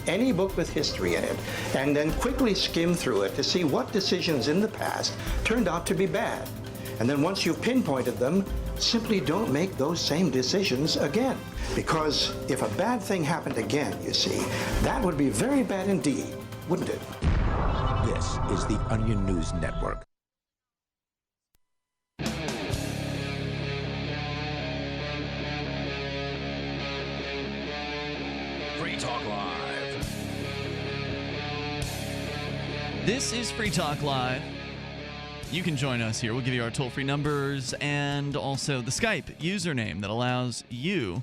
any book with history in it, and then quickly skim through it to see what decisions in the past turned out to be bad. And then once you've pinpointed them, simply don't make those same decisions again. Because if a bad thing happened again, you see, that would be very bad indeed, wouldn't it? This is the Onion News Network. Free Talk Live. This is Free Talk Live. You can join us here. We'll give you our toll-free numbers and also the Skype username that allows you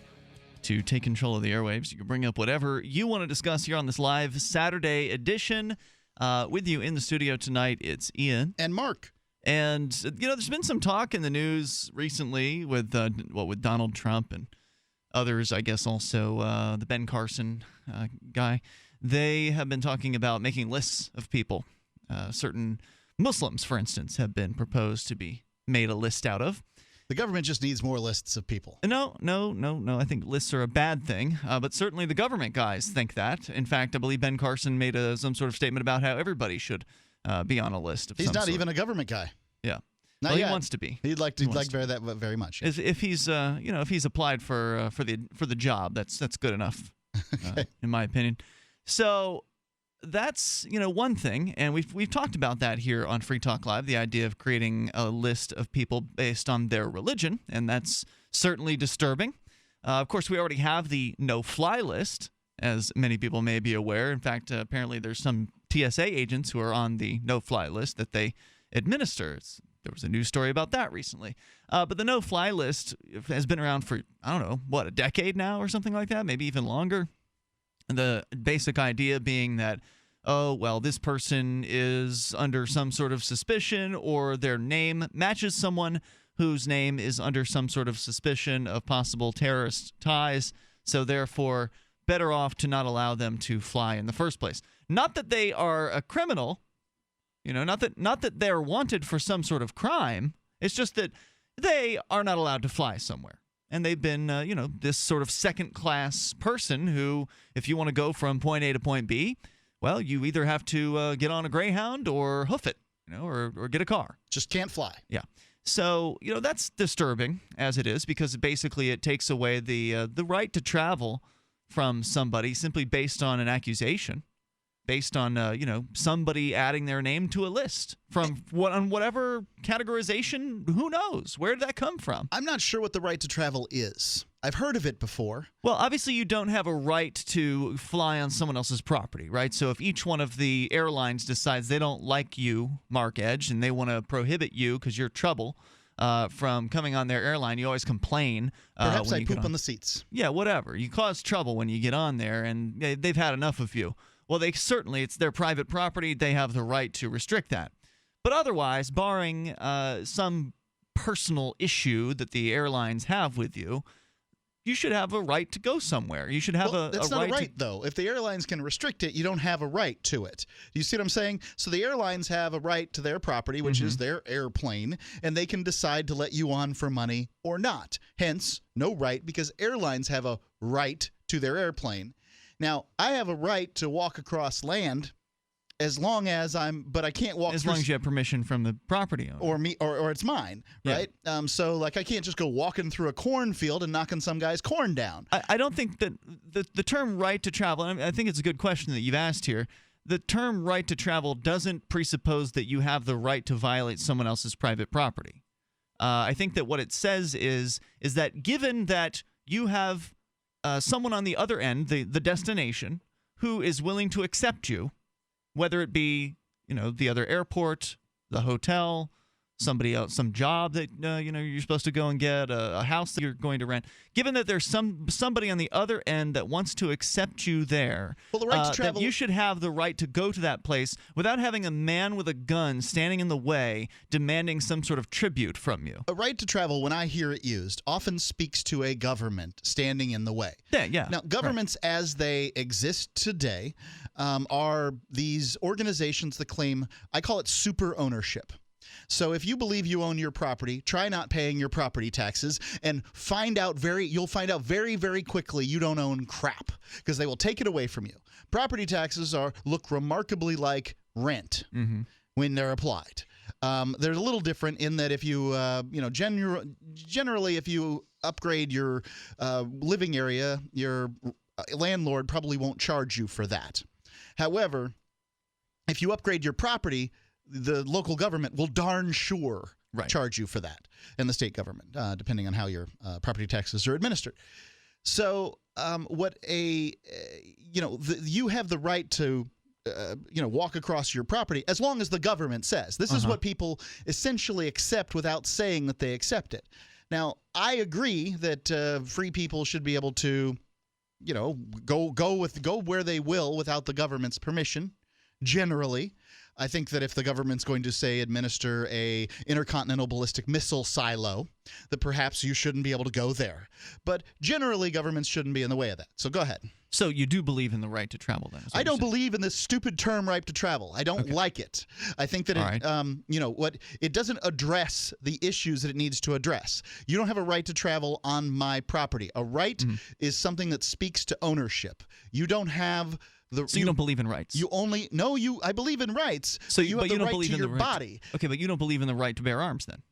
to take control of the airwaves. You can bring up whatever you want to discuss here on this live Saturday edition. With you in the studio tonight, it's Ian. And Mark. And, there's been some talk in the news recently with Donald Trump and others, I guess also the Ben Carson guy. They have been talking about making lists of people. Certain Muslims, for instance, have been proposed to be made a list out of. The government just needs more lists of people. No. I think lists are a bad thing, but certainly the government guys think that. In fact, I believe Ben Carson made some sort of statement about how everybody should be on a list of some He's not sort. even a government guy. Yeah. Not well, yet. he wants to be. He'd like that very much. Yeah. If he's if he's applied for the job, that's good enough, in my opinion. So that's one thing, and we've talked about that here on Free Talk Live, the idea of creating a list of people based on their religion, and that's certainly disturbing. Of course, we already have the no-fly list, as many people may be aware. In fact, apparently there's some TSA agents who are on the no-fly list that they administer. There was a news story about that recently. But the no-fly list has been around for, I don't know, a decade now or something like that, maybe even longer. The basic idea being that, this person is under some sort of suspicion, or their name matches someone whose name is under some sort of suspicion of possible terrorist ties, so therefore better off to not allow them to fly in the first place. Not that they are a criminal, not that they're wanted for some sort of crime. It's just that they are not allowed to fly somewhere. And they've been, this sort of second-class person who, if you want to go from point A to point B, well, you either have to get on a Greyhound or hoof it, or get a car. Just can't fly. Yeah. So, that's disturbing as it is, because basically it takes away the right to travel from somebody simply based on an accusation, based on, somebody adding their name to a list from whatever categorization. Who knows? Where did that come from? I'm not sure what the right to travel is. I've heard of it before. Well, obviously you don't have a right to fly on someone else's property, right? So if each one of the airlines decides they don't like you, Mark Edge, and they want to prohibit you because you're trouble from coming on their airline, you always complain. Perhaps when I poop on the seats. Yeah, whatever. You cause trouble when you get on there, and they've had enough of you. Well, it's their private property. They have the right to restrict that. But otherwise, barring some personal issue that the airlines have with you, you should have a right to go somewhere. You should have that's not a right, though. If the airlines can restrict it, you don't have a right to it. Do you see what I'm saying? So the airlines have a right to their property, which is their airplane, and they can decide to let you on for money or not. Hence, no right, because airlines have a right to their airplane. Now, I have a right to walk across land as long as but I can't walk as long as you have permission from the property owner. Or it's mine, right? Yeah. So I can't just go walking through a cornfield and knocking some guy's corn down. I don't think that the term right to travel, and I think it's a good question that you've asked here. The term right to travel doesn't presuppose that you have the right to violate someone else's private property. I think that what it says is that given that you have someone on the other end, the destination, who is willing to accept you, whether it be, the other airport, the hotel, somebody else, some job that, you're supposed to go and get, a house that you're going to rent. Given that there's somebody on the other end that wants to accept you there, well, the right to travel, that you should have the right to go to that place without having a man with a gun standing in the way demanding some sort of tribute from you. A right to travel, when I hear it used, often speaks to a government standing in the way. Yeah. Now, governments as they exist today are these organizations that claim, I call it super ownership. So if you believe you own your property, try not paying your property taxes and you'll find out very, very quickly you don't own crap because they will take it away from you. Property taxes look remarkably like rent when they're applied. They're a little different in that if you, generally if you upgrade your living area, your landlord probably won't charge you for that. However, if you upgrade your property, the local government will darn sure charge you for that, and the state government, depending on how your property taxes are administered. So, you have the right to, walk across your property as long as the government says. This is what people essentially accept without saying that they accept it. Now, I agree that free people should be able to, go where they will without the government's permission. Generally, I think that if the government's going to, say, administer a intercontinental ballistic missile silo, that perhaps you shouldn't be able to go there. But generally, governments shouldn't be in the way of that. So go ahead. So you do believe in the right to travel, then? I don't believe in this stupid term "right to travel." I don't like it. I think that it doesn't address the issues that it needs to address. You don't have a right to travel on my property. A right is something that speaks to ownership. You don't have. So you don't believe in rights? I believe in rights. So you have the right to your body. Okay, but you don't believe in the right to bear arms then?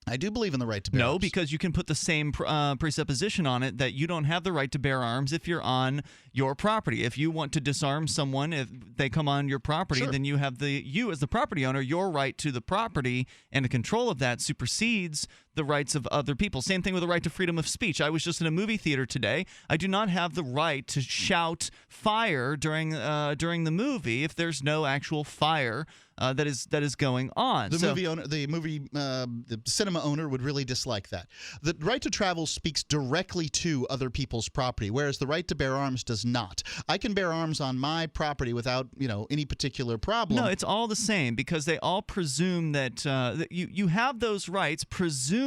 I do believe in the right to bear arms. No, because you can put the same presupposition on it that you don't have the right to bear arms if you're on your property. If you want to disarm someone, if they come on your property, then you have you as the property owner, your right to the property and the control of that supersedes the rights of other people. Same thing with the right to freedom of speech. I was just in a movie theater today. I do not have the right to shout fire during the movie if there's no actual fire that is going on. The cinema owner would really dislike that. The right to travel speaks directly to other people's property, whereas the right to bear arms does not. I can bear arms on my property without any particular problem. No, it's all the same because they all presume that you have those rights, presuming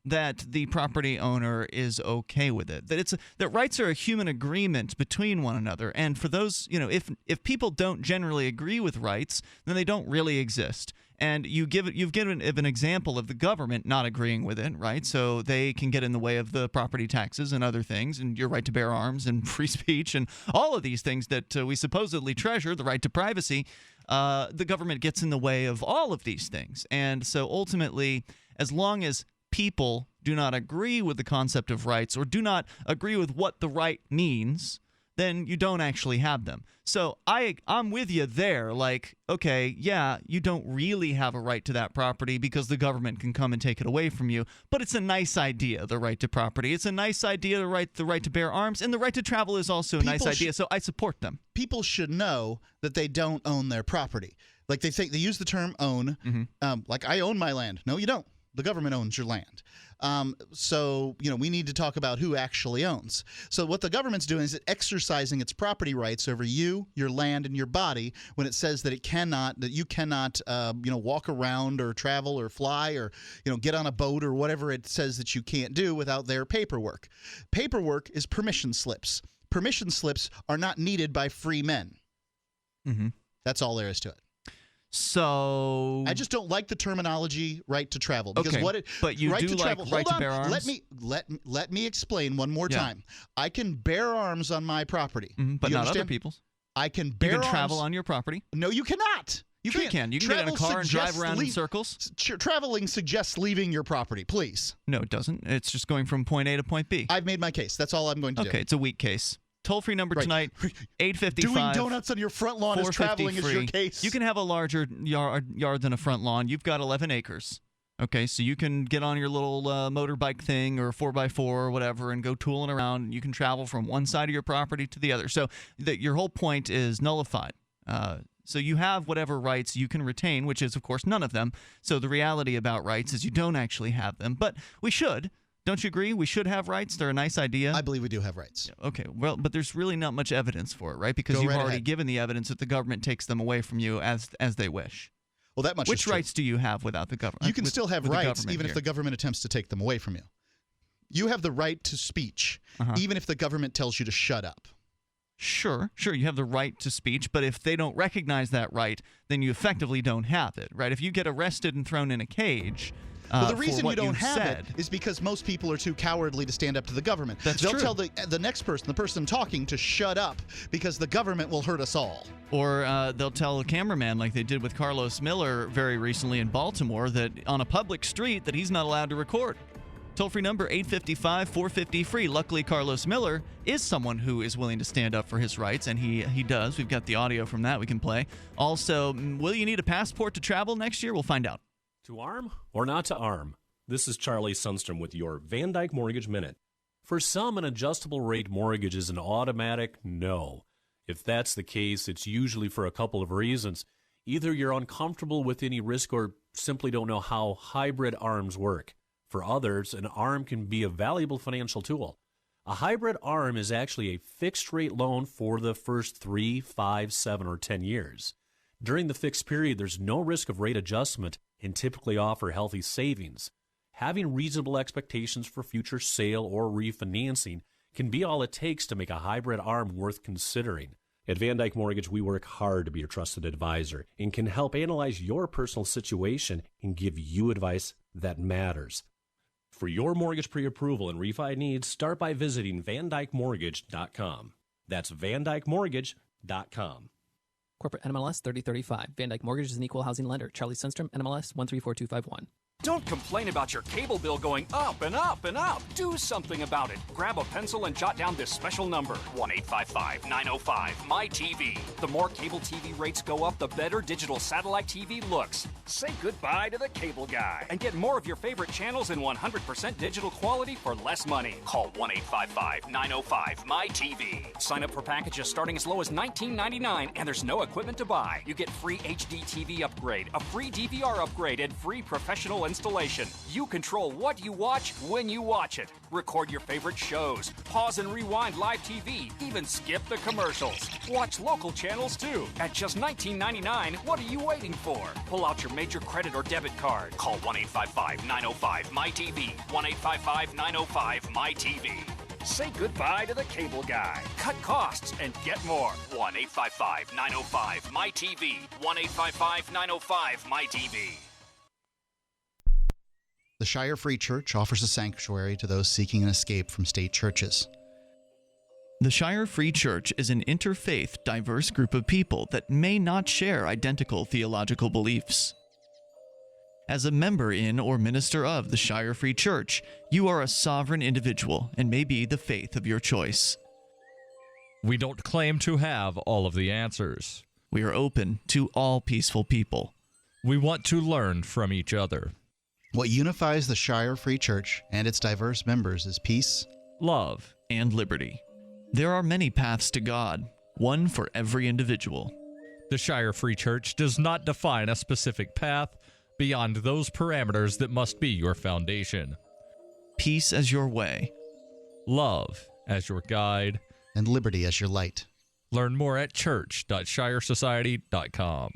that the property owner is okay with it. That rights are a human agreement between one another, and for those, if people don't generally agree with rights, then they don't really exist. And you've given an example of the government not agreeing with it, right? So they can get in the way of the property taxes and other things, and your right to bear arms and free speech and all of these things that we supposedly treasure, the right to privacy. The government gets in the way of all of these things, and so ultimately, as long as people do not agree with the concept of rights or do not agree with what the right means, then you don't actually have them. So I'm with you there. Like, okay, yeah, you don't really have a right to that property because the government can come and take it away from you. But it's a nice idea, the right to property. It's a nice idea, the right to bear arms, and the right to travel is also a nice idea. So I support them. People should know that they don't own their property. Like they use the term "own." Like I own my land. No, you don't. The government owns your land. So, we need to talk about who actually owns. So what the government's doing is exercising its property rights over you, your land, and your body when it says that you cannot, walk around or travel or fly or, get on a boat or whatever it says that you can't do without their paperwork. Paperwork is permission slips. Permission slips are not needed by free men. That's all there is to it. So I just don't like the terminology "right to travel" because but you right do to like travel, right to bear arms. Let me explain one more time. I can bear arms on my property, but not other people's. I can bear arms. You can travel on your property. No, you cannot. You can. You can get in a car and drive around in circles. Traveling suggests leaving your property. Please. No, it doesn't. It's just going from point A to point B. I've made my case. That's all I'm going to do. Okay, it's a weak case. Toll-free number tonight, 855. Doing donuts on your front lawn is traveling is your case. You can have a larger yard than a front lawn. You've got 11 acres. Okay, so you can get on your little motorbike thing or 4x4 or whatever and go tooling around. You can travel from one side of your property to the other. So your whole point is nullified. So you have whatever rights you can retain, which is, of course, none of them. So the reality about rights is you don't actually have them. But we should. Don't you agree? We should have rights. They're a nice idea. I believe we do have rights. Okay. Well, but there's really not much evidence for it, right? Because you've already given the evidence that the government takes them away from you as they wish. Well, that much Which is true. rights do you have without the government? You can still have rights even if the government attempts to take them away from you. You have the right to speech even if the government tells you to shut up. Sure, you have the right to speech, but if they don't recognize that right, then you effectively don't have it, right? If you get arrested and thrown in a cage, Well, the for reason what you don't you've have said. it is because most people are too cowardly to stand up to the government. That's They'll true. tell the next person, the person talking, to shut up because the government will hurt us all. Or they'll tell the cameraman, like they did with Carlos Miller very recently in Baltimore, that on a public street that he's not allowed to record. Toll-free number 855-450-FREE. Luckily, Carlos Miller is someone who is willing to stand up for his rights, and he does. We've got the audio from that we can play. Also, will you need a passport to travel next year? We'll find out. To arm or not to arm? This is Charlie Sundstrom with your Van Dyke Mortgage Minute. For some, an adjustable rate mortgage is an automatic no. If that's the case, it's usually for a couple of reasons. Either you're uncomfortable with any risk or simply don't know how hybrid ARMs work. For others, an ARM can be a valuable financial tool. A hybrid ARM is actually a fixed-rate loan for the first 3, 5, 7, or 10 years. During the fixed period, there's no risk of rate adjustment and typically offer healthy savings. Having reasonable expectations for future sale or refinancing can be all it takes to make a hybrid ARM worth considering. At Van Dyke Mortgage, we work hard to be your trusted advisor and can help analyze your personal situation and give you advice that matters. For your mortgage pre-approval and refi needs, start by visiting VanDykeMortgage.com. That's VanDykeMortgage.com. Corporate NMLS 3035. Van Dyke Mortgage is an equal housing lender. Charlie Sundstrom, NMLS 134251. Don't complain about your cable bill going up and up and up. Do something about it. Grab a pencil and jot down this special number, 1-855-905-MY-TV. The more cable TV rates go up, the better digital satellite TV looks. Say goodbye to the cable guy and get more of your favorite channels in 100% digital quality for less money. Call 1-855-905-MY-TV. Sign up for packages starting as low as $19.99, and there's no equipment to buy. You get free HD TV upgrade, a free DVR upgrade, and free professional installation. You control what you watch when you watch it. Record your favorite shows, pause and rewind live TV, even skip the commercials. Watch local channels too. At just $19.99, what are you waiting for? Pull out your major credit or debit card. Call 1-855-905-MY-TV. 1-855-905-MY-TV. Say goodbye to the cable guy. Cut costs and get more. 1-855-905-MY-TV. 1-855-905-MY-TV. The Shire Free Church offers a sanctuary to those seeking an escape from state churches. The Shire Free Church is an interfaith, diverse group of people that may not share identical theological beliefs. As a member in or minister of the Shire Free Church, you are a sovereign individual and may be the faith of your choice. We don't claim to have all of the answers. We are open to all peaceful people. We want to learn from each other. What unifies the Shire Free Church and its diverse members is peace, love, and liberty. There are many paths to God, one for every individual. The Shire Free Church does not define a specific path beyond those parameters that must be your foundation. Peace as your way, love as your guide, and liberty as your light. Learn more at church.shiresociety.com.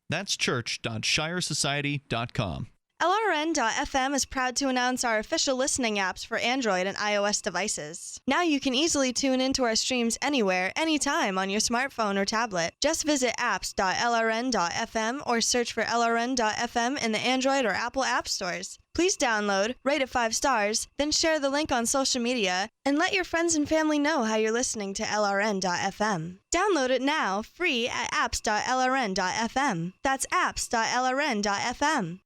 That's church.shiresociety.com. LRN.FM is proud to announce our official listening apps for Android and iOS devices. Now you can easily tune into our streams anywhere, anytime on your smartphone or tablet. Just visit apps.lrn.fm or search for LRN.FM in the Android or Apple app stores. Please download, rate it 5 stars, then share the link on social media, and let your friends and family know how you're listening to LRN.FM. Download it now, free at apps.lrn.fm. That's apps.lrn.fm.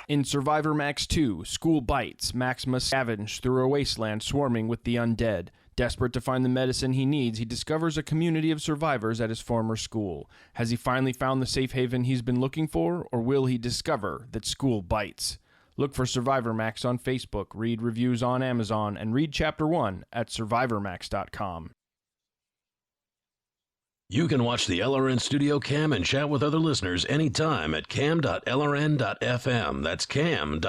In Survivor Max 2, School Bites, Max must scavenge through a wasteland swarming with the undead. Desperate to find the medicine he needs, he discovers a community of survivors at his former school. Has he finally found the safe haven he's been looking for, or will he discover that school bites? Look for Survivor Max on Facebook, read reviews on Amazon, and read Chapter 1 at survivormax.com. You can watch the LRN Studio Cam and chat with other listeners anytime at cam.lrn.fm. That's cam.lrn.fm.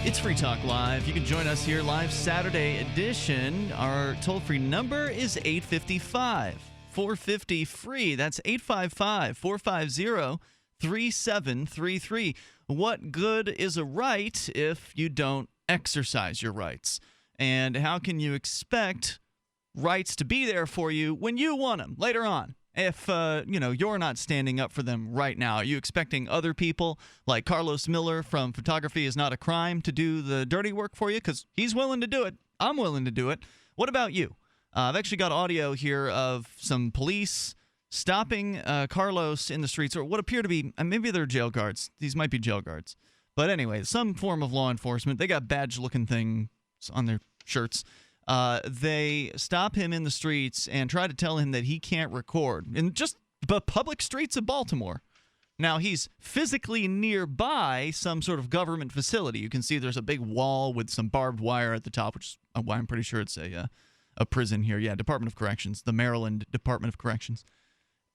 It's Free Talk Live. You can join us here live Saturday edition. Our toll-free number is 855-450-FREE. That's 855-450-3733. What good is a right if you don't exercise your rights? And how can you expect rights to be there for you when you want them later on? If, you're not standing up for them right now, are you expecting other people like Carlos Miller from Photography Is Not a Crime to do the dirty work for you? Because he's willing to do it. I'm willing to do it. What about you? I've actually got audio here of some police stopping Carlos in the streets, or what appear to be, maybe they're jail guards. These might be jail guards. But anyway, some form of law enforcement. They got badge-looking things on their shirts. They stop him in the streets and try to tell him that he can't record in just the public streets of Baltimore. Now, he's physically nearby some sort of government facility. You can see there's a big wall with some barbed wire at the top, which is why I'm pretty sure it's a prison here. Yeah, Department of Corrections, the Maryland Department of Corrections.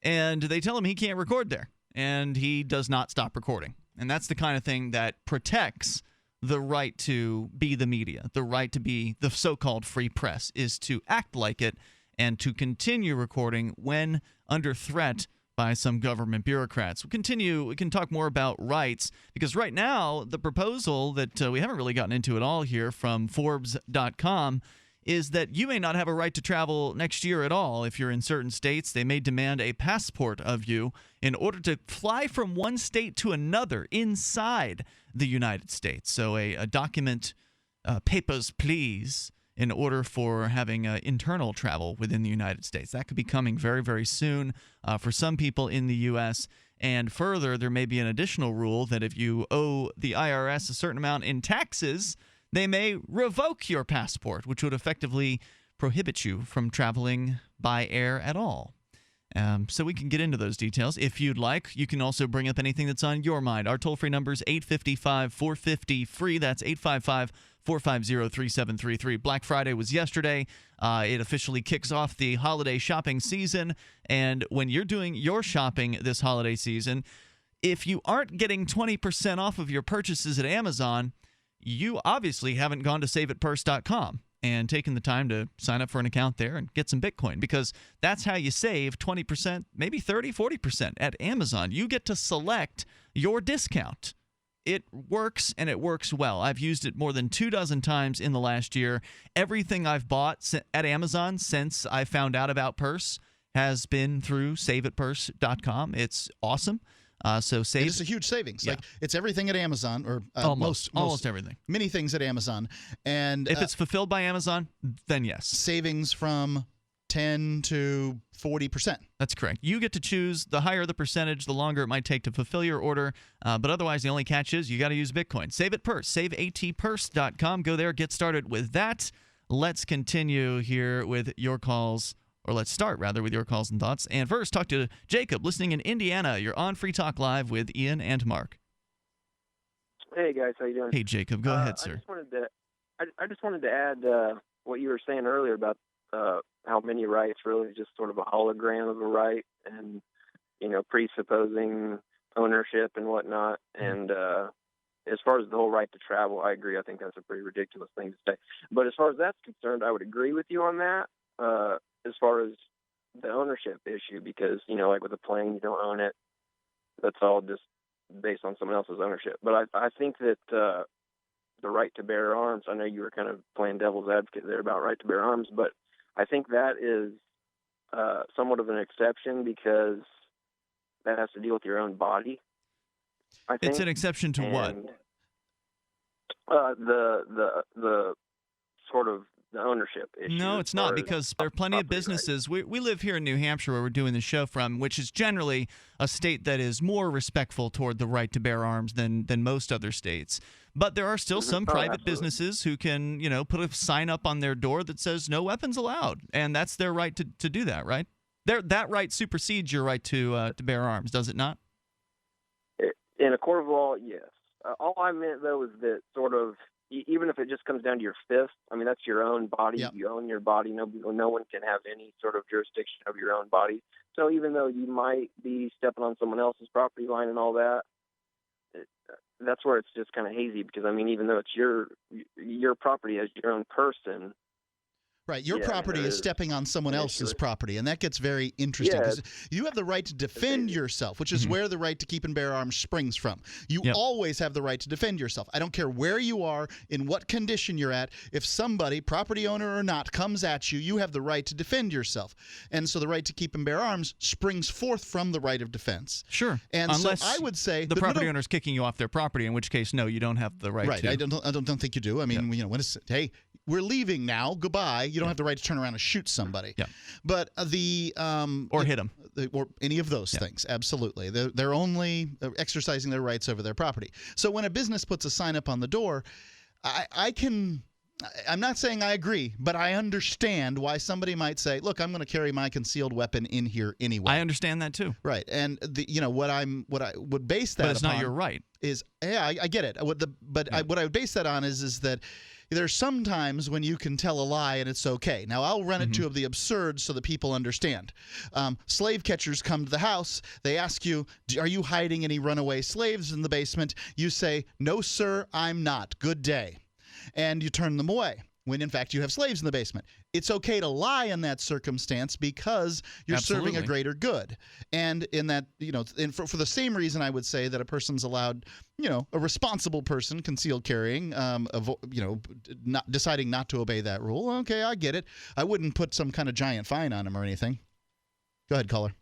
And they tell him he can't record there, and he does not stop recording. And that's the kind of thing that protects the right to be the media, the right to be the so-called free press, is to act like it and to continue recording when under threat by some government bureaucrats. We can talk more about rights, because right now the proposal that we haven't really gotten into at all here from Forbes.com is that you may not have a right to travel next year at all. If you're in certain states, they may demand a passport of you in order to fly from one state to another inside the United States. So a document, papers, please, in order for having internal travel within the United States. That could be coming very, very soon for some people in the U.S. And further, there may be an additional rule that if you owe the IRS a certain amount in taxes, they may revoke your passport, which would effectively prohibit you from traveling by air at all. So we can get into those details if you'd like. You can also bring up anything that's on your mind. Our toll-free number is 855-450-FREE. That's 855-450-3733. Black Friday was yesterday. It officially kicks off the holiday shopping season. And when you're doing your shopping this holiday season, if you aren't getting 20% off of your purchases at Amazon, you obviously haven't gone to saveitpurse.com and taken the time to sign up for an account there and get some Bitcoin, because that's how you save 20%, maybe 30, 40% at Amazon. You get to select your discount. It works, and it works well. I've used it more than 24 times in the last year. Everything I've bought at Amazon since I found out about Purse has been through saveitpurse.com. It's awesome. So save. It's a huge savings. Yeah. Like, it's everything at Amazon, or almost everything. Many things at Amazon. And if it's fulfilled by Amazon, then yes. Savings from 10 to 40%. That's correct. You get to choose. The higher the percentage, the longer it might take to fulfill your order. But otherwise, the only catch is you got to use Bitcoin. Save it Purse. SaveATPurse.com. Go there. Get started with that. Let's continue here with your calls. Or let's start, rather, with your calls and thoughts. And first, talk to Jacob, listening in Indiana. You're on Free Talk Live with Ian and Mark. Hey, guys. How you doing? Hey, Jacob. Go ahead, sir. I just wanted to add what you were saying earlier about how many rights really just sort of a hologram of a right, and, presupposing ownership and whatnot. And as far as the whole right to travel, I agree. I think that's a pretty ridiculous thing to say. But as far as that's concerned, I would agree with you on that. As far as the ownership issue, because, like with a plane, you don't own it. That's all just based on someone else's ownership. But I think that the right to bear arms, I know you were kind of playing devil's advocate there about right to bear arms, but I think that is somewhat of an exception, because that has to deal with your own body. I think. It's an exception to what? The sort of the ownership issue. No, it's not, because there are plenty of businesses. We live here in New Hampshire, where we're doing the show from, which is generally a state that is more respectful toward the right to bear arms than most other states. But there are still some private businesses who can, put a sign up on their door that says no weapons allowed, and that's their right to do that, right? That right supersedes your right to bear arms, does it not? In a court of law, yes. All I meant, though, is that sort of, even if it just comes down to your fist, I mean, that's your own body. Yep. You own your body. No one can have any sort of jurisdiction of your own body. So even though you might be stepping on someone else's property line and all that, that's where it's just kind of hazy, because I mean, even though it's your property as your own person. Right, your property is stepping on someone else's property, and that gets very interesting because you have the right to defend yourself, which is where the right to keep and bear arms springs from. You always have the right to defend yourself. I don't care where you are, in what condition you're at. If somebody, property owner or not, comes at you, you have the right to defend yourself. And so the right to keep and bear arms springs forth from the right of defense. Sure. And unless so I would say the property owner is kicking you off their property, in which case, no, you don't have the right to. Right, I don't think you do. I mean, when it's, hey, we're leaving now, goodbye. You don't have the right to turn around and shoot somebody. Yeah. But or hit them. Or any of those things, absolutely. They're only exercising their rights over their property. So when a business puts a sign up on the door, I'm not saying I agree, but I understand why somebody might say, look, I'm going to carry my concealed weapon in here anyway. I understand that too. Right. And what I would base that upon. But it's not your right. I get it. What I would base that on is that there's sometimes when you can tell a lie and it's okay. Now, I'll run it to the absurd so that people understand. Slave catchers come to the house. They ask you, are you hiding any runaway slaves in the basement? You say, no, sir, I'm not. Good day. And you turn them away when, in fact, you have slaves in the basement. It's okay to lie in that circumstance because you're serving a greater good. And in that, and for the same reason, I would say that a person's allowed, a responsible person, concealed carrying, not deciding not to obey that rule. Okay, I get it. I wouldn't put some kind of giant fine on him or anything. Go ahead, caller.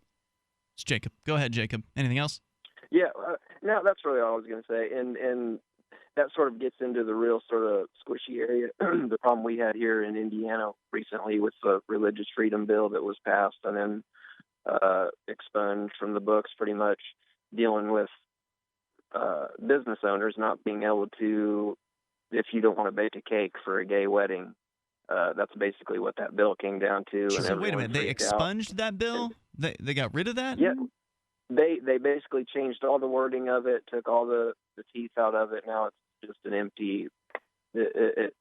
It's Jacob. Go ahead, Jacob. Anything else? Yeah, no, that's really all I was going to say. And that sort of gets into the real sort of squishy area. The problem we had here in Indiana recently with the religious freedom bill that was passed and then expunged from the books, pretty much dealing with business owners not being able to, if you don't want to bake a cake for a gay wedding, that's basically what that bill came down to. So and wait a minute, they expunged that bill? They got rid of that? Yeah. They basically changed all the wording of it, took all the teeth out of it. Now it's just an empty. The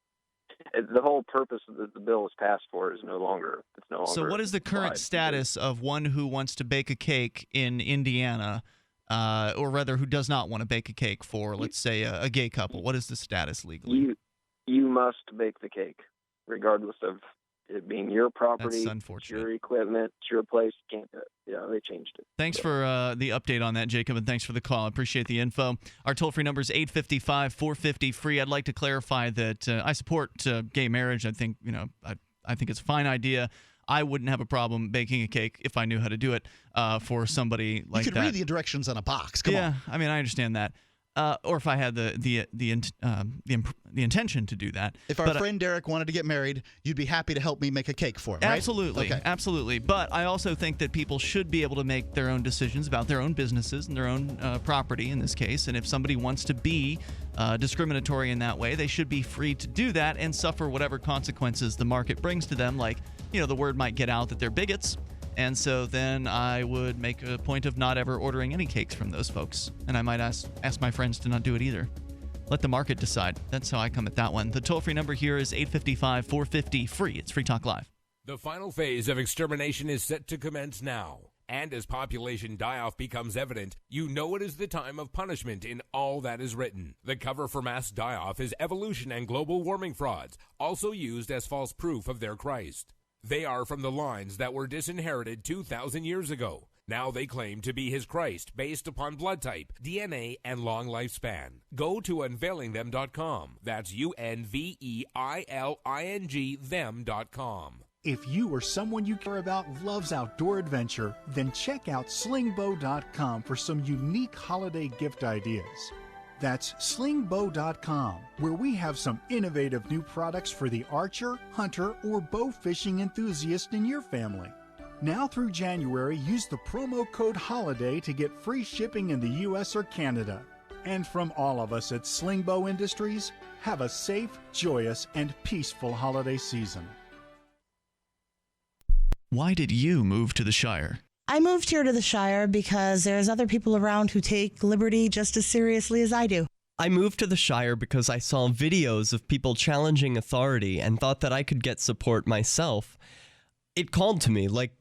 whole purpose of the bill was passed for is no longer. It's no longer. So what is the current status of one who wants to bake a cake in Indiana, or rather, who does not want to bake a cake for, let's say, a gay couple? What is the status legally? You must bake the cake, regardless of it being your property, That's unfortunate. Your equipment, it's your place. You can't. They changed it. Thanks for the update on that, Jacob, and thanks for the call. I appreciate the info. Our toll-free number is 855-450-FREE. I'd like to clarify that I support gay marriage. I think I think it's a fine idea. I wouldn't have a problem baking a cake if I knew how to do it for somebody like that. You could read the directions on a box. Come on. Yeah, I mean, I understand that. Or if I had the intention to do that. If our friend Derek wanted to get married, you'd be happy to help me make a cake for him, right? Absolutely, absolutely. But I also think that people should be able to make their own decisions about their own businesses and their own property in this case. And if somebody wants to be discriminatory in that way, they should be free to do that and suffer whatever consequences the market brings to them. Like, the word might get out that they're bigots. And so then I would make a point of not ever ordering any cakes from those folks. And I might ask my friends to not do it either. Let the market decide. That's how I come at that one. The toll-free number here is 855-450-FREE. It's Free Talk Live. The final phase of extermination is set to commence now. And as population die-off becomes evident, you know it is the time of punishment in all that is written. The cover for mass die-off is evolution and global warming frauds, also used as false proof of their Christ. They are from the lines that were disinherited 2,000 years ago. Now they claim to be his Christ based upon blood type, DNA, and long lifespan. Go to unveilingthem.com. That's UNVEILING them.com. If you or someone you care about loves outdoor adventure, then check out slingbow.com for some unique holiday gift ideas. That's slingbow.com, where we have some innovative new products for the archer, hunter, or bow fishing enthusiast in your family. Now through January, use the promo code HOLIDAY to get free shipping in the U.S. or Canada. And from all of us at Slingbow Industries, have a safe, joyous, and peaceful holiday season. Why did you move to the Shire? I moved here to the Shire because there's other people around who take liberty just as seriously as I do. I moved to the Shire because I saw videos of people challenging authority and thought that I could get support myself. It called to me, like,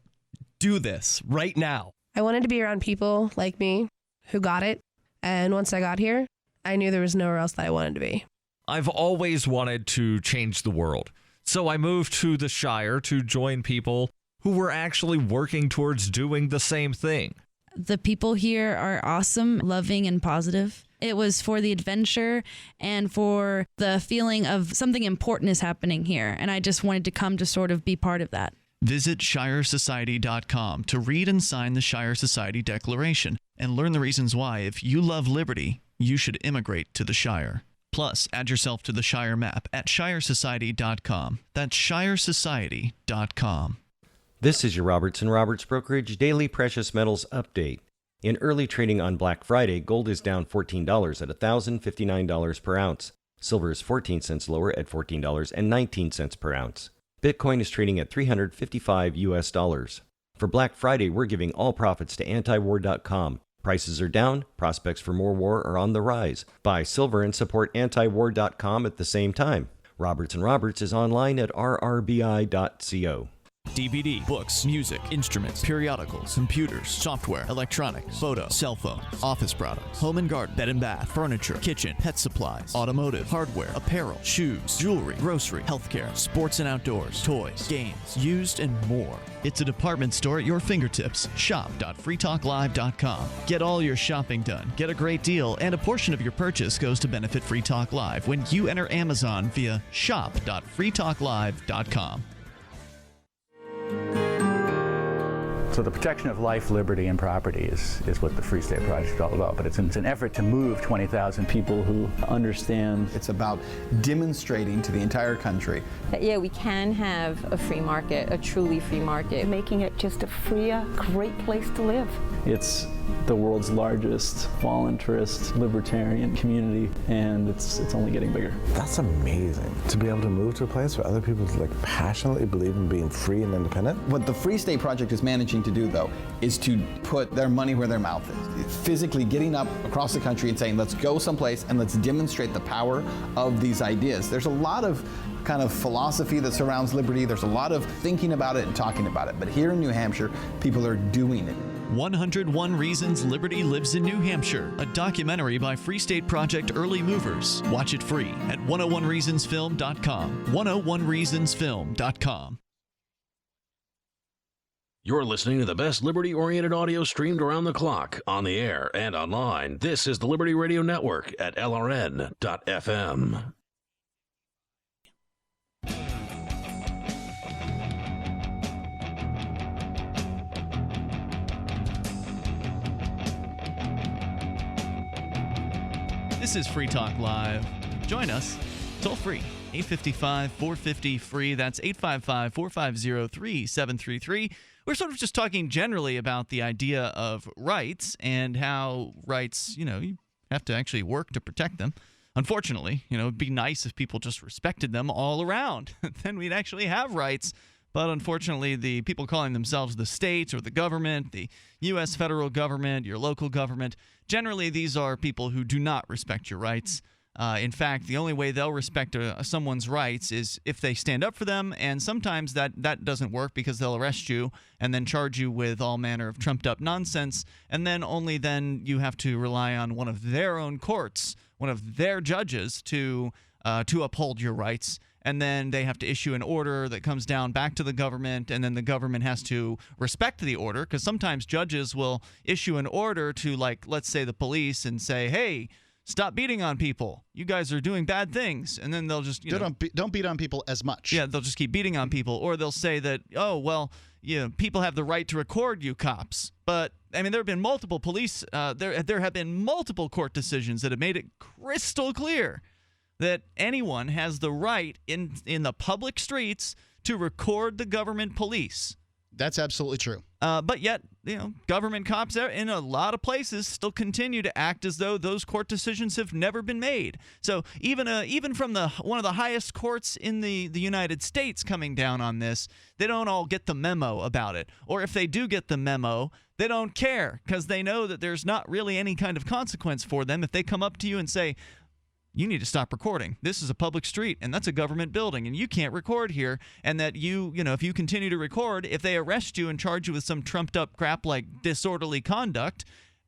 do this right now. I wanted to be around people like me who got it. And once I got here, I knew there was nowhere else that I wanted to be. I've always wanted to change the world. So I moved to the Shire to join people who were actually working towards doing the same thing. The people here are awesome, loving, and positive. It was for the adventure and for the feeling of something important is happening here. And I just wanted to come to sort of be part of that. Visit ShireSociety.com to read and sign the Shire Society Declaration and learn the reasons why, if you love liberty, you should immigrate to the Shire. Plus, add yourself to the Shire map at ShireSociety.com. That's ShireSociety.com. This is your Robertson Roberts Brokerage Daily Precious Metals Update. In early trading on Black Friday, gold is down $14 at $1,059 per ounce. Silver is 14 cents lower at $14.19 per ounce. Bitcoin is trading at $355 US. For Black Friday, we're giving all profits to antiwar.com. Prices are down, prospects for more war are on the rise. Buy silver and support antiwar.com at the same time. Robertson Roberts is online at rrbi.co. DVD, books, music, instruments, periodicals, computers, software, electronics, photo, cell phones, office products, home and garden, bed and bath, furniture, kitchen, pet supplies, automotive, hardware, apparel, shoes, jewelry, grocery, healthcare, sports and outdoors, toys, games, used, and more. It's a department store at your fingertips. Shop.freetalklive.com. Get all your shopping done, get a great deal, and a portion of your purchase goes to benefit Free Talk Live when you enter Amazon via shop.freetalklive.com. So the protection of life, liberty, and property is what the Free State Project is all about. But it's an effort to move 20,000 people who understand. It's about demonstrating to the entire country that, yeah, we can have a free market, a truly free market. Making it just a freer, great place to live. It's the world's largest voluntarist libertarian community, and it's only getting bigger. That's amazing, to be able to move to a place where other people passionately believe in being free and independent. What the Free State Project is managing to do, though, is to put their money where their mouth is. It's physically getting up across the country and saying, let's go someplace and let's demonstrate the power of these ideas. There's a lot of kind of philosophy that surrounds liberty. There's a lot of thinking about it and talking about it. But here in New Hampshire, people are doing it. 101 Reasons Liberty Lives in New Hampshire, a documentary by Free State Project Early Movers. Watch it free at 101reasonsfilm.com. 101reasonsfilm.com. You're listening to the best liberty-oriented audio streamed around the clock, on the air and online. This is the Liberty Radio Network at LRN.FM. This is Free Talk Live. Join us toll free, 855-450-FREE. That's 855-450-3733. We're sort of just talking generally about the idea of rights and how rights, you have to actually work to protect them. Unfortunately, it'd be nice if people just respected them all around. Then we'd actually have rights. But unfortunately, the people calling themselves the states or the government, the U.S. federal government, your local government, generally these are people who do not respect your rights. In fact, the only way they'll respect someone's rights is if they stand up for them, and sometimes that doesn't work because they'll arrest you and then charge you with all manner of trumped-up nonsense, and then only then you have to rely on one of their own courts, one of their judges to uphold your rights. And then they have to issue an order that comes down back to the government, and then the government has to respect the order, because sometimes judges will issue an order to, let's say the police, and say, hey, stop beating on people. You guys are doing bad things. And then they'll just, don't beat on people as much. Yeah, they'll just keep beating on people. Or they'll say that, oh, well, people have the right to record you cops. But, I mean, there have been multiple police, there have been multiple court decisions that have made it crystal clear that anyone has the right in the public streets to record the government police. That's absolutely true. But yet, government cops in a lot of places still continue to act as though those court decisions have never been made. So even from one of the highest courts in the United States coming down on this, they don't all get the memo about it. Or if they do get the memo, they don't care, because they know that there's not really any kind of consequence for them if they come up to you and say, you need to stop recording. This is a public street, and that's a government building, and you can't record here. And that if you continue to record, if they arrest you and charge you with some trumped-up crap like disorderly conduct,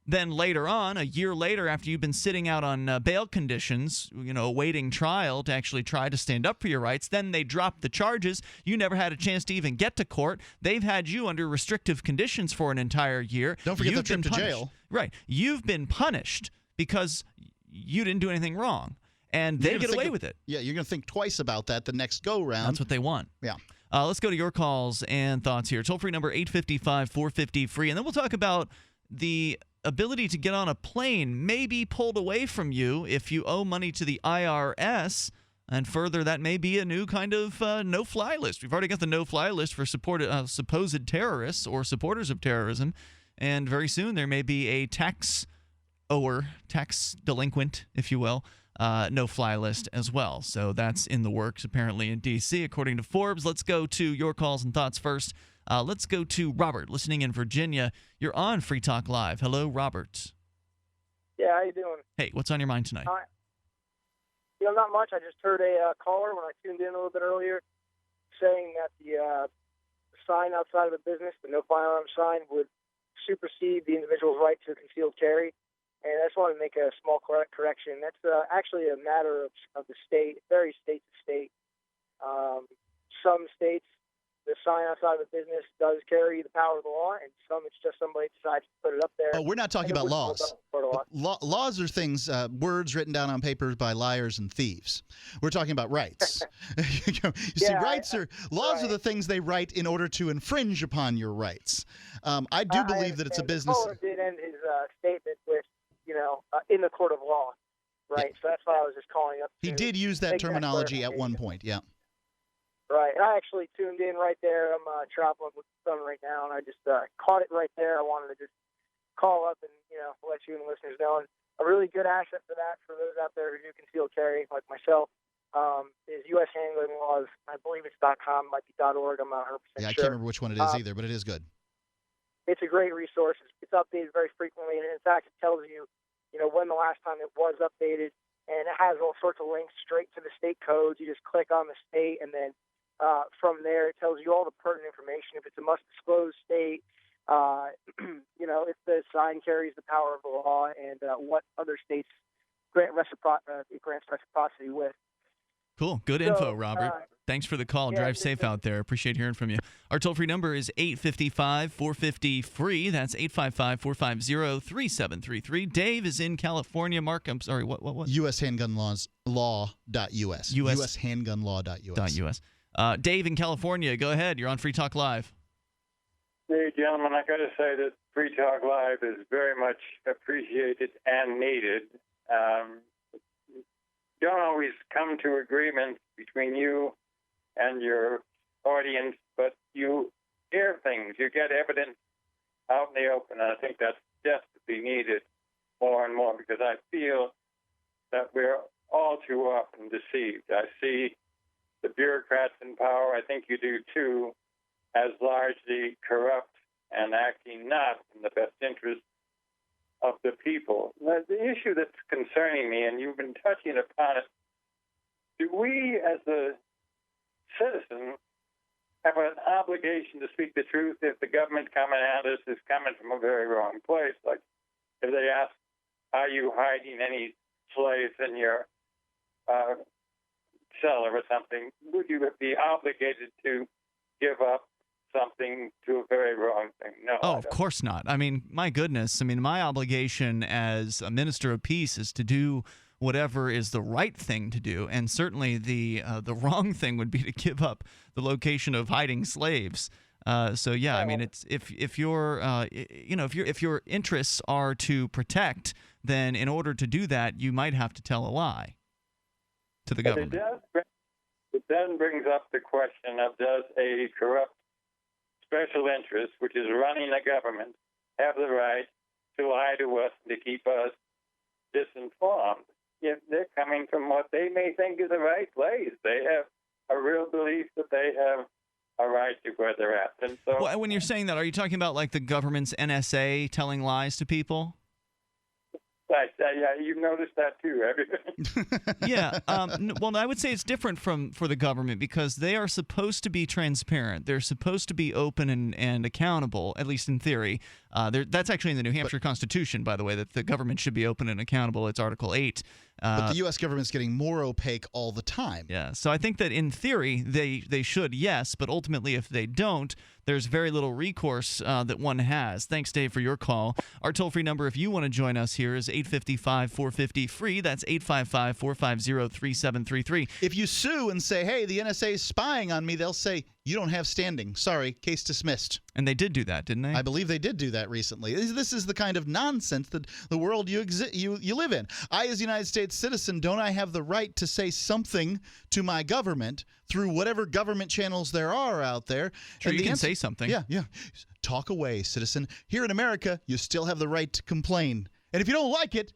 Then later on, a year later, after you've been sitting out on bail conditions, awaiting trial to actually try to stand up for your rights, then they drop the charges. You never had a chance to even get to court. They've had you under restrictive conditions for an entire year. Don't forget the trip to jail. Right. You've been punished because you didn't do anything wrong, and they get away with it. Yeah, you're going to think twice about that the next go-round. That's what they want. Yeah. Let's go to your calls and thoughts here. Toll-free number 855-450-FREE, and then we'll talk about the ability to get on a plane may be pulled away from you if you owe money to the IRS, and further, that may be a new kind of no-fly list. We've already got the no-fly list for supposed terrorists or supporters of terrorism, and very soon there may be a tax delinquent, if you will, no-fly list as well. So that's in the works apparently in D.C. according to Forbes. Let's go to your calls and thoughts first. Let's go to Robert, listening in Virginia. You're on Free Talk Live. Hello, Robert. Yeah, how you doing? Hey, what's on your mind tonight? Not much. I just heard a caller when I tuned in a little bit earlier saying that the sign outside of a business, the no firearm sign, would supersede the individual's right to concealed carry. And I just want to make a small correction. That's actually a matter of the state, very state to state. Some states, the sign outside of a business does carry the power of the law, and some it's just somebody decides to put it up there. Oh, we're not talking about laws. Laws are things, words written down on papers by liars and thieves. We're talking about rights. Laws are the things they write in order to infringe upon your rights. I do believe that it's a business. The caller did end his statement with, in the court of law, right? Yeah. So that's why I was just calling up. He did use that terminology at one point, yeah. Right. I actually tuned in right there. I'm traveling with the son right now, and I just caught it right there. I wanted to just call up and, let you and the listeners know. And a really good asset for that, for those out there who do concealed carry, like myself, is U.S. Handgun Laws. I believe it's .com, might be .org. I'm not 100% sure. Yeah, I can't remember which one it is either, but it is good. It's a great resource. It's updated very frequently, and in fact, it tells you, when the last time it was updated, and it has all sorts of links straight to the state codes. You just click on the state, and then from there, it tells you all the pertinent information. If it's a must-disclose state, if the sign carries the power of the law, and what other states grants reciprocity with. Cool. Good info, Robert. Thanks for the call. Drive safe out there. Appreciate hearing from you. Our toll-free number is 855-450-FREE. That's 855-450-3733. Dave is in California. Mark, I'm sorry, what? U.S. Handgun Law.us. U.S. Handgun Law.us. Dave in California, go ahead. You're on Free Talk Live. Hey, gentlemen, I got to say that Free Talk Live is very much appreciated and needed. Don't always come to agreement between you and your audience, but you hear things. You get evidence out in the open, and I think that's desperately needed more and more because I feel that we're all too often deceived. I see the bureaucrats in power, I think you do too, as largely corrupt and acting not in the best interest of the people. The issue that's concerning me, and you've been touching upon it, do we as a citizen have an obligation to speak the truth if the government coming at us is coming from a very wrong place? Like if they ask, are you hiding any slaves in your cellar or something, would you be obligated to give up something to a very wrong thing? No. Oh, of course not. I mean, my goodness. I mean, my obligation as a minister of peace is to do whatever is the right thing to do, and certainly the wrong thing would be to give up the location of hiding slaves. So yeah, I mean, it's if your interests are to protect, then in order to do that, you might have to tell a lie to the government. It then brings up the question of, does a corrupt special interest, which is running the government, have the right to lie to us and to keep us disinformed? If they're coming from what they may think is the right place, they have a real belief that they have a right to where they're at. And so, well, when you're saying that, are you talking about like the government's NSA telling lies to people? Right. Yeah, you've noticed that too, have you? Yeah. Well, I would say it's different for the government because they are supposed to be transparent. They're supposed to be open and accountable, at least in theory. That's actually in the New Hampshire Constitution, by the way, that the government should be open and accountable. It's Article 8. But the U.S. government's getting more opaque all the time. Yeah, so I think that in theory they should, yes, but ultimately if they don't, there's very little recourse that one has. Thanks, Dave, for your call. Our toll-free number, if you want to join us here, is 855-450-FREE. That's 855-450-3733. If you sue and say, hey, the NSA is spying on me, they'll say, you don't have standing. Sorry, case dismissed. And they did do that, didn't they? I believe they did do that recently. This is the kind of nonsense that the world you live in. I, as a United States citizen, don't I have the right to say something to my government through whatever government channels there are out there? Sure, you can say something. Yeah. Talk away, citizen. Here in America, you still have the right to complain. And if you don't like it,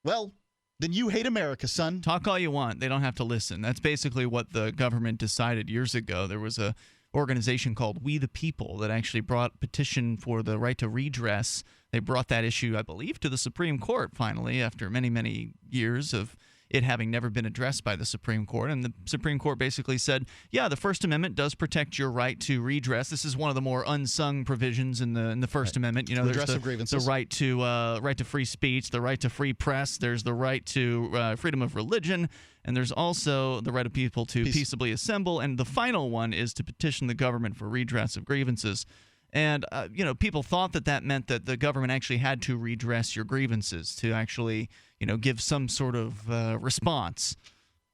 well, then you hate America, son. Talk all you want. They don't have to listen. That's basically what the government decided years ago. There was a organization called We the People that actually brought a petition for the right to redress. They brought that issue, I believe, to the Supreme Court finally after many, many years of it having never been addressed by the Supreme Court. And the Supreme Court basically said, yeah, the First Amendment does protect your right to redress. This is one of the more unsung provisions in the First Amendment. You know, redress there's of grievances. The right to free speech, the right to free press. There's the right to freedom of religion. And there's also the right of people to peaceably assemble. And the final one is to petition the government for redress of grievances. And, people thought that meant that the government actually had to redress your grievances to actually, give some sort of response.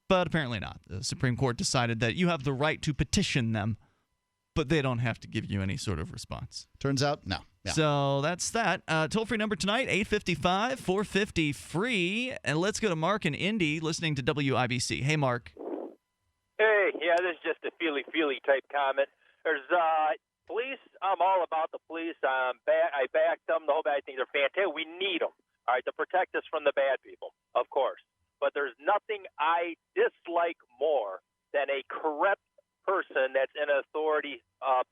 But apparently not. The Supreme Court decided that you have the right to petition them, but they don't have to give you any sort of response. Turns out, no. Yeah. So that's that. Toll-free number tonight, 855-450-FREE. And let's go to Mark in Indy listening to WIBC. Hey, Mark. Hey, yeah, this is just a feely type comment. There's police. I'm all about the police. I back them. The whole bad thing. They're fantastic. We need them, all right, to protect us from the bad people, of course. But there's nothing I dislike more than a corrupt person that's in an authority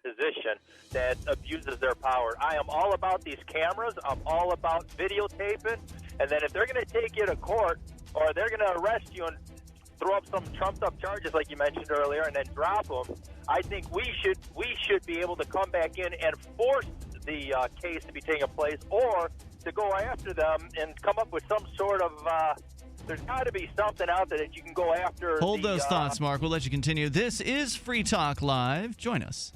position that abuses their power. I am all about these cameras. I'm all about videotaping. And then if they're going to take you to court or they're going to arrest you and throw up some trumped-up charges like you mentioned earlier and then drop them, I think we should be able to come back in and force the case to be taken place or to go after them and come up with some sort of there's got to be something out there that you can go after. Hold those thoughts, Mark. We'll let you continue. This is Free Talk Live. Join us.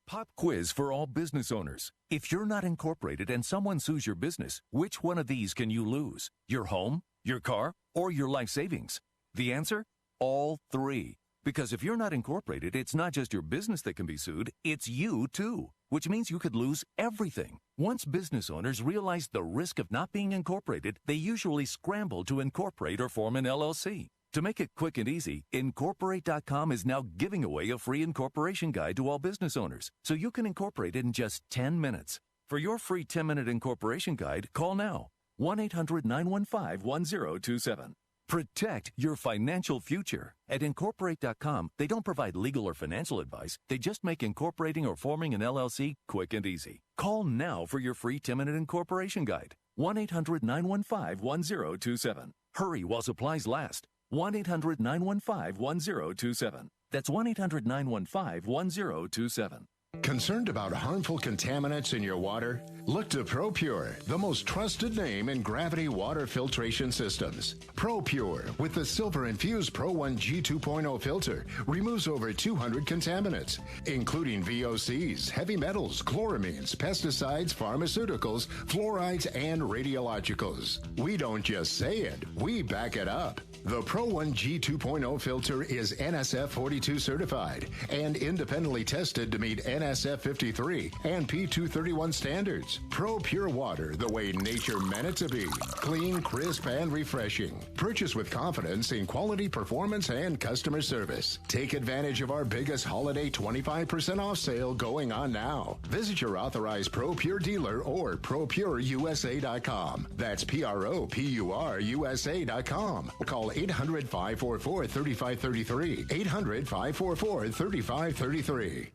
Pop quiz for all business owners. If you're not incorporated and someone sues your business, which one of these can you lose? Your home, your car, or your life savings? The answer? All three. Because if you're not incorporated, it's not just your business that can be sued, it's you too, which means you could lose everything. Once business owners realize the risk of not being incorporated, they usually scramble to incorporate or form an LLC. To make it quick and easy, Incorporate.com is now giving away a free incorporation guide to all business owners, so you can incorporate in just 10 minutes. For your free 10-minute incorporation guide, call now, 1-800-915-1027. Protect your financial future. At Incorporate.com, they don't provide legal or financial advice. They just make incorporating or forming an LLC quick and easy. Call now for your free 10-minute incorporation guide. 1-800-915-1027. Hurry while supplies last. 1-800-915-1027. That's 1-800-915-1027. Concerned about harmful contaminants in your water? Look to ProPure, the most trusted name in gravity water filtration systems. ProPure, with the silver-infused Pro 1 G2.0 filter, removes over 200 contaminants, including VOCs, heavy metals, chloramines, pesticides, pharmaceuticals, fluorides, and radiologicals. We don't just say it, we back it up. The Pro 1 G2.0 filter is NSF 42 certified and independently tested to meet NSF 53 and P231 standards. Pro Pure Water, the way nature meant it to be. Clean, crisp, and refreshing. Purchase with confidence in quality, performance, and customer service. Take advantage of our biggest holiday 25% off sale going on now. Visit your authorized Pro Pure dealer or ProPureUSA.com. That's ProPureUSA.com. Call 800-544-3533. 800-544-3533.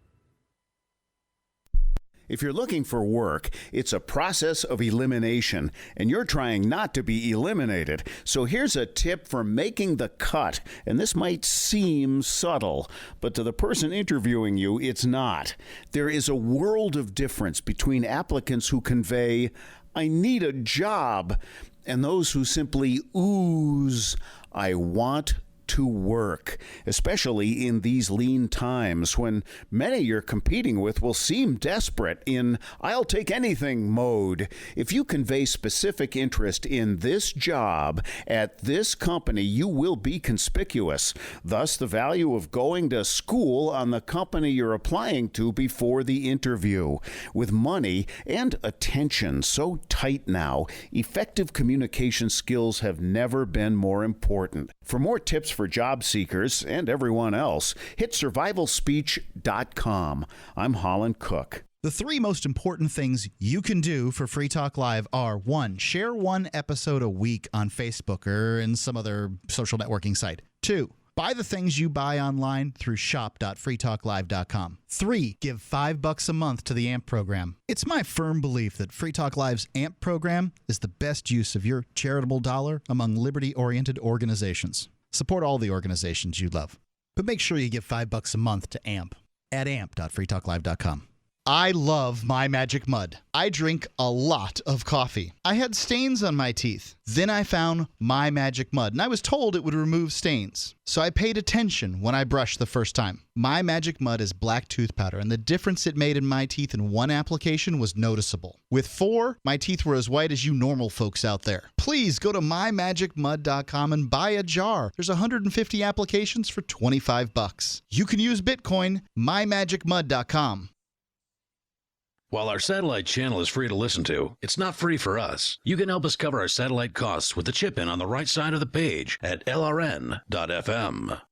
If you're looking for work, it's a process of elimination, and you're trying not to be eliminated. So here's a tip for making the cut, and this might seem subtle, but to the person interviewing you, it's not. There is a world of difference between applicants who convey, "I need a job," and those who simply ooze, "I want to work," especially in these lean times when many you're competing with will seem desperate in "I'll take anything" mode. If you convey specific interest in this job at this company, you will be conspicuous. Thus, the value of going to school on the company you're applying to before the interview. With money and attention so tight now, effective communication skills have never been more important. For more tips for job seekers and everyone else, hit survivalspeech.com. I'm Holland Cook. The three most important things you can do for Free Talk Live are: 1, share one episode a week on Facebook or in some other social networking site. 2, buy the things you buy online through shop.freetalklive.com. 3, give $5 a month to the AMP program. It's my firm belief that Free Talk Live's AMP program is the best use of your charitable dollar among liberty-oriented organizations. Support all the organizations you love, but make sure you give $5 a month to AMP at amp.freetalklive.com. I love My Magic Mud. I drink a lot of coffee. I had stains on my teeth. Then I found My Magic Mud, and I was told it would remove stains. So I paid attention when I brushed the first time. My Magic Mud is black tooth powder, and the difference it made in my teeth in one application was noticeable. With 4, my teeth were as white as you normal folks out there. Please go to mymagicmud.com and buy a jar. There's 150 applications for $25. You can use Bitcoin. mymagicmud.com. While our satellite channel is free to listen to, it's not free for us. You can help us cover our satellite costs with the chip-in on the right side of the page at lrn.fm.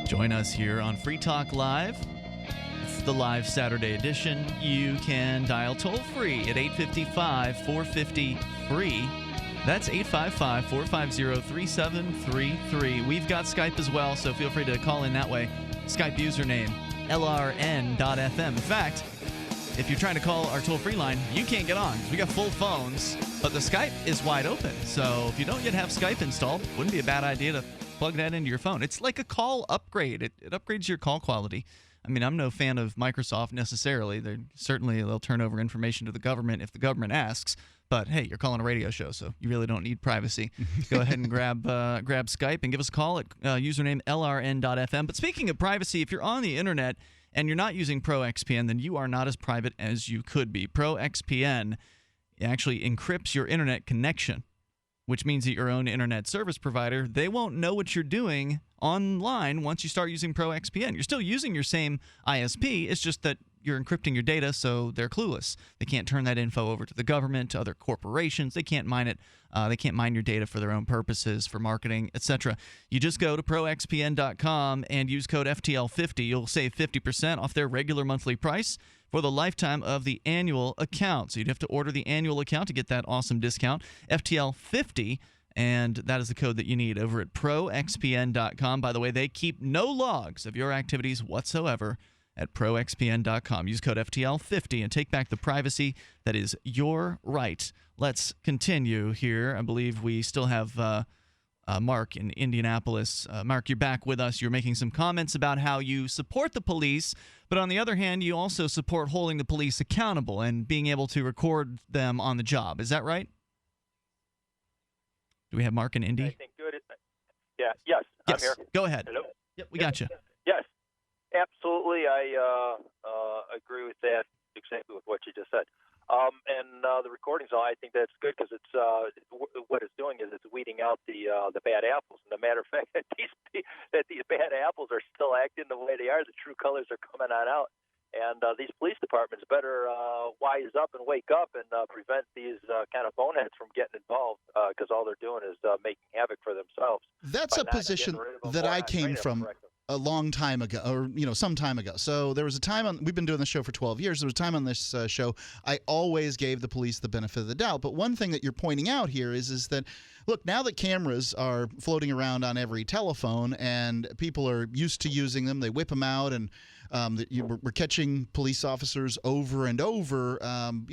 Join us here on Free Talk Live. It's the live Saturday edition. You can dial toll-free at 855-450-FREE. That's 855-450-3733. We've got Skype as well, so feel free to call in that way. Skype username, lrn.fm. In fact, if you're trying to call our toll-free line, you can't get on. We got full phones, but the Skype is wide open. So if you don't yet have Skype installed, wouldn't be a bad idea to plug that into your phone. It's like a call upgrade. It upgrades your call quality. I mean, I'm no fan of Microsoft necessarily. They'll turn over information to the government if the government asks. But hey, you're calling a radio show, so you really don't need privacy. Go ahead and grab Skype and give us a call at username lrn.fm. But speaking of privacy, if you're on the internet and you're not using ProXPN, then you are not as private as you could be. ProXPN actually encrypts your internet connection, which means that your own internet service provider, they won't know what you're doing online once you start using ProXPN. You're still using your same ISP. It's just that you're encrypting your data, so they're clueless. They can't turn that info over to the government, to other corporations. They can't mine it. They can't mine your data for their own purposes, for marketing, etc. You just go to proxpn.com and use code FTL50. You'll save 50% off their regular monthly price for the lifetime of the annual account. So you'd have to order the annual account to get that awesome discount, FTL50, and that is the code that you need over at proxpn.com. By the way, they keep no logs of your activities whatsoever at proxpn.com. Use code FTL50 and take back the privacy that is your right. Let's continue here. I believe we still have Mark in Indianapolis. Mark, you're back with us. You're making some comments about how you support the police, but on the other hand, you also support holding the police accountable and being able to record them on the job. Is that right? Do we have Mark in Indy? I think good. Yeah. Yes. I'm here. Go ahead. Hello. Yep, we got you. Yes. Absolutely. I agree with that. Exactly with what you just said. And the recordings, I think that's good because it's what it's doing is it's weeding out the bad apples. And the matter of fact, that these bad apples are still acting the way they are. The true colors are coming on out. And these police departments better wise up and wake up and prevent these kind of boneheads from getting involved because all they're doing is making havoc for themselves. That's a position that I came from. a long time ago, or some time ago. So there was a time we've been doing this show for 12 years. There was a time on this show I always gave the police the benefit of the doubt. But one thing that you're pointing out here is that, look, now that cameras are floating around on every telephone and people are used to using them, they whip them out, and we're catching police officers over and over,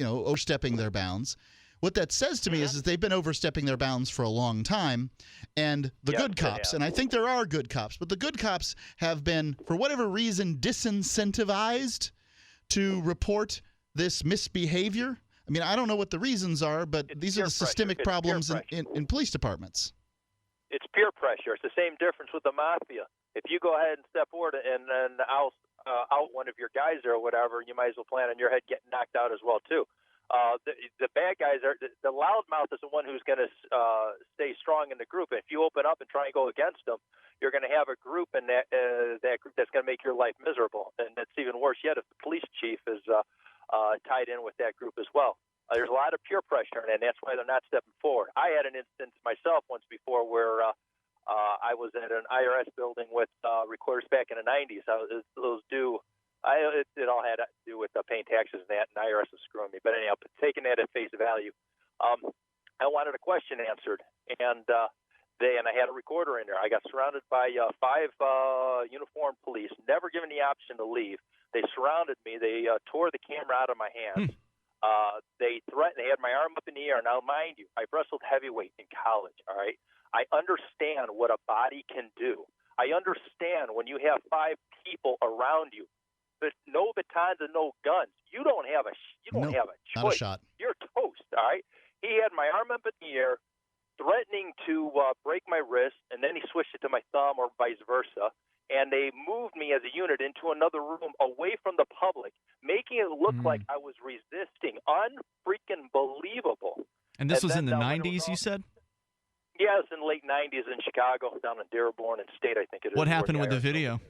overstepping their bounds. What that says to me is they've been overstepping their bounds for a long time, and the good cops, and I think there are good cops, but the good cops have been, for whatever reason, disincentivized to report this misbehavior. I mean, I don't know what the reasons are, but these are the systemic problems in police departments. It's peer pressure. It's the same difference with the mafia. If you go ahead and step forward and then out one of your guys or whatever, you might as well plan on your head getting knocked out as well, too. The bad guys are the loudmouth is the one who's going to stay strong in the group. And if you open up and try and go against them, you're going to have a group in that group that's going to make your life miserable. And it's even worse yet if the police chief is tied in with that group as well. There's a lot of peer pressure, and that's why they're not stepping forward. I had an instance myself once before where I was at an IRS building with recorders back in the 90s. It all had to do with paying taxes and that, and IRS was screwing me. But anyhow, taking that at face value, I wanted a question answered, and I had a recorder in there. I got surrounded by 5 uniformed police, never given the option to leave. They surrounded me. They tore the camera out of my hands. They threatened. They had my arm up in the air. Now, mind you, I wrestled heavyweight in college. All right, I understand what a body can do. I understand when you have 5 people around you, but no batons and no guns. You don't have a choice. Not a shot. You're toast. All right. He had my arm up in the air, threatening to break my wrist, and then he switched it to my thumb or vice versa. And they moved me as a unit into another room away from the public, making it look like I was resisting. Unfreaking believable. And this was in the 90s, you said? Yeah, it was in the late 90s in Chicago, down in Dearborn and State, I think it is. What happened with the video?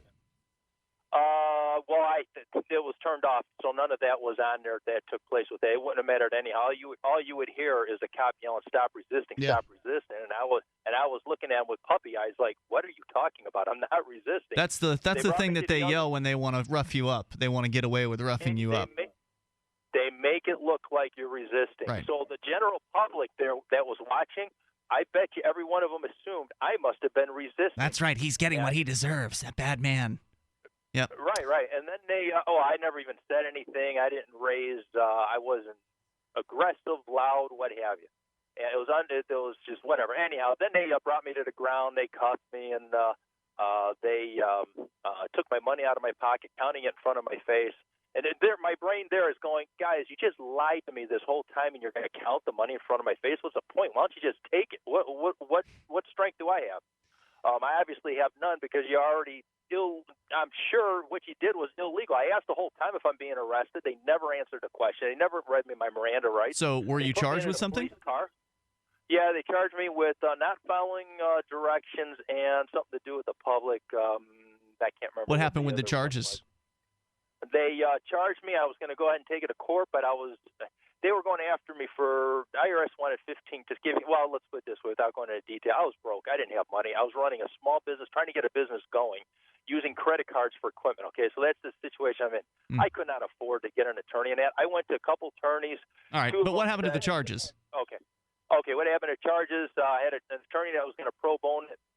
It was turned off, so none of that was on there that took place with it. It wouldn't have mattered anyhow. All you would hear is a cop yelling, "Stop resisting! Stop resisting!" And I was looking at him with puppy eyes, like, "What are you talking about? I'm not resisting." That's the thing that they yell when they want to rough you up. They want to get away with roughing you up. They make it look like you're resisting. Right. So the general public there that was watching, I bet you every one of them assumed I must have been resisting. That's right. He's getting what he deserves. That bad man. Yep. Right. And then I never even said anything. I didn't raise. I wasn't aggressive, loud, what have you. And it was just whatever. Anyhow, then they brought me to the ground. They cuffed me, and they took my money out of my pocket, counting it in front of my face. And my brain there is going, guys, you just lied to me this whole time, and you're going to count the money in front of my face. What's the point? Why don't you just take it? What strength do I have? I obviously have none because you already. I'm sure what you did was illegal. I asked the whole time if I'm being arrested. They never answered the question. They never read me my Miranda rights. So were you charged with something? Car. Yeah, they charged me with not following directions and something to do with the public. I can't remember. What happened with the charges? They charged me. I was going to go ahead and take it to court, but they were going after me for IRS wanted 15 to give me. Well, let's put it this way without going into detail. I was broke. I didn't have money. I was running a small business, trying to get a business going, using credit cards for equipment. Okay, so that's the situation I'm in. I could not afford to get an attorney in that. I went to a couple attorneys. All right, but what happened to the charges? Okay, what happened to charges? I had an attorney that was going to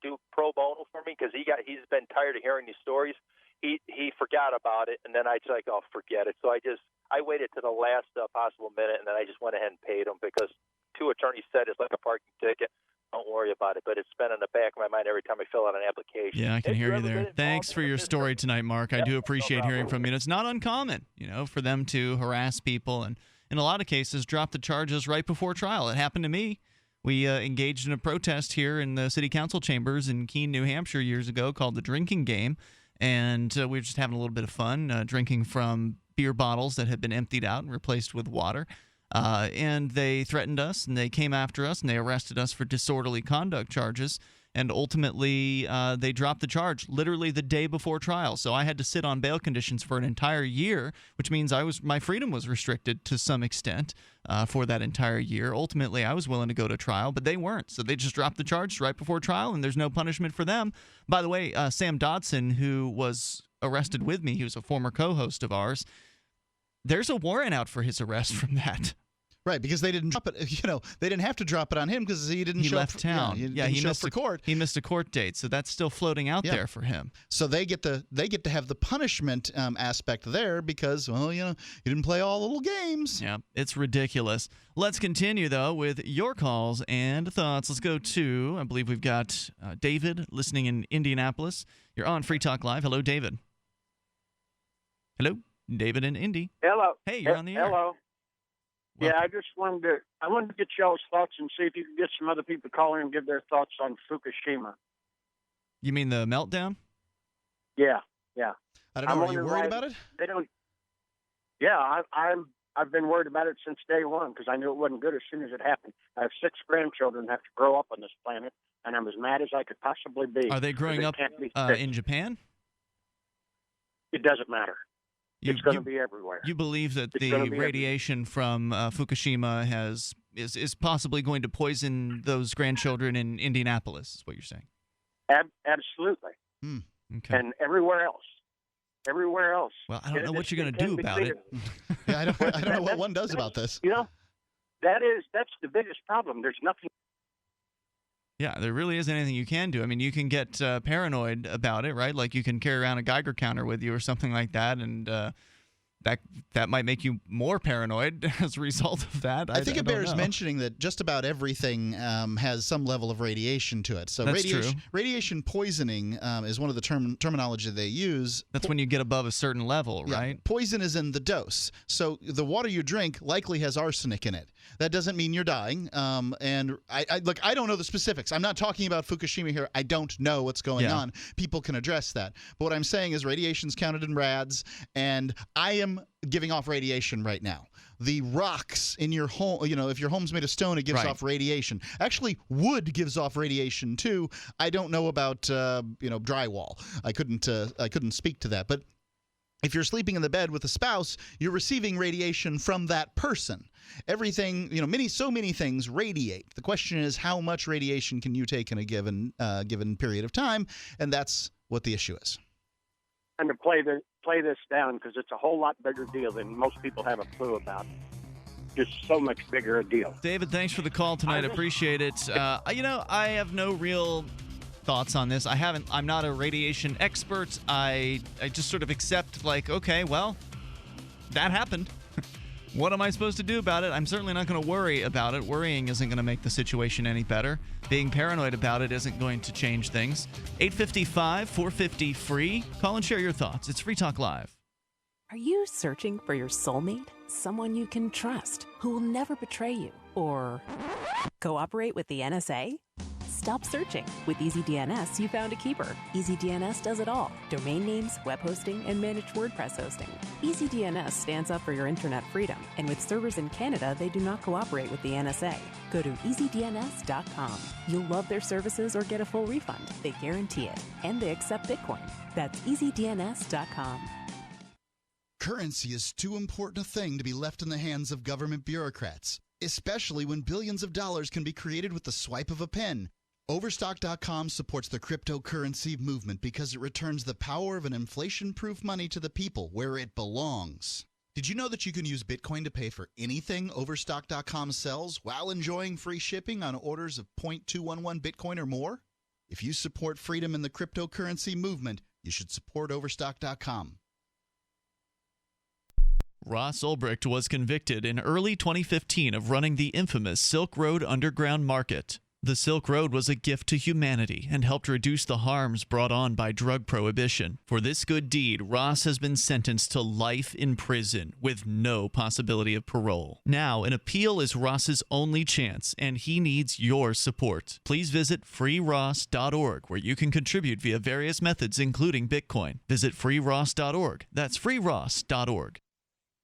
do pro bono for me because he's been tired of hearing these stories. He forgot about it, and then I was like, oh, forget it. So I waited to the last possible minute, and then I just went ahead and paid him because 2 attorneys said it's like a parking ticket. Don't worry about it, but it's been in the back of my mind every time I fill out an application. Yeah, I can hear you there. Thanks for your story tonight, Mark. I do appreciate hearing from you. And it's not uncommon, for them to harass people and, in a lot of cases, drop the charges right before trial. It happened to me. We engaged in a protest here in the city council chambers in Keene, New Hampshire years ago called the Drinking Game. And we were just having a little bit of fun, drinking from beer bottles that had been emptied out and replaced with water. And they threatened us, and they came after us, and they arrested us for disorderly conduct charges. and ultimately they dropped the charge literally the day before trial. So I had to sit on bail conditions for an entire year, which means my freedom was restricted to some extent for that entire year. Ultimately, I was willing to go to trial, but they weren't. So they just dropped the charge right before trial, and there's no punishment for them. By the way, Sam Dodson, who was arrested with me, he was a former co-host of ours, there's a warrant out for his arrest from that. Right, because they didn't drop it. They didn't have to drop it on him because he didn't. He show left up town. He missed show up for court. He missed a court date, so that's still floating out there for him. So they get to have the punishment aspect there because you didn't play all the little games. Yeah, it's ridiculous. Let's continue though with your calls and thoughts. Let's go to, I believe we've got David listening in Indianapolis. You're on Free Talk Live. Hello, David. Hello, David in Indy. Hello. Hey, you're on the air. Hello. Yeah, I wanted to get y'all's thoughts and see if you could get some other people to call in and give their thoughts on Fukushima. You mean the meltdown? Yeah. I don't know. Are you worried about it? They don't. Yeah, I've been worried about it since day one because I knew it wasn't good as soon as it happened. I have 6 grandchildren that have to grow up on this planet, and I'm as mad as I could possibly be. Are they growing up in Japan? It doesn't matter. It's going to be everywhere. You believe that the radiation from Fukushima is possibly going to poison those grandchildren in Indianapolis, is what you're saying? Absolutely. Okay. And everywhere else. Everywhere else. Well, I don't know what you're going to do about it. Yeah, I don't know what one does about this. That's the biggest problem. There's nothing. Yeah, there really isn't anything you can do. I mean, you can get paranoid about it, right? Like you can carry around a Geiger counter with you or something like that, and that might make you more paranoid as a result of that. I think it bears mentioning that just about everything has some level of radiation to it. So That's true. Radiation poisoning is one of the terminology they use. That's when you get above a certain level, right? Yeah, poison is in the dose. So the water you drink likely has arsenic in it. That doesn't mean you're dying. And I don't know the specifics. I'm not talking about Fukushima here. I don't know what's going on. People can address that. But what I'm saying is radiation's counted in rads, and I am giving off radiation right now. The rocks in your home, if your home's made of stone, it gives off radiation. Actually, wood gives off radiation too. I don't know about drywall. I couldn't speak to that. But if you're sleeping in the bed with a spouse, you're receiving radiation from that person. Everything, so many things radiate. The question is, how much radiation can you take in a given period of time? And that's what the issue is. And to play this down, because it's a whole lot bigger deal than most people have a clue about. Just so much bigger a deal. David, thanks for the call tonight. Appreciate it. I have no real thoughts on this. I'm not a radiation expert. I just sort of accept, okay, well, that happened. What am I supposed to do about it? I'm certainly not going to worry about it. Worrying isn't going to make the situation any better. Being paranoid about it isn't going to change things. 855-450-FREE. Call and share your thoughts. It's Free Talk Live. Are you searching for your soulmate? Someone you can trust, who will never betray you or cooperate with the NSA? Stop searching. With EasyDNS, you found a keeper. EasyDNS does it all. Domain names, web hosting, and managed WordPress hosting. EasyDNS stands up for your internet freedom. And with servers in Canada, they do not cooperate with the NSA. Go to EasyDNS.com. You'll love their services or get a full refund. They guarantee it. And they accept Bitcoin. That's EasyDNS.com. Currency is too important a thing to be left in the hands of government bureaucrats, especially when billions of dollars can be created with the swipe of a pen. Overstock.com supports the cryptocurrency movement because it returns the power of an inflation-proof money to the people where it belongs. Did you know that you can use Bitcoin to pay for anything Overstock.com sells while enjoying free shipping on orders of 0.211 Bitcoin or more? If you support freedom in the cryptocurrency movement, you should support Overstock.com. Ross Ulbricht was convicted in early 2015 of running the infamous Silk Road Underground Market. The Silk Road was a gift to humanity and helped reduce the harms brought on by drug prohibition. For this good deed, Ross has been sentenced to life in prison with no possibility of parole. Now, an appeal is Ross's only chance, and he needs your support. Please visit freeross.org, where you can contribute via various methods, including Bitcoin. Visit freeross.org. That's freeross.org.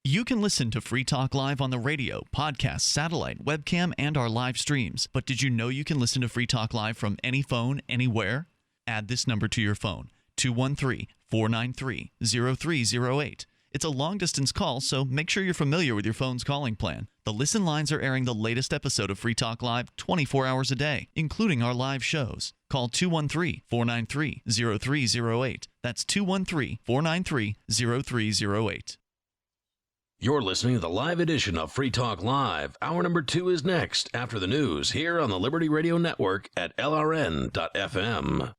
You can listen to Free Talk Live on the radio, podcast, satellite, webcam, and our live streams. But did you know you can listen to Free Talk Live from any phone, anywhere? Add this number to your phone, 213-493-0308. It's a long-distance call, so make sure you're familiar with your phone's calling plan. The listen lines are airing the latest episode of Free Talk Live 24 hours a day, including our live shows. Call 213-493-0308. That's 213-493-0308. You're listening to the live edition of Free Talk Live. Hour number 2 is next after the news here on the Liberty Radio Network at LRN.FM.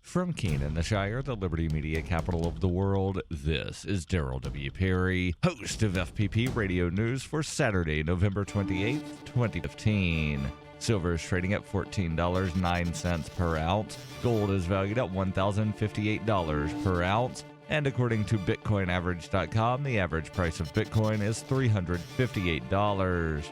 From Keene in the Shire, the Liberty Media capital of the world, this is Daryl W. Perry, host of FPP Radio News for Saturday, November 28th, 2015. Silver is trading at $14.09 per ounce. Gold is valued at $1,058 per ounce. And according to BitcoinAverage.com, the average price of Bitcoin is $358.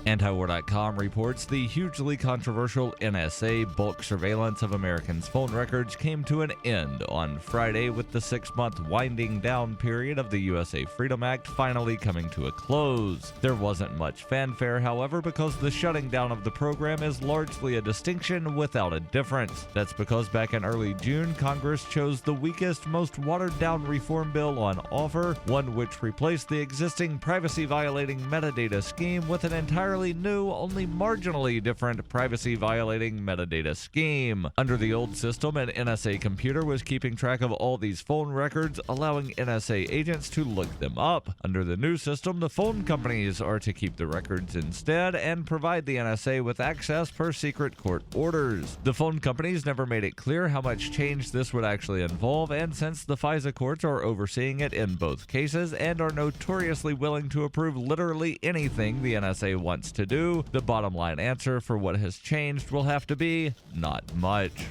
Antiwar.com reports the hugely controversial NSA bulk surveillance of Americans' phone records came to an end on Friday, with the 6-month winding down period of the USA Freedom Act finally coming to a close. There wasn't much fanfare, however, because the shutting down of the program is largely a distinction without a difference. That's because back in early June, Congress chose the weakest, most watered-down reform bill on offer, one which replaced the existing privacy-violating metadata scheme with an entirely new, only marginally different privacy-violating metadata scheme. Under the old system, an NSA computer was keeping track of all these phone records, allowing NSA agents to look them up. Under the new system, the phone companies are to keep the records instead and provide the NSA with access per secret court orders. The phone companies never made it clear how much change this would actually involve, and since the FISA courts are overseeing it in both cases and are notoriously willing to approve literally anything the NSA wants to do, the bottom line answer for what has changed will have to be not much.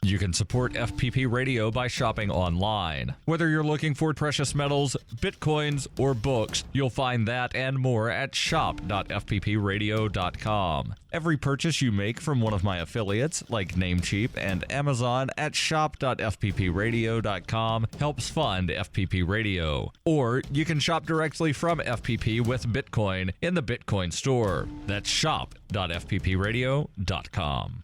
You can support FPP Radio by shopping online. Whether you're looking for precious metals, bitcoins, or books, you'll find that and more at shop.fppradio.com. Every purchase you make from one of my affiliates, like Namecheap and Amazon, at shop.fppradio.com helps fund FPP Radio. Or you can shop directly from FPP with Bitcoin in the Bitcoin store. That's shop.fppradio.com.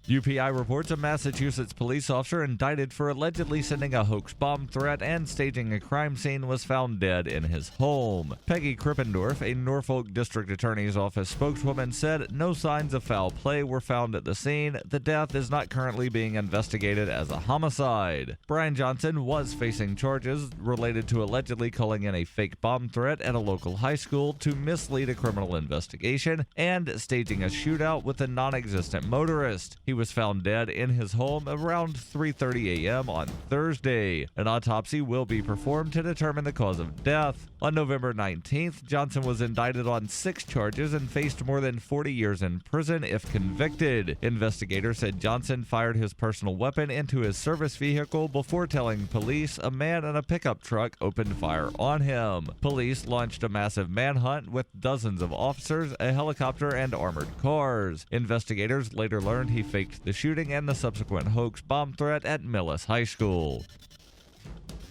UPI reports a Massachusetts police officer indicted for allegedly sending a hoax bomb threat and staging a crime scene was found dead in his home. Peggy Krippendorf, a Norfolk District Attorney's Office spokeswoman, said no signs of foul play were found at the scene. The death is not currently being investigated as a homicide. Brian Johnson was facing charges related to allegedly calling in a fake bomb threat at a local high school to mislead a criminal investigation and staging a shootout with a non-existent motorist. He was found dead in his home around 3:30 a.m. on Thursday. An autopsy will be performed to determine the cause of death. On November 19th, Johnson was indicted on 6 charges and faced more than 40 years in prison if convicted. Investigators said Johnson fired his personal weapon into his service vehicle before telling police a man in a pickup truck opened fire on him. Police launched a massive manhunt with dozens of officers, a helicopter, and armored cars. Investigators later learned he faked the shooting and the subsequent hoax bomb threat at Millis High School.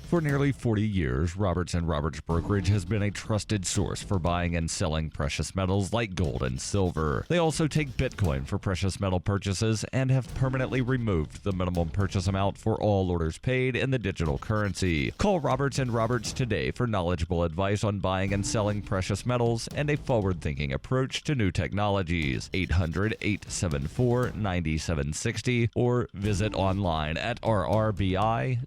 For nearly 40 years, Roberts & Roberts Brokerage has been a trusted source for buying and selling precious metals like gold and silver. They also take Bitcoin for precious metal purchases and have permanently removed the minimum purchase amount for all orders paid in the digital currency. Call Roberts & Roberts today for knowledgeable advice on buying and selling precious metals and a forward-thinking approach to new technologies. 800-874-9760 or visit online at rrbi.co.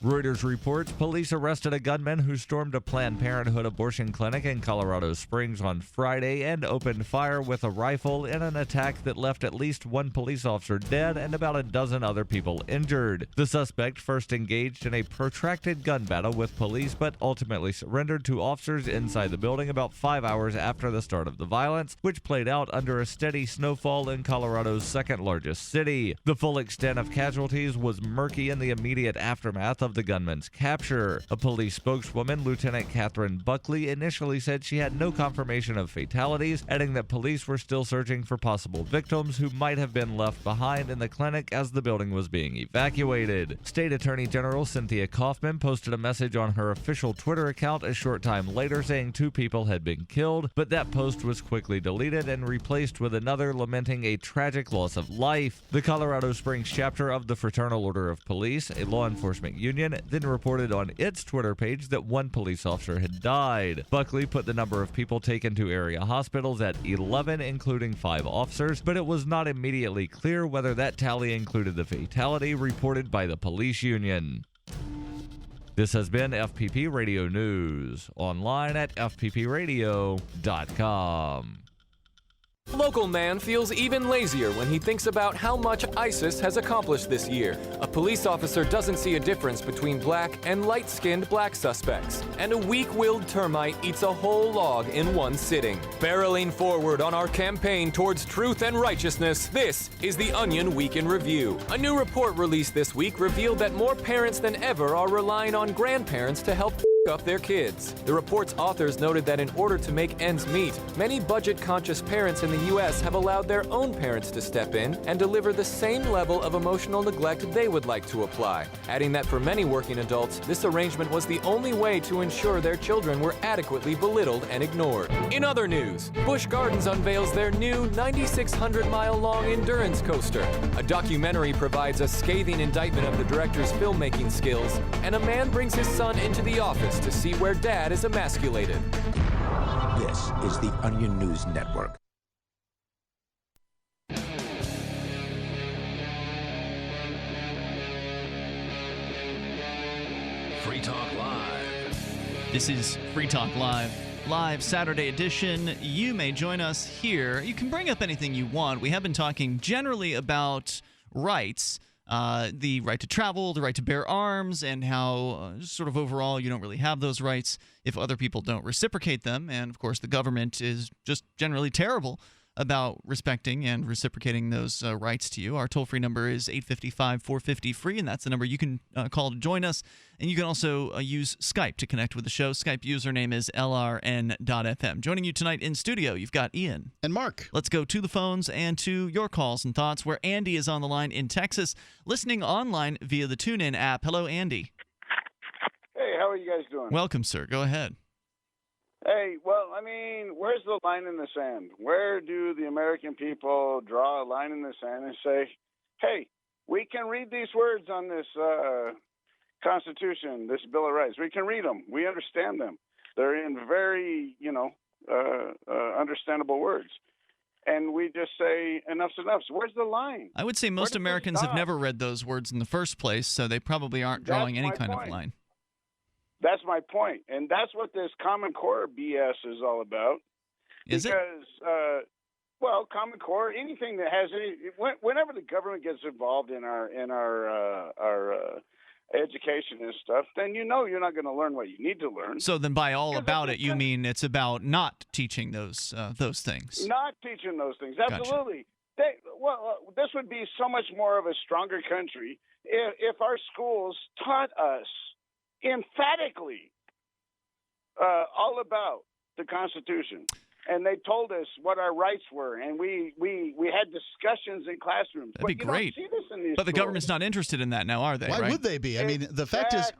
Reuters reports police arrested a gunman who stormed a Planned Parenthood abortion clinic in Colorado Springs on Friday and opened fire with a rifle in an attack that left at least 1 police officer dead and about a dozen other people injured. The suspect first engaged in a protracted gun battle with police but ultimately surrendered to officers inside the building about 5 hours after the start of the violence, which played out under a steady snowfall in Colorado's second largest city. The full extent of casualties was murky in the immediate aftermath of the gunman's capture. A police spokeswoman, Lieutenant Catherine Buckley, initially said she had no confirmation of fatalities, adding that police were still searching for possible victims who might have been left behind in the clinic as the building was being evacuated. State Attorney General Cynthia Kaufman posted a message on her official Twitter account a short time later saying 2 people had been killed, but that post was quickly deleted and replaced with another lamenting a tragic loss of life. The Colorado Springs chapter of the Fraternal Order of Police, a law enforcement union, then reported on its Twitter page that 1 police officer had died. Buckley put the number of people taken to area hospitals at 11, including 5 officers, but it was not immediately clear whether that tally included the fatality reported by the police union. This has been FPP Radio News, online at fppradio.com. Local man feels even lazier when he thinks about how much ISIS has accomplished this year. A police officer doesn't see a difference between black and light-skinned black suspects. And a weak-willed termite eats a whole log in one sitting. Barreling forward on our campaign towards truth and righteousness, this is the Onion Week in Review. A new report released this week revealed that more parents than ever are relying on grandparents to help up their kids. The report's authors noted that in order to make ends meet, many budget-conscious parents in the U.S. have allowed their own parents to step in and deliver the same level of emotional neglect they would like to apply, adding that for many working adults, this arrangement was the only way to ensure their children were adequately belittled and ignored. In other news, Busch Gardens unveils their new 9,600-mile-long endurance coaster. A documentary provides a scathing indictment of the director's filmmaking skills, and a man brings his son into the office to see where dad is emasculated. This is the Onion News Network. Free Talk Live. This is Free Talk Live. Live Saturday edition. You may join us here. You can bring up anything you want. We have been talking generally about rights. The right to travel, the right to bear arms, and how sort of overall you don't really have those rights if other people don't reciprocate them. And, of course, the government is just generally terrible about respecting and reciprocating those rights to you. Our toll-free number is 855-450-FREE, and that's the number you can call to join us. And you can also use Skype to connect with the show. Skype username is lrn.fm. Joining you tonight in studio, you've got Ian. And Mark. Let's go to the phones and to your calls and thoughts, where Andy is on the line in Texas, listening online via the TuneIn app. Hello, Andy. Hey, how are you guys doing? Welcome, sir. Go ahead. Hey, well, I mean, where's the line in the sand? Where do the American people draw a line in the sand and say, hey, we can read these words on this Constitution, this Bill of Rights. We can read them. We understand them. They're in very, understandable words. And we just say, enough's enough. So where's the line? I would say most Americans have never read those words in the first place, so they probably aren't drawing any kind of line. That's my point. And that's what this Common Core BS is all about. Is it? Because, Common Core, anything that has any, whenever the government gets involved in our education and stuff, then you're not going to learn what you need to learn. So then by all about it, you mean it's about not teaching those things. Not teaching those things. Absolutely. Gotcha. This would be so much more of a stronger country if our schools taught us emphatically all about the Constitution, and they told us what our rights were, and we had discussions in classrooms. That'd be great. Don't see this in these but the schools. government's not interested in that now, are they? Why would they be? I mean, the fact is,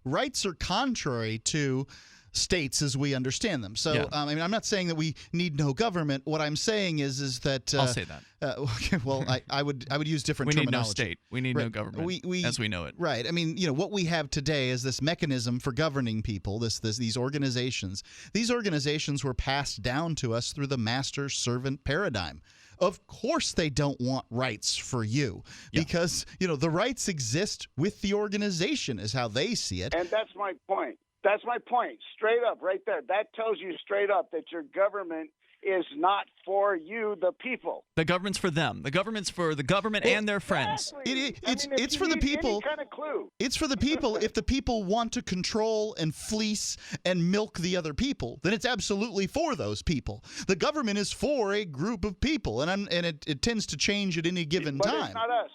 rights are contrary to states as we understand them. So, I'm not saying that we need no government. What I'm saying is that I'll say that. Okay, well, I would use different terminology. We need no state. We need no government as we know it. Right. I mean, what we have today is this mechanism for governing people. These organizations. These organizations were passed down to us through the master-servant paradigm. Of course they don't want rights for you because, the rights exist with the organization is how they see it. And that's my point. That's my point. Straight up, right there. That tells you straight up that your government is not for you, the people. The government's for them. The government's for the government and their friends. It's for the people. Any kind of clue. It's for the people. If the people want to control and fleece and milk the other people, then it's absolutely for those people. The government is for a group of people, and it tends to change at any given time. It's not us.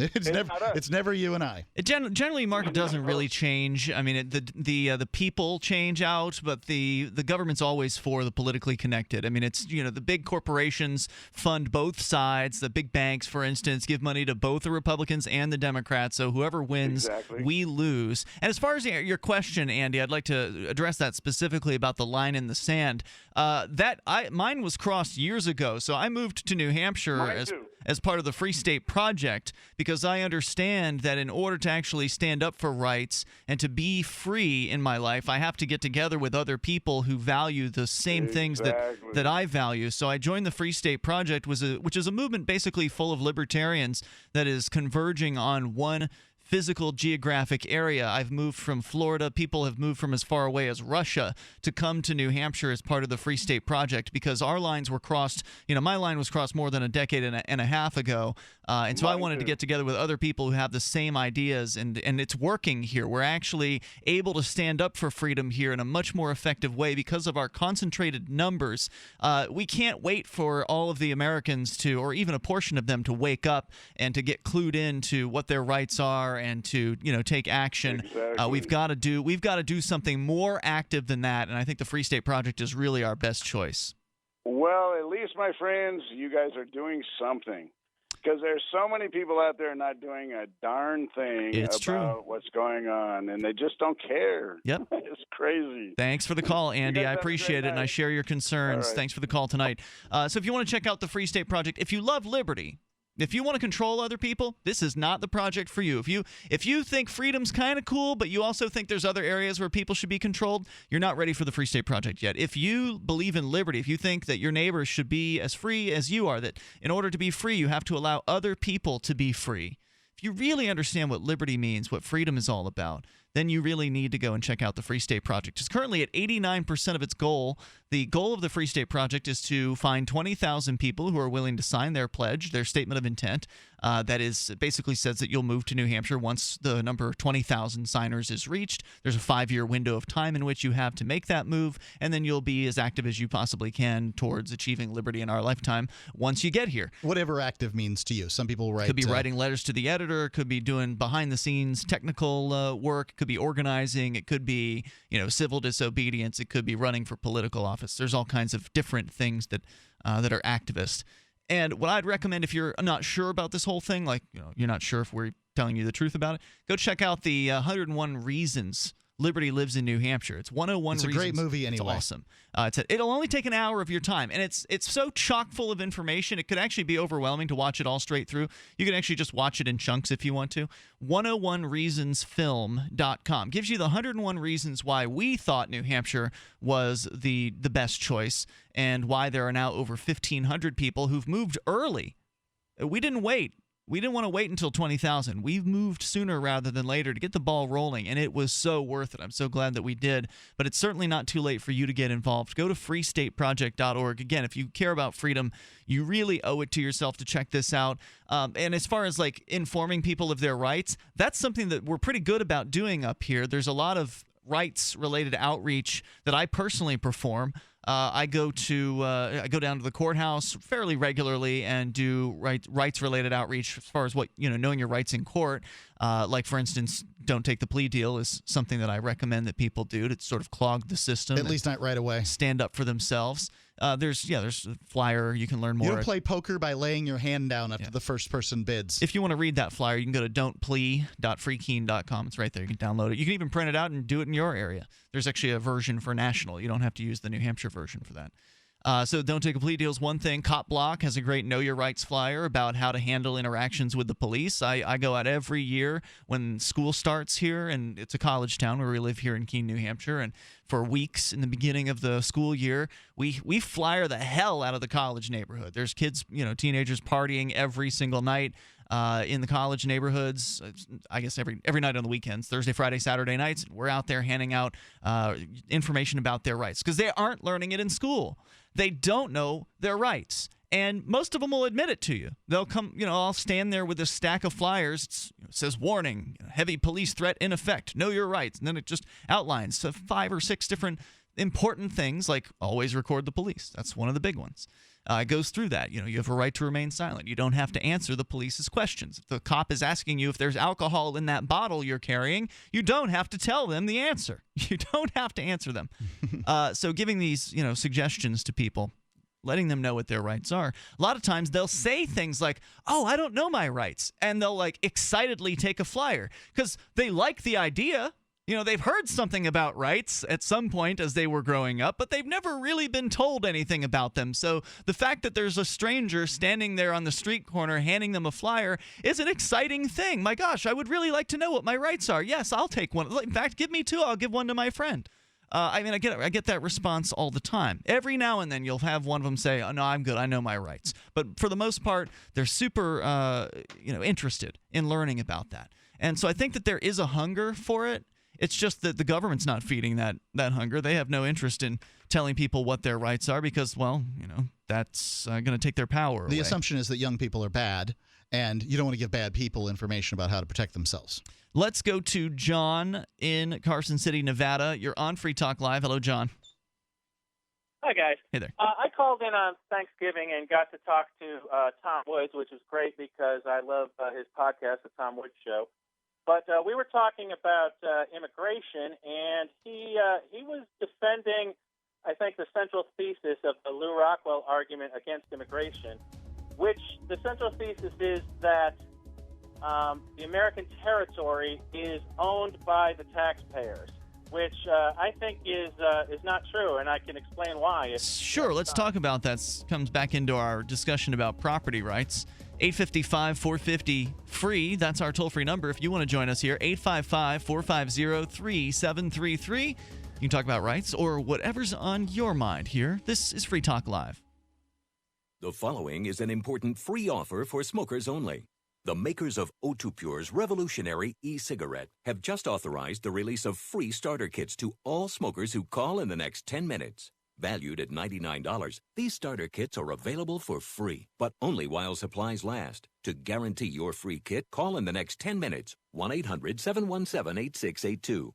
It's never you and I. Generally, market doesn't really change. I mean, the people change out, but the government's always for the politically connected. I mean, it's the big corporations fund both sides. The big banks, for instance, give money to both the Republicans and the Democrats. So whoever wins, we lose. And as far as your question, Andy, I'd like to address that specifically about the line in the sand. Mine was crossed years ago. So I moved to New Hampshire as part of the Free State Project because I understand that in order to actually stand up for rights and to be free in my life, I have to get together with other people who value the same things that I value. So I joined the Free State Project, which is a movement basically full of libertarians that is converging on one physical geographic area. I've moved from Florida. People have moved from as far away as Russia to come to New Hampshire as part of the Free State Project because our lines were crossed. My line was crossed more than a decade and a half ago. And so I wanted to get together with other people who have the same ideas, and it's working here. We're actually able to stand up for freedom here in a much more effective way because of our concentrated numbers. We can't wait for all of the Americans or even a portion of them to wake up and to get clued into what their rights are and to take action. We've got to do something more active than that, and I think the Free State Project is really our best choice. Well, at least, my friends, you guys are doing something. Because there's so many people out there not doing a darn thing about what's going on, and they just don't care. Yep. It's crazy. Thanks for the call, Andy. I appreciate it, and I share your concerns. Right. Thanks for the call tonight. So if you want to check out the Free State Project, if you love liberty, if you want to control other people, this is not the project for you. If you think freedom's kind of cool, but you also think there's other areas where people should be controlled, you're not ready for the Free State Project yet. If you believe in liberty, if you think that your neighbors should be as free as you are, that in order to be free, you have to allow other people to be free. If you really understand what liberty means, what freedom is all about, then you really need to go and check out the Free State Project. It's currently at 89% of its goal. The goal of the Free State Project is to find 20,000 people who are willing to sign their pledge, their statement of intent. That basically says that you'll move to New Hampshire once the number of 20,000 signers is reached. There's a 5-year window of time in which you have to make that move, and then you'll be as active as you possibly can towards achieving liberty in our lifetime once you get here. Whatever active means to you. Some people write. Could be writing letters to the editor. Could be doing behind-the-scenes technical work. Could be organizing. It could be civil disobedience. It could be running for political office. There's all kinds of different things that are activist. And what I'd recommend if you're not sure about this whole thing, like you're not sure if we're telling you the truth about it, go check out the 101 Reasons Liberty Lives in New Hampshire. It's 101 Reasons. It's a great movie anyway. It's awesome. It'll only take an hour of your time, and it's so chock full of information, it could actually be overwhelming to watch it all straight through. You can actually just watch it in chunks if you want to. 101reasonsfilm.com gives you the 101 reasons why we thought New Hampshire was the best choice and why there are now over 1,500 people who've moved early. We didn't wait. We didn't want to wait until 20,000. We've moved sooner rather than later to get the ball rolling, and it was so worth it. I'm so glad that we did, but it's certainly not too late for you to get involved. Go to freestateproject.org. Again, if you care about freedom, you really owe it to yourself to check this out. And as far as informing people of their rights, that's something that we're pretty good about doing up here. There's a lot of rights-related outreach that I personally perform. I go down to the courthouse fairly regularly and do rights-related outreach as far as knowing your rights in court. Like, for instance, don't take the plea deal is something that I recommend that people do to sort of clog the system. At least not right away. Stand up for themselves. There's a flyer. You can learn more. You don't play poker by laying your hand down after the first person bids. If you want to read that flyer, you can go to don'tplea.freekeen.com. It's right there. You can download it. You can even print it out and do it in your area. There's actually a version for national. You don't have to use the New Hampshire version for that. So Don't Take a Plea Deal is one thing. Cop Block has a great Know Your Rights flyer about how to handle interactions with the police. I go out every year when school starts here, and it's a college town where we live here in Keene, New Hampshire, and for weeks in the beginning of the school year, we flyer the hell out of the college neighborhood. There's kids, teenagers partying every single night. In the college neighborhoods, I guess every night on the weekends, Thursday, Friday, Saturday nights, we're out there handing out information about their rights because they aren't learning it in school. They don't know their rights. And most of them will admit it to you. They'll come, I'll stand there with a stack of flyers. It says, warning, heavy police threat in effect, know your rights. And then it just outlines 5 or 6 different important things like always record the police. That's one of the big ones. It goes through that. You have a right to remain silent. You don't have to answer the police's questions. If the cop is asking you if there's alcohol in that bottle you're carrying, you don't have to tell them the answer. You don't have to answer them. So giving these, suggestions to people, letting them know what their rights are. A lot of times they'll say things like, "Oh, I don't know my rights," and they'll excitedly take a flyer because they like the idea. They've heard something about rights at some point as they were growing up, but they've never really been told anything about them. So the fact that there's a stranger standing there on the street corner handing them a flyer is an exciting thing. My gosh, I would really like to know what my rights are. Yes, I'll take one. In fact, give me two. I'll give one to my friend. I get that response all the time. Every now and then you'll have one of them say, "Oh, no, I'm good. I know my rights." But for the most part, they're super, interested in learning about that. And so I think that there is a hunger for it. It's just that the government's not feeding that hunger. They have no interest in telling people what their rights are because, that's going to take their power away. The assumption is that young people are bad, and you don't want to give bad people information about how to protect themselves. Let's go to John in Carson City, Nevada. You're on Free Talk Live. Hello, John. Hi, guys. Hey there. I called in on Thanksgiving and got to talk to Tom Woods, which is great because I love his podcast, The Tom Woods Show. But we were talking about immigration, and he was defending, I think, the central thesis of the Lew Rockwell argument against immigration, which the central thesis is that the American territory is owned by the taxpayers, which I think is not true, and I can explain why. Sure, let's talk about that. Comes back into our discussion about property rights. 855-450-FREE. That's our toll-free number if you want to join us here. 855-450-3733. You can talk about rights or whatever's on your mind here. This is Free Talk Live. The following is an important free offer for smokers only. The makers of O2 Pure's revolutionary e-cigarette have just authorized the release of free starter kits to all smokers who call in the next 10 minutes. Valued at $99, these starter kits are available for free, but only while supplies last. To guarantee your free kit, call in the next 10 minutes, 1-800-717-8682.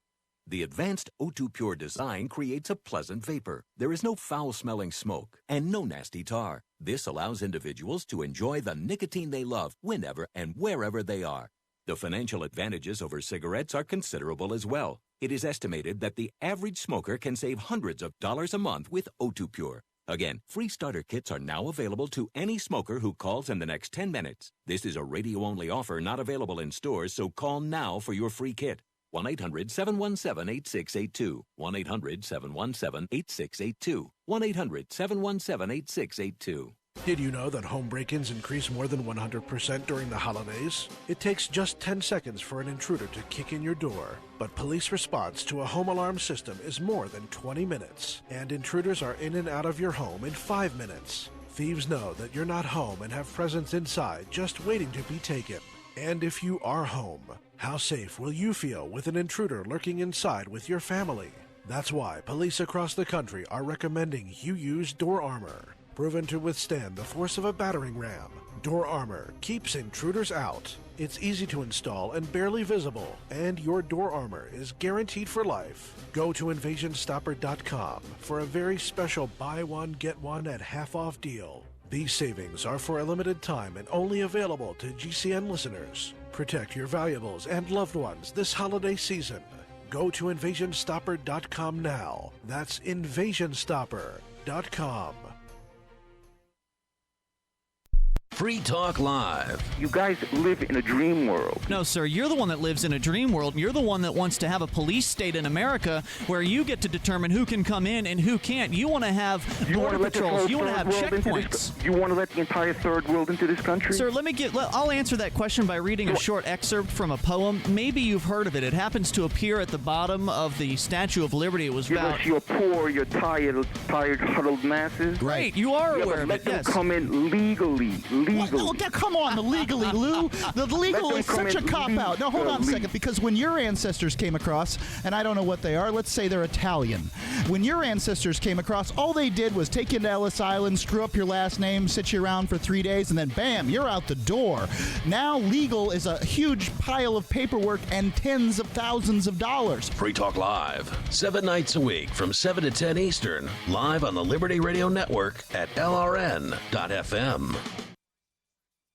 The advanced O2 Pure design creates a pleasant vapor. There is no foul-smelling smoke and no nasty tar. This allows individuals to enjoy the nicotine they love whenever and wherever they are. The financial advantages over cigarettes are considerable as well. It is estimated that the average smoker can save hundreds of dollars a month with O2 Pure. Again, free starter kits are now available to any smoker who calls in the next 10 minutes. This is a radio-only offer not available in stores, so call now for your free kit. 1-800-717-8682. 1-800-717-8682. 1-800-717-8682. Did you know that home break-ins increase more than 100% during the holidays? It takes just 10 seconds for an intruder to kick in your door, but police response to a home alarm system is more than 20 minutes, and intruders are in and out of your home in 5 minutes. Thieves know that you're not home and have presents inside just waiting to be taken. And if you are home, how safe will you feel with an intruder lurking inside with your family? That's why police across the country are recommending you use door armor. Proven to withstand the force of a battering ram, door armor keeps intruders out. It's easy to install and barely visible, and your door armor is guaranteed for life. Go to InvasionStopper.com for a very special buy one, get one at half-off deal. These savings are for a limited time and only available to GCN listeners. Protect your valuables and loved ones this holiday season. Go to InvasionStopper.com now. That's InvasionStopper.com. Free Talk Live. You guys live in a dream world. No, sir, you're the one that lives in a dream world. You're the one that wants to have a police state in America where you get to determine who can come in and who can't. You want to have border patrols. You want to have checkpoints. You want to let the entire third world into this country? Sir, I'll answer that question by reading a short excerpt from a poem. Maybe you've heard of it. It happens to appear at the bottom of the Statue of Liberty. It was about... You're poor, you're tired, huddled masses. Great, you are aware of it, yes. Let them come in legally. legally. Come on, the legally, Lou. The legal Let is them come such a in cop-out. Now, hold on a second, legally. because when your ancestors came across, and I don't know what they are, let's say they're Italian. When your ancestors came across, all they did was take you to Ellis Island, screw up your last name, sit you around for 3 days, and then bam, you're out the door. Now legal is a huge pile of paperwork and tens of thousands of dollars. Free Talk Live, 7 nights a week from 7 to 10 Eastern, live on the Liberty Radio Network at LRN.FM.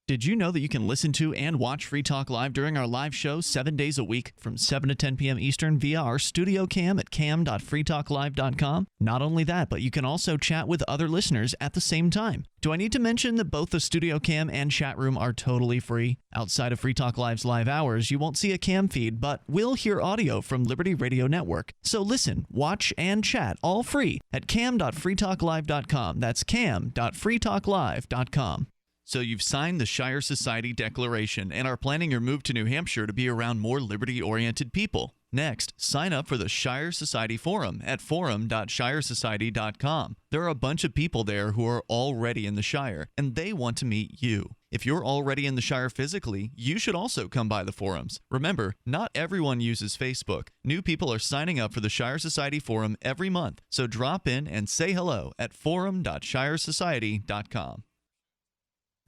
Did you know that you can listen to and watch Free Talk Live during our live show 7 days a week from 7 to 10 p.m. Eastern via our studio cam at cam.freetalklive.com? Not only that, but you can also chat with other listeners at the same time. Do I need to mention that both the studio cam and chat room are totally free? Outside of Free Talk Live's live hours, you won't see a cam feed, but will hear audio from Liberty Radio Network. So listen, watch, and chat all free at cam.freetalklive.com. That's cam.freetalklive.com. So you've signed the Shire Society Declaration and are planning your move to New Hampshire to be around more liberty-oriented people. Next, sign up for the Shire Society Forum at forum.shiresociety.com. There are a bunch of people there who are already in the Shire, and they want to meet you. If you're already in the Shire physically, you should also come by the forums. Remember, not everyone uses Facebook. New people are signing up for the Shire Society Forum every month, so drop in and say hello at forum.shiresociety.com.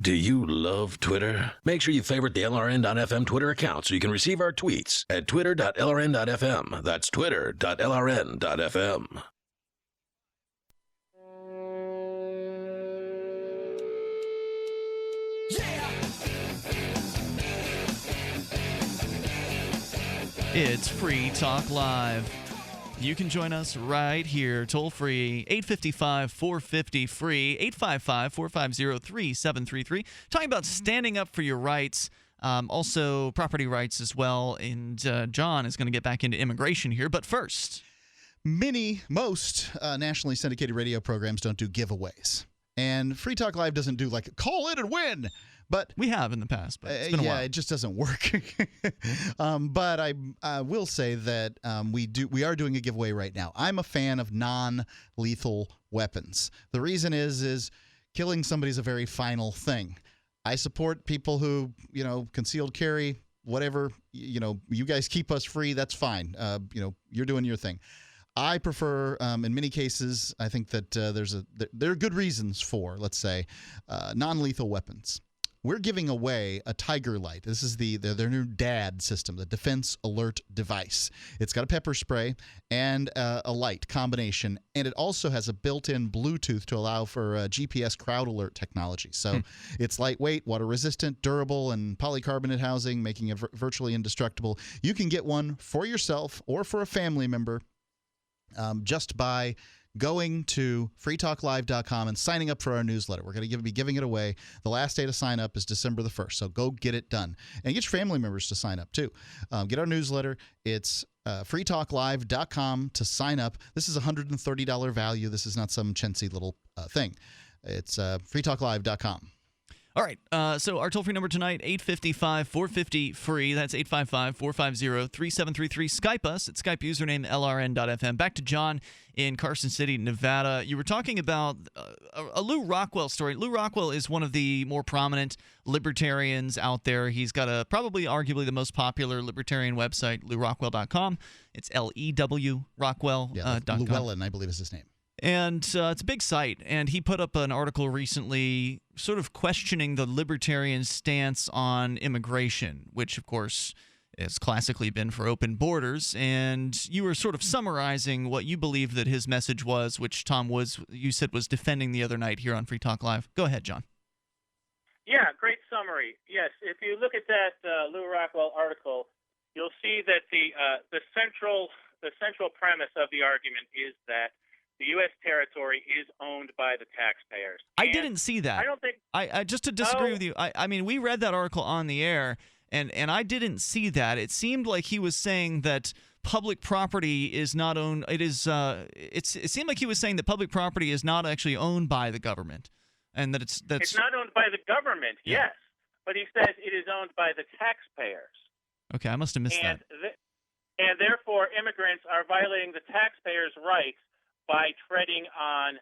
Do you love Twitter? Make sure you favorite the LRN.FM Twitter account so you can receive our tweets at twitter.lrn.fm. That's twitter.lrn.fm. It's Free Talk Live. You can join us right here, toll-free, 855-450-FREE, 855-450-3733. Talking about standing up for your rights, also property rights as well. And John is going to get back into immigration here. But first, most nationally syndicated radio programs don't do giveaways. And Free Talk Live doesn't do like call in and win. But we have in the past, but it's been a while. It just doesn't work. But I will say that we are doing a giveaway right now. I'm a fan of non-lethal weapons. The reason is killing somebody is a very final thing. I support people who, concealed carry, whatever, you guys keep us free, that's fine. You're doing your thing. I prefer, in many cases, I think that there are good reasons for, let's say, non-lethal weapons. We're giving away a Tiger Light. This is their new DAD system, the Defense Alert Device. It's got a pepper spray and a light combination, and it also has a built-in Bluetooth to allow for GPS crowd alert technology. So it's lightweight, water-resistant, durable, and polycarbonate housing, making it virtually indestructible. You can get one for yourself or for a family member just by going to freetalklive.com and signing up for our newsletter. We're going to be giving it away. The last day to sign up is December the 1st, so go get it done. And get your family members to sign up, too. Get our newsletter. It's freetalklive.com to sign up. This is a $130 value. This is not some chintzy little thing. It's freetalklive.com. All right, so our toll-free number tonight, 855-450-FREE. That's 855-450-3733. Skype us at Skype username LRN.FM. Back to John in Carson City, Nevada. You were talking about a Lou Rockwell story. Lou Rockwell is one of the more prominent libertarians out there. He's got probably arguably the most popular libertarian website, LouRockwell.com. It's L-E-W Rockwell.com. Llewellyn, I believe is his name. And it's a big site, and he put up an article recently sort of questioning the libertarian stance on immigration, which, of course, has classically been for open borders. And you were sort of summarizing what you believe that his message was, which Tom Woods, you said, was defending the other night here on Free Talk Live. Go ahead, John. Yeah, great summary. Yes, if you look at that Lou Rockwell article, you'll see that the central premise of the argument is that the U.S. territory is owned by the taxpayers. I didn't see that. I don't think. I just to disagree with you. I mean, we read that article on the air, and I didn't see that. It seemed like he was saying that public property is not owned. It seemed like he was saying that public property is not actually owned by the government, and that it's not owned by the government. Yeah. Yes, but he says it is owned by the taxpayers. Okay, I must have missed that. And therefore, immigrants are violating the taxpayers' rights by treading on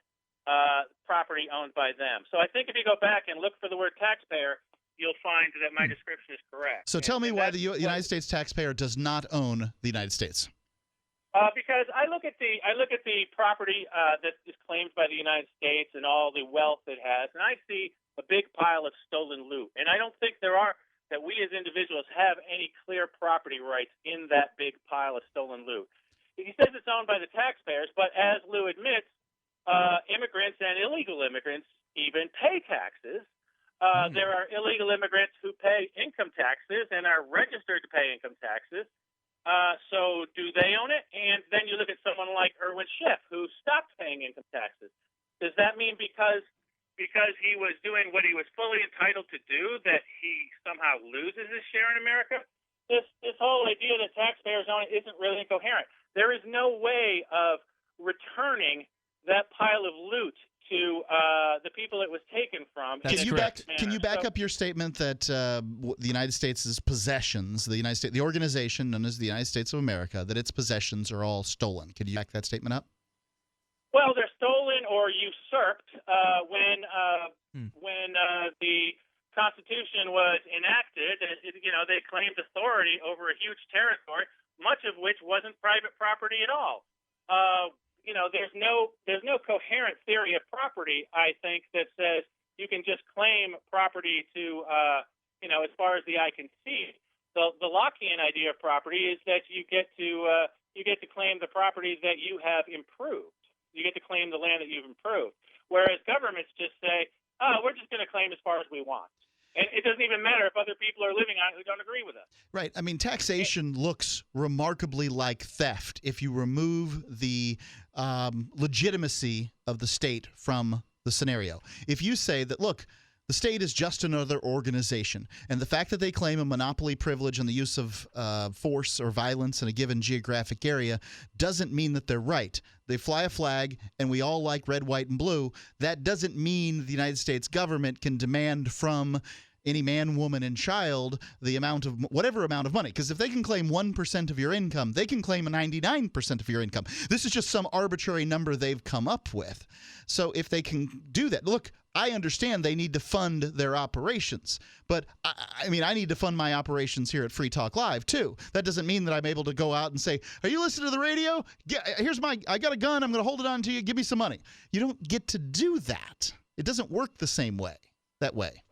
property owned by them. So I think if you go back and look for the word taxpayer, you'll find that my description is correct. So tell me why the United States taxpayer does not own the United States. Because I look at the property that is claimed by the United States and all the wealth it has, and I see a big pile of stolen loot. And I don't think that we as individuals have any clear property rights in that big pile of stolen loot. He says it's owned by the taxpayers, but as Lou admits, immigrants and illegal immigrants even pay taxes. There are illegal immigrants who pay income taxes and are registered to pay income taxes. So do they own it? And then you look at someone like Irwin Schiff, who stopped paying income taxes. Does that mean because he was doing what he was fully entitled to do that he somehow loses his share in America? This whole idea that taxpayers own it isn't really incoherent. There is no way of returning that pile of loot to the people it was taken from. Can you back up your statement that the United States' possessions, the organization known as the United States of America, that its possessions are all stolen? Can you back that statement up? Well, they're stolen or usurped when the Constitution was enacted. They claimed authority over a huge territory, much of which wasn't private property at all. There's no coherent theory of property, I think, that says you can just claim property to, as far as the eye can see. The Lockean idea of property is that you get to claim the property that you have improved. You get to claim the land that you've improved. Whereas governments just say, we're just going to claim as far as we want. And it doesn't even matter if other people are living on it who don't agree with us. Right. I mean, taxation looks remarkably like theft if you remove the legitimacy of the state from the scenario. If you say that, look, the state is just another organization, and the fact that they claim a monopoly privilege on the use of force or violence in a given geographic area doesn't mean that they're right. They fly a flag, and we all like red, white, and blue. That doesn't mean the United States government can demand from any man, woman, and child the amount of whatever amount of money. Because if they can claim 1% of your income, they can claim 99% of your income. This is just some arbitrary number they've come up with. So if they can do that, look, I understand they need to fund their operations, but I mean, I need to fund my operations here at Free Talk Live too. That doesn't mean that I'm able to go out and say, "Are you listening to the radio? I got a gun. I'm going to hold it on to you. Give me some money." You don't get to do that. It doesn't work the same way. That way.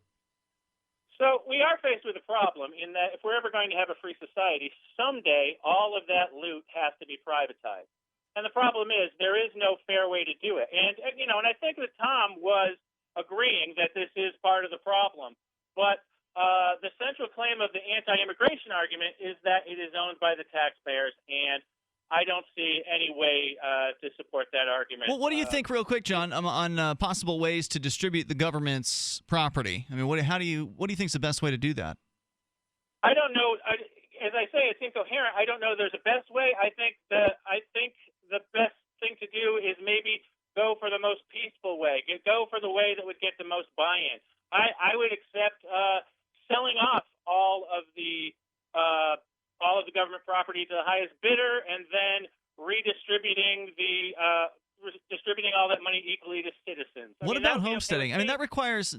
So we are faced with a problem in that if we're ever going to have a free society, someday all of that loot has to be privatized. And the problem is there is no fair way to do it. And I think that Tom was agreeing that this is part of the problem. But the central claim of the anti-immigration argument is that it is owned by the taxpayers, and I don't see any way to support that argument. Well, what do you think, real quick, John, on possible ways to distribute the government's property? I mean, what do you think is the best way to do that? I don't know. As I say, it's incoherent. I don't know there's a best way. I think the best thing to do is maybe go for the most peaceful way. Go for the way that would get the most buy-in. I would accept selling off all of the government property to the highest bidder, and then redistributing distributing all that money equally to citizens. What about homesteading? I mean, that requires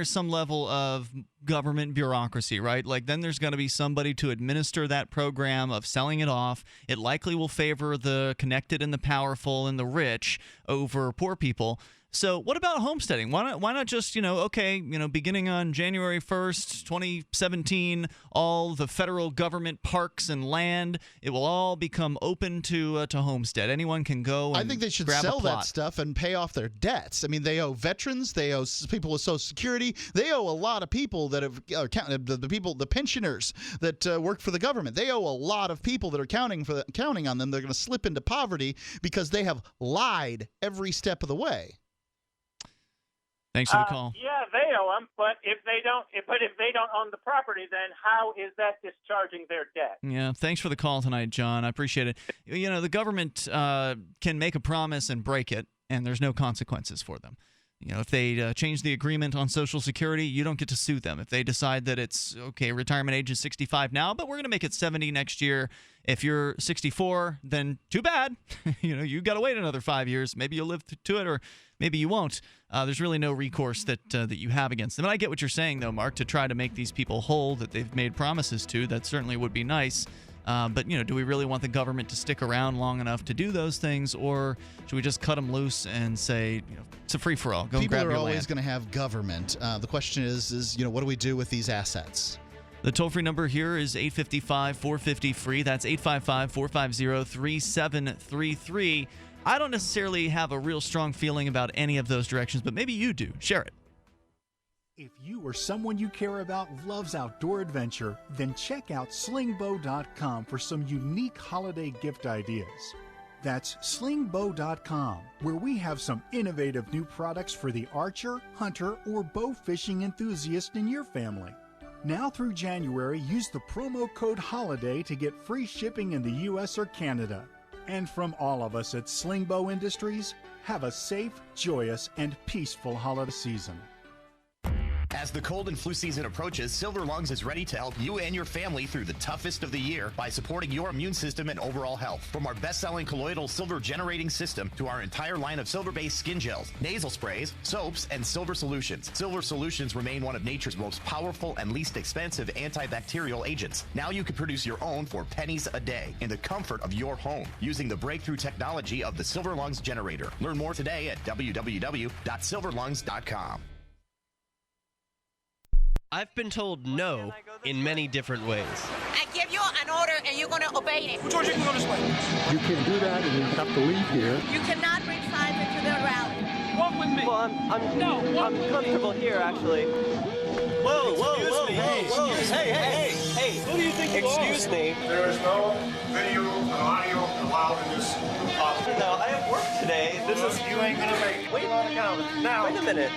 some level of government bureaucracy, right? Like, then there's going to be somebody to administer that program of selling it off. It likely will favor the connected and the powerful and the rich over poor people. So what about homesteading? Why not just, beginning on January 1st, 2017, all the federal government parks and land, it will all become open to homestead. Anyone can go and I think they should sell that stuff and pay off their debts. I mean, they owe veterans, they owe people with Social Security, they owe a lot of people that have the pensioners that work for the government. They owe a lot of people that are counting on them. They're going to slip into poverty because they have lied every step of the way. Thanks for the call. Yeah, they owe them, but if they don't own the property, then how is that discharging their debt? Yeah, thanks for the call tonight, John. I appreciate it. The government can make a promise and break it, and there's no consequences for them. if they change the agreement on Social Security, you don't get to sue them. If they decide that it's okay, retirement age is 65 now, but we're going to make it 70 next year. If you're 64, then too bad. You got to wait another 5 years. Maybe you'll live to it, or maybe you won't. There's really no recourse that you have against them. And I get what you're saying, though, Mark, to try to make these people whole that they've made promises to. That certainly would be nice. But, do we really want the government to stick around long enough to do those things, or should we just cut them loose and say, it's a free-for-all? Go and grab your land. People are always going to have government. The question is, what do we do with these assets? The toll-free number here is 855-450-FREE. That's 855-450-3733. I don't necessarily have a real strong feeling about any of those directions, but maybe you do. Share it. If you or someone you care about loves outdoor adventure, then check out slingbow.com for some unique holiday gift ideas. That's slingbow.com, where we have some innovative new products for the archer, hunter, or bow fishing enthusiast in your family. Now through January, use the promo code HOLIDAY to get free shipping in the U.S. or Canada. And from all of us at Slingbow Industries, have a safe, joyous, and peaceful holiday season. As the cold and flu season approaches, Silver Lungs is ready to help you and your family through the toughest of the year by supporting your immune system and overall health. From our best-selling colloidal silver generating system to our entire line of silver-based skin gels, nasal sprays, soaps, and silver solutions. Silver solutions remain one of nature's most powerful and least expensive antibacterial agents. Now you can produce your own for pennies a day in the comfort of your home using the breakthrough technology of the Silver Lungs generator. Learn more today at www.silverlungs.com. I've been told no in many different ways. I give you an order and you're going to obey it. George, you can go this way. You can do that and you have to leave here. You cannot bring signs into the rally. Walk with me. Well, I'm comfortable here, actually. Whoa, hey. Who do you think you are? Excuse me. There is no video and audio allowed in this office. No, I have work today. You ain't going to make it. Wait on account. Now. Wait a minute.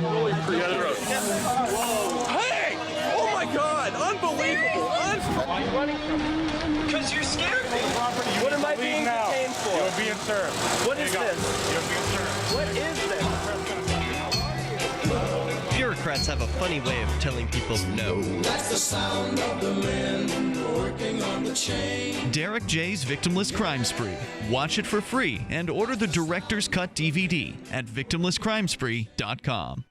Whoa. Hey! Oh my God! Unbelievable! Why are you running from me? Because you're scared me. What am I being detained for? You're being served. What is this? You're being served. What is this? Bureaucrats have a funny way of telling people no. That's the sound of the men working on the chain. Derek J's Victimless Crime Spree. Watch it for free and order the Director's Cut DVD at victimlesscrimespree.com.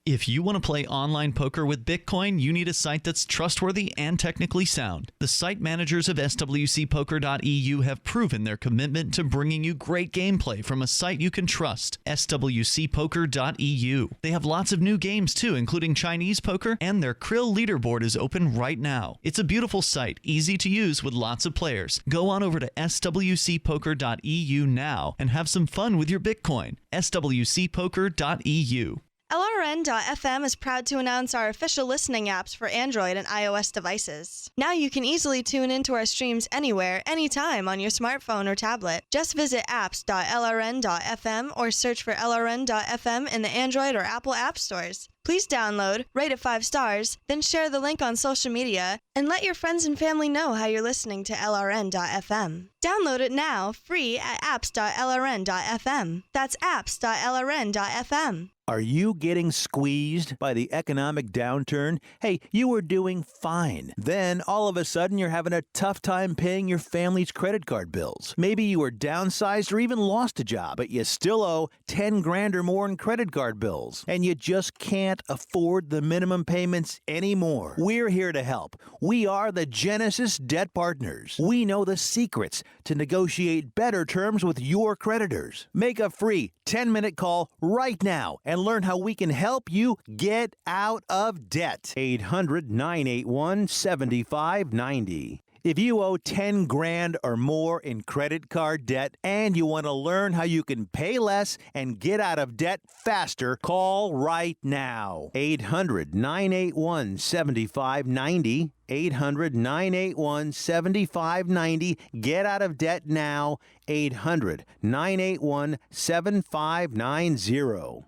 If you want to play online poker with Bitcoin, you need a site that's trustworthy and technically sound. The site managers of swcpoker.eu have proven their commitment to bringing you great gameplay from a site you can trust, swcpoker.eu. They have lots of new games too, including Chinese poker, and their Krill leaderboard is open right now. It's a beautiful site, easy to use with lots of players. Go on over to swcpoker.eu now and have some fun with your Bitcoin. swcpoker.eu. LRN.FM is proud to announce our official listening apps for Android and iOS devices. Now you can easily tune into our streams anywhere, anytime on your smartphone or tablet. Just visit apps.lrn.fm or search for LRN.FM in the Android or Apple app stores. Please download, rate it 5 stars, then share the link on social media, and let your friends and family know how you're listening to LRN.FM. Download it now, free at apps.lrn.fm. That's apps.lrn.fm. Are you getting squeezed by the economic downturn? Hey, you were doing fine. Then, all of a sudden, you're having a tough time paying your family's credit card bills. Maybe you were downsized or even lost a job, but you still owe $10,000 or more in credit card bills, and you just can't afford the minimum payments anymore. We're here to help. We are the Genesis Debt Partners. We know the secrets to negotiate better terms with your creditors. Make a free 10-minute call right now and learn how we can help you get out of debt. 800-981-7590. If you owe $10,000 or more in credit card debt and you want to learn how you can pay less and get out of debt faster, call right now. 800-981-7590. 800-981-7590. Get out of debt now. 800-981-7590.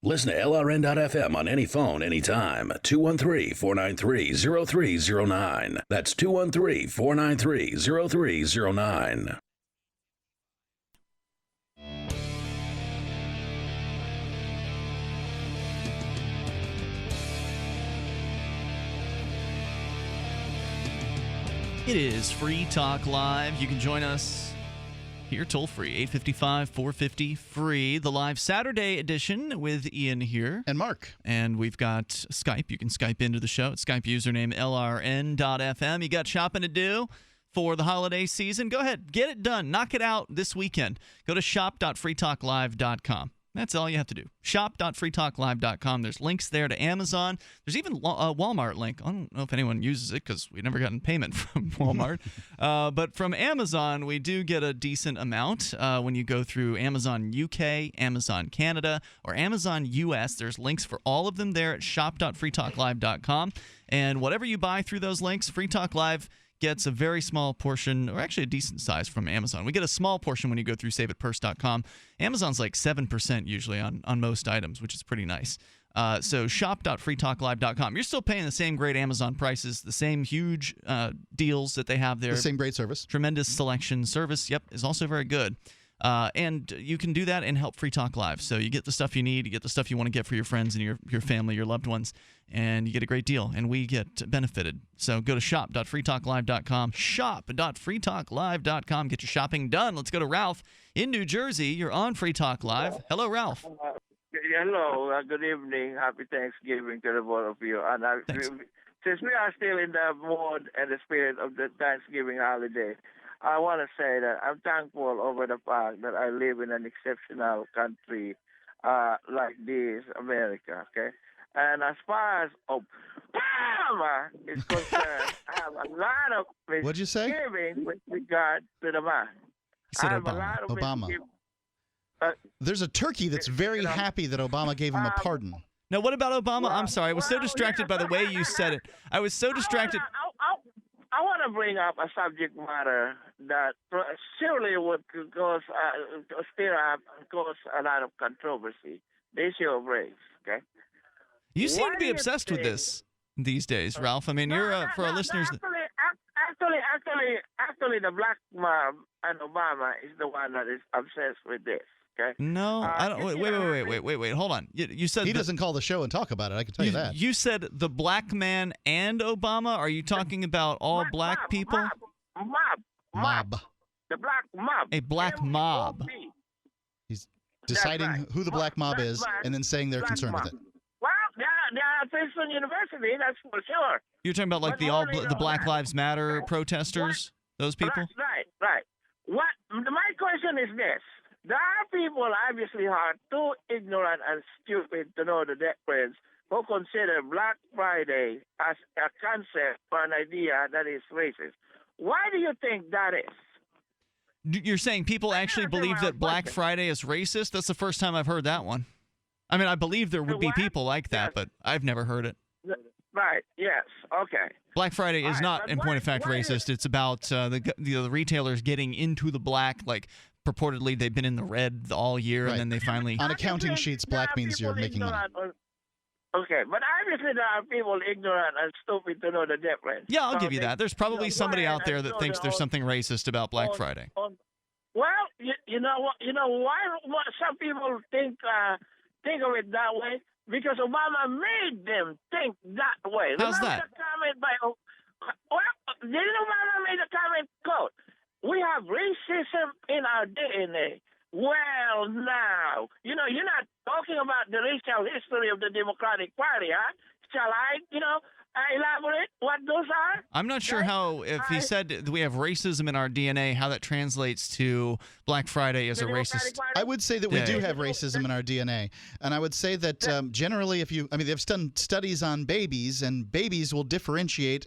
Listen to LRN.FM on any phone, anytime. 213-493-0309. That's 213-493-0309. It is Free Talk Live. You can join us here toll free, 855-450-FREE, the live Saturday edition with Ian here. And Mark. And we've got Skype. You can Skype into the show. It's Skype username LRN.FM. You got shopping to do for the holiday season. Go ahead. Get it done. Knock it out this weekend. Go to shop.freetalklive.com. That's all you have to do. Shop.freetalklive.com. There's links there to Amazon. There's even a Walmart link. I don't know if anyone uses it because we've never gotten payment from Walmart. But from Amazon, we do get a decent amount when you go through Amazon UK, Amazon Canada, or Amazon US. There's links for all of them there at shop.freetalklive.com. And whatever you buy through those links, Free Talk Live gets a very small portion, or actually a decent size from Amazon. We get a small portion when you go through saveitpurse.com. Amazon's like 7% usually on most items, which is pretty nice. So shop.freetalklive.com. You're still paying the same great Amazon prices, the same huge deals that they have there. The same great service. Tremendous selection. Service, yep, is also very good. And you can do that and help Free Talk Live. So you get the stuff you need, you get the stuff you want to get for your friends and your family, your loved ones, and you get a great deal, and we get benefited. So go to shop.freetalklive.com, shop.freetalklive.com. Get your shopping done. Let's go to Ralph in New Jersey. You're on Free Talk Live. Hello, Ralph. Hello. Good evening. Happy Thanksgiving to the both of you. And since we are still in the mood and the spirit of the Thanksgiving holiday, I want to say that I'm thankful over the fact that I live in an exceptional country like this, America, okay? And as far as Obama is concerned, I have a lot of What'd you say? misgivings with regard to the man. He said I have Obama. a lot of Obama. misgivings. There's a turkey that's very happy that Obama gave him a pardon. Now, what about Obama? I'm sorry. I was so distracted by the way you said it. I was so distracted. I want to bring up a subject matter that surely would cause a lot of controversy. The issue of race, okay? You seem to be obsessed with this these days, Ralph. I mean, you're for our listeners. Actually, the black mob and Obama is the one that is obsessed with this. Okay. No, I don't. Wait. Hold on. You said he doesn't call the show and talk about it. I can tell you that. You said the black man and Obama. Are you talking about all black people? Mob. The black mob. A black mob. He's deciding who the black mob is and then saying they're concerned with it. Well, they're at Princeton University. That's for sure. You're talking about like the Black Lives Matter protesters. Those people. Right. My question is this. There are people obviously who are too ignorant and stupid to know the difference who consider Black Friday as a concept or an idea that is racist. Why do you think that is? You're saying people actually believe that Black Friday is racist? That's the first time I've heard that one. I mean, I believe there would be people like that, but I've never heard it. Right, yes, okay. Black Friday is not, in point of fact, racist. It's about the retailers getting into the black, like purportedly they've been in the red all year, and then they finally... On accounting sheets, black means you're making money. Okay, but obviously there are people ignorant and stupid to know the difference. Yeah, I'll give you that. There's probably somebody out there that thinks there's something racist about Black Friday. Well, you know why some people think of it that way? Because Obama made them think that way. How's Remember that? The comment didn't Obama make a comment, quote, "We have racism in our DNA." Well, now, you're not talking about the racial history of the Democratic Party, huh? Shall I, elaborate what those are? I'm not sure how, if he said that we have racism in our DNA, how that translates to Black Friday as a racist. I would say that we do have racism in our DNA. And I would say that generally they've done studies on babies, and babies will differentiate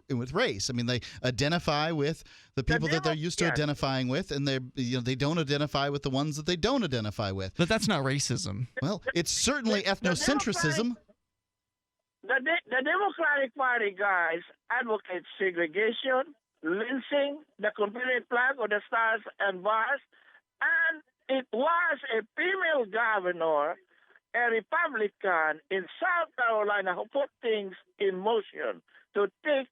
with race. I mean, they identify with the people that they're used to identifying with, and they don't identify with the ones that they don't identify with. But that's not racism. Well, it's certainly ethnocentrism. The Democratic Party guys advocate segregation, lynching, the Confederate flag or the stars and bars, and it was a female governor, a Republican in South Carolina, who put things in motion to take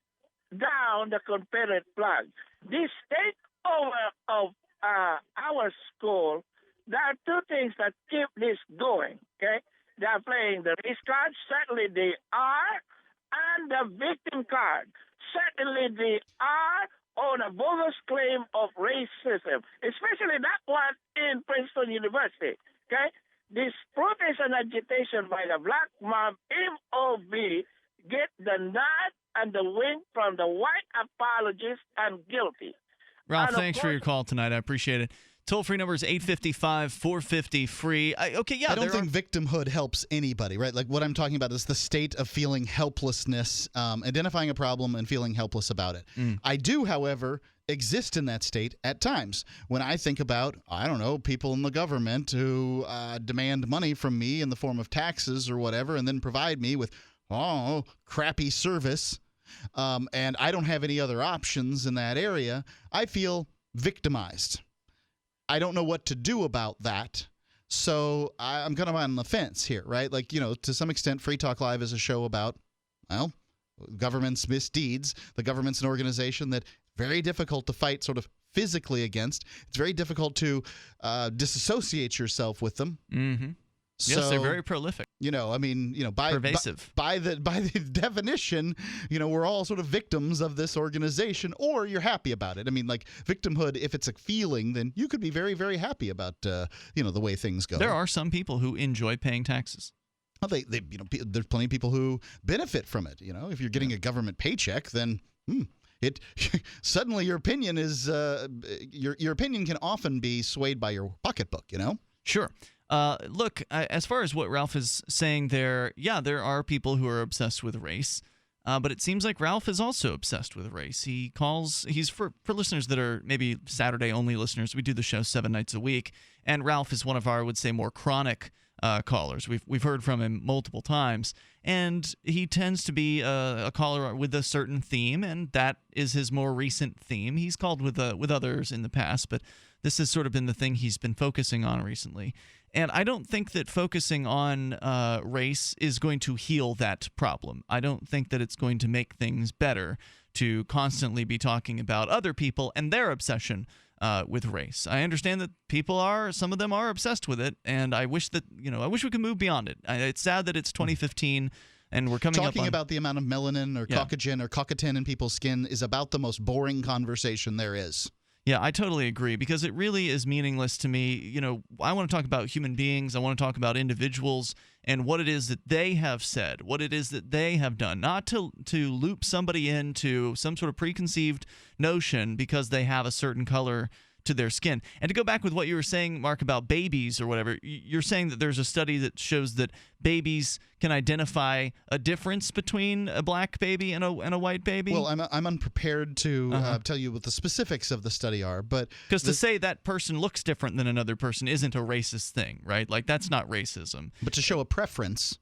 down the Confederate flag. This takeover of our school, there are two things that keep this going, okay? They are playing the race card, certainly they are, and the victim card. Certainly they are, system, especially that one in Princeton University. Okay, this protest and agitation by the black mob MOB get the nod and the wink from the white apologists and guilty. Ralph, thanks for your call tonight. I appreciate it. Toll-free number is 855-450-FREE. I don't think victimhood helps anybody, right? Like what I'm talking about is the state of feeling helplessness, identifying a problem and feeling helpless about it. I do, however, exist in that state at times when I think about, I don't know, people in the government who demand money from me in the form of taxes or whatever and then provide me with, crappy service, and I don't have any other options in that area. I feel victimized. I don't know what to do about that. So I'm kind of on the fence here, right? Like, to some extent, Free Talk Live is a show about, government's misdeeds. The government's an organization that very difficult to fight sort of physically against. It's very difficult to disassociate yourself with them. Mm-hmm. Yes, they're very prolific. Pervasive. By the definition, we're all sort of victims of this organization, or you're happy about it. I mean, like victimhood, if it's a feeling, then you could be very, very happy about the way things go. There are some people who enjoy paying taxes. Well, there's plenty of people who benefit from it. If you're getting a government paycheck, then it suddenly your opinion is your opinion can often be swayed by your pocketbook. Sure. Look, as far as what Ralph is saying there, there are people who are obsessed with race, but it seems like Ralph is also obsessed with race. He's for listeners that are maybe Saturday-only listeners, we do the show 7 nights a week, and Ralph is one of our, I would say, more chronic callers. We've heard from him multiple times, and he tends to be a caller with a certain theme, and that is his more recent theme. He's called with others in the past, but this has sort of been the thing he's been focusing on recently. And I don't think that focusing on race is going to heal that problem. I don't think that it's going to make things better to constantly be talking about other people and their obsession with race. I understand that some of them are obsessed with it, and I wish that, I wish we could move beyond it. It's sad that it's 2015 and we're talking about the amount of melanin or collagen or collagen in people's skin is about the most boring conversation there is. Yeah, I totally agree, because it really is meaningless to me. I want to talk about human beings. I want to talk about individuals and what it is that they have said, what it is that they have done, not to loop somebody into some sort of preconceived notion because they have a certain color to their skin. And to go back with what you were saying, Mark, about babies or whatever, you're saying that there's a study that shows that babies can identify a difference between a black baby and a white baby? Well, I'm unprepared to tell you what the specifics of the study are, but because to say that person looks different than another person isn't a racist thing, right? Like, that's not racism. But to show a preference.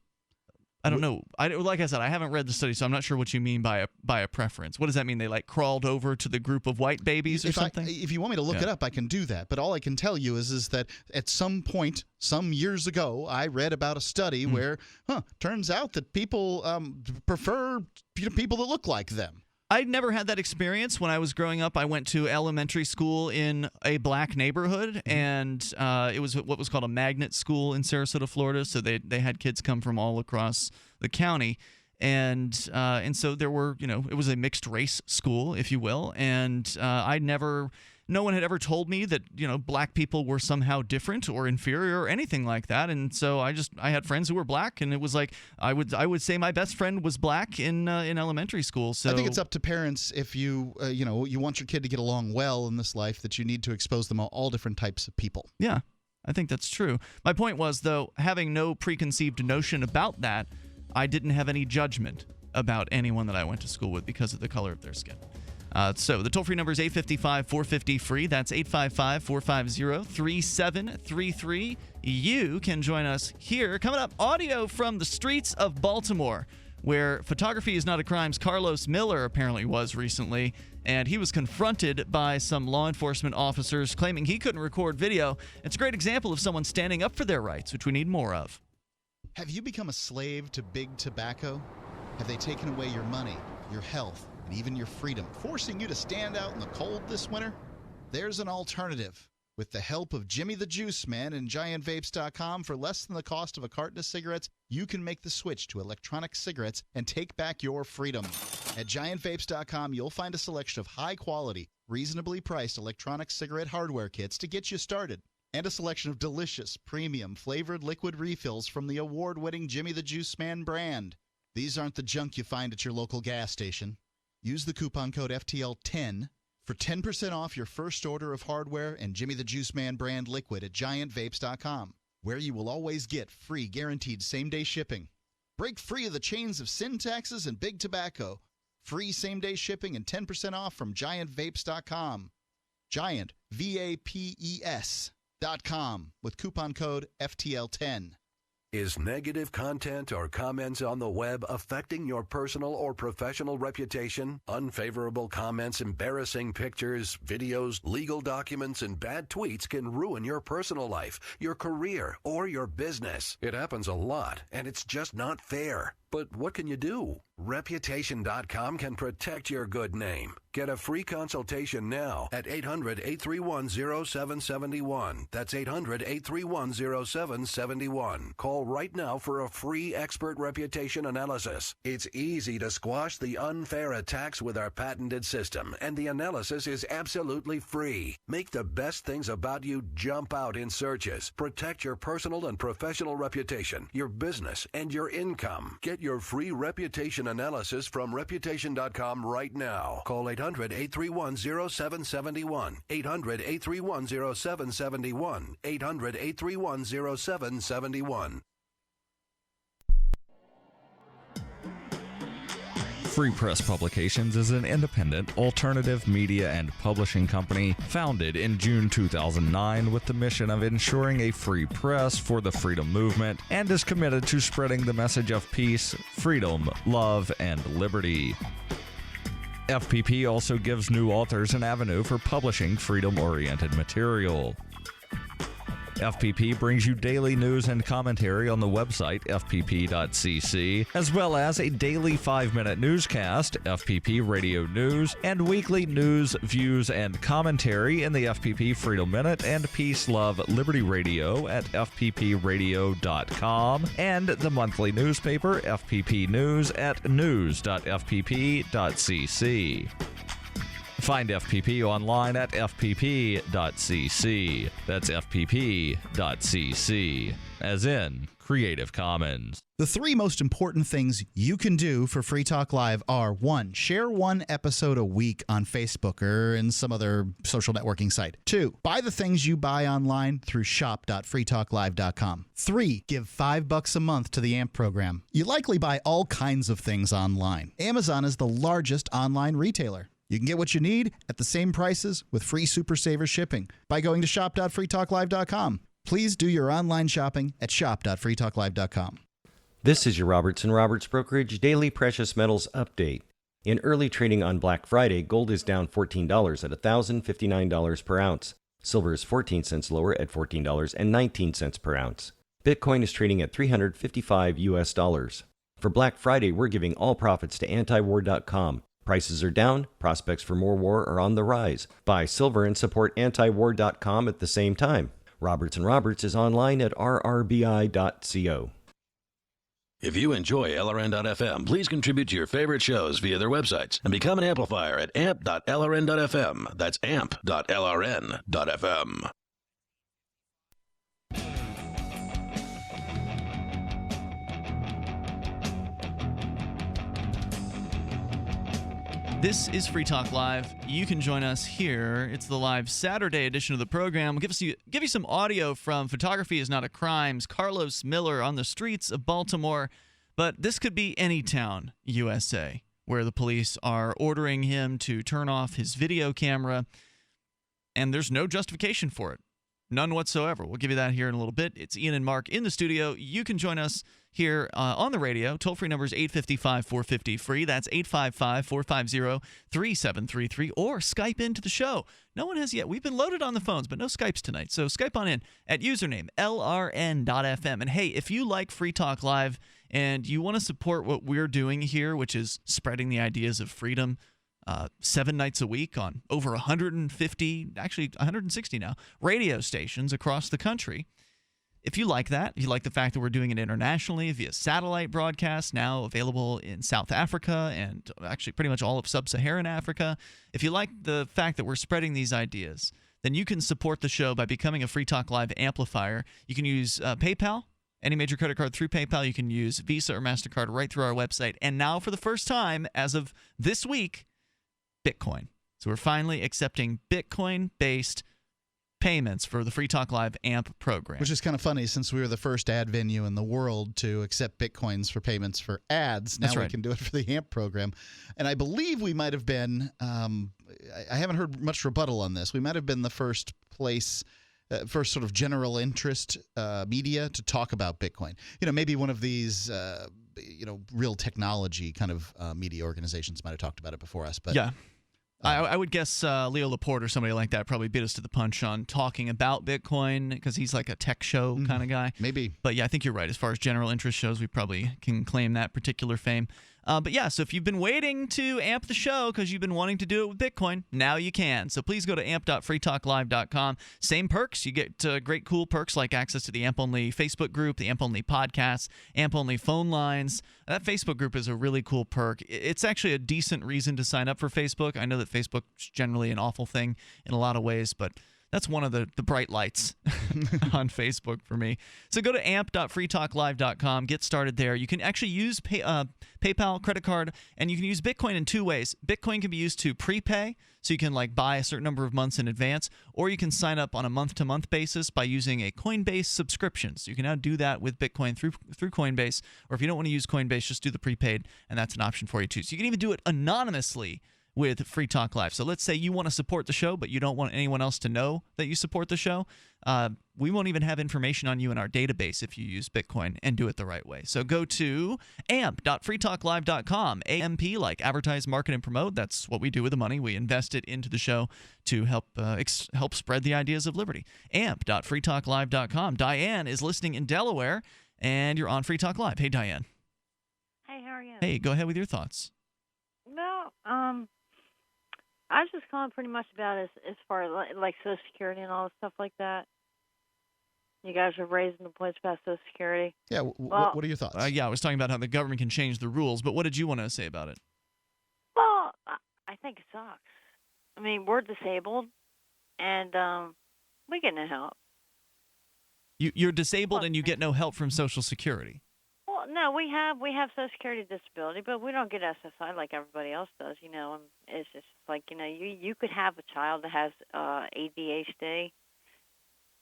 I don't know. Like I said, I haven't read the study, so I'm not sure what you mean by a preference. What does that mean? They crawled over to the group of white babies or something? If you want me to look it up, I can do that. But all I can tell you is that at some point, some years ago, I read about a study where, turns out that people prefer people that look like them. I'd never had that experience. When I was growing up, I went to elementary school in a black neighborhood, and it was what was called a magnet school in Sarasota, Florida. So they had kids come from all across the county, and so there were, it was a mixed race school, if you will, and no one had ever told me that, black people were somehow different or inferior or anything like that. And so I had friends who were black, and it was like I would say my best friend was black in elementary school. So I think it's up to parents if you you want your kid to get along well in this life, that you need to expose them all different types of people. Yeah, I think that's true. My point was, though, having no preconceived notion about that, I didn't have any judgment about anyone that I went to school with because of the color of their skin. So the toll-free number is 855-450-FREE. That's 855-450-3733. You can join us here. Coming up, audio from the streets of Baltimore, where photography is not a crime's Carlos Miller apparently was recently, and he was confronted by some law enforcement officers claiming he couldn't record video. It's a great example of someone standing up for their rights, which we need more of. Have you become a slave to big tobacco? Have they taken away your money, your health, and even your freedom, forcing you to stand out in the cold this winter? There's an alternative. With the help of Jimmy the Juice Man and GiantVapes.com, for less than the cost of a carton of cigarettes, you can make the switch to electronic cigarettes and take back your freedom. At GiantVapes.com, you'll find a selection of high-quality, reasonably priced electronic cigarette hardware kits to get you started, and a selection of delicious, premium, flavored liquid refills from the award-winning Jimmy the Juice Man brand. These aren't the junk you find at your local gas station. Use the coupon code FTL10 for 10% off your first order of hardware and Jimmy the Juice Man brand liquid at GiantVapes.com, where you will always get free guaranteed same-day shipping. Break free of the chains of sin taxes and big tobacco. Free same-day shipping and 10% off from GiantVapes.com. Giant, VAPES.com with coupon code FTL10. Is negative content or comments on the web affecting your personal or professional reputation? Unfavorable comments, embarrassing pictures, videos, legal documents, and bad tweets can ruin your personal life, your career, or your business. It happens a lot, and it's just not fair. But what can you do? Reputation.com can protect your good name. Get a free consultation now at 800-831-0771. That's 800-831-0771. Call right now for a free expert reputation analysis. It's easy to squash the unfair attacks with our patented system, and the analysis is absolutely free. Make the best things about you jump out in searches. Protect your personal and professional reputation, your business, and your income. Get your free reputation analysis from Reputation.com right now. Call 800-831-0771. 800-831-0771. 800-831-0771. Free Press Publications is an independent, alternative media and publishing company founded in June 2009 with the mission of ensuring a free press for the freedom movement and is committed to spreading the message of peace, freedom, love, and liberty. FPP also gives new authors an avenue for publishing freedom-oriented material. FPP brings you daily news and commentary on the website fpp.cc, as well as a daily 5-minute newscast, FPP Radio News, and weekly news, views, and commentary in the FPP Freedom Minute and Peace, Love, Liberty Radio at fppradio.com, and the monthly newspaper FPP News at news.fpp.cc. Find FPP online at fpp.cc. That's fpp.cc, as in Creative Commons. The 3 most important things you can do for Free Talk Live are: 1, share 1 episode a week on Facebook or in some other social networking site. 2, buy the things you buy online through shop.freetalklive.com. 3, give $5 a month to the AMP program. You likely buy all kinds of things online. Amazon is the largest online retailer. You can get what you need at the same prices with free Super Saver shipping by going to shop.freetalklive.com. Please do your online shopping at shop.freetalklive.com. This is your Robertson Roberts Brokerage Daily Precious Metals Update. In early trading on Black Friday, gold is down $14 at $1,059 per ounce. Silver is 14 cents lower at $14.19 per ounce. Bitcoin is trading at $355 US. For Black Friday, we're giving all profits to antiwar.com. Prices are down, prospects for more war are on the rise. Buy silver and support antiwar.com at the same time. Robertson Roberts is online at rrbi.co. If you enjoy LRN.FM, please contribute to your favorite shows via their websites and become an amplifier at amp.lrn.fm. That's amp.lrn.fm. This is Free Talk Live. You can join us here. It's the live Saturday edition of the program. We'll give you some audio from Photography is Not a Crime's Carlos Miller on the streets of Baltimore. But this could be any town, USA, where the police are ordering him to turn off his video camera, and there's no justification for it. None whatsoever. We'll give you that here in a little bit. It's Ian and Mark in the studio. You can join us here on the radio. Toll-free number is 855-450-FREE. That's 855-450-3733. Or Skype into the show. No one has yet. We've been loaded on the phones, but no Skypes tonight. So Skype on in at username LRN.FM. And hey, if you like Free Talk Live and you want to support what we're doing here, which is spreading the ideas of freedom, 7 nights a week on over 150, actually 160 now, radio stations across the country. if you like that, if you like the fact that we're doing it internationally via satellite broadcast, now available in South Africa and actually pretty much all of sub-Saharan Africa, if you like the fact that we're spreading these ideas, then you can support the show by becoming a Free Talk Live amplifier. You can use PayPal, any major credit card through PayPal. You can use Visa or MasterCard right through our website. And now for the first time, as of this week, Bitcoin. So we're finally accepting Bitcoin-based payments for the Free Talk Live AMP program. Which is kind of funny since we were the first ad venue in the world to accept Bitcoins for payments for ads. Now we can do it for the AMP program. And I believe we might have been, I haven't heard much rebuttal on this, we might have been the first place, first sort of general interest media to talk about Bitcoin. Maybe one of these, real technology kind of media organizations might have talked about it before us. But yeah. I would guess Leo Laporte or somebody like that probably beat us to the punch on talking about Bitcoin because he's like a tech show kind of guy. Maybe. But yeah, I think you're right. As far as general interest shows, we probably can claim that particular fame. But yeah, so if you've been waiting to amp the show because you've been wanting to do it with Bitcoin, now you can. So please go to amp.freetalklive.com. Same perks. You get great, cool perks like access to the AMP-only Facebook group, the AMP-only podcasts, AMP-only phone lines. That Facebook group is a really cool perk. It's actually a decent reason to sign up for Facebook. I know that Facebook's generally an awful thing in a lot of ways, but that's one of the bright lights on Facebook for me. So go to amp.freetalklive.com. Get started there. You can actually use PayPal, credit card, and you can use Bitcoin in two ways. Bitcoin can be used to prepay, so you can buy a certain number of months in advance, or you can sign up on a month-to-month basis by using a Coinbase subscription. So you can now do that with Bitcoin through Coinbase, or if you don't want to use Coinbase, just do the prepaid, and that's an option for you too. So you can even do it anonymously with Free Talk Live. So let's say you want to support the show, but you don't want anyone else to know that you support the show. We won't even have information on you in our database if you use Bitcoin and do it the right way. So go to amp.freetalklive.com. AMP, like advertise, market, and promote. That's what we do with the money. We invest it into the show to help spread the ideas of liberty. amp.freetalklive.com. Diane is listening in Delaware, and you're on Free Talk Live. Hey, Diane. Hey, how are you? Hey, go ahead with your thoughts. Well, I was just calling pretty much about as far as like Social Security and all the stuff like that. You guys are raising the points about Social Security. Yeah, what are your thoughts? Yeah, I was talking about how the government can change the rules, but what did you want to say about it? Well, I think it sucks. I mean, we're disabled, and we get no help. You're disabled and you get no help from Social Security. Well, no, we have Social Security disability, but we don't get SSI like everybody else does. It's just like you could have a child that has ADHD,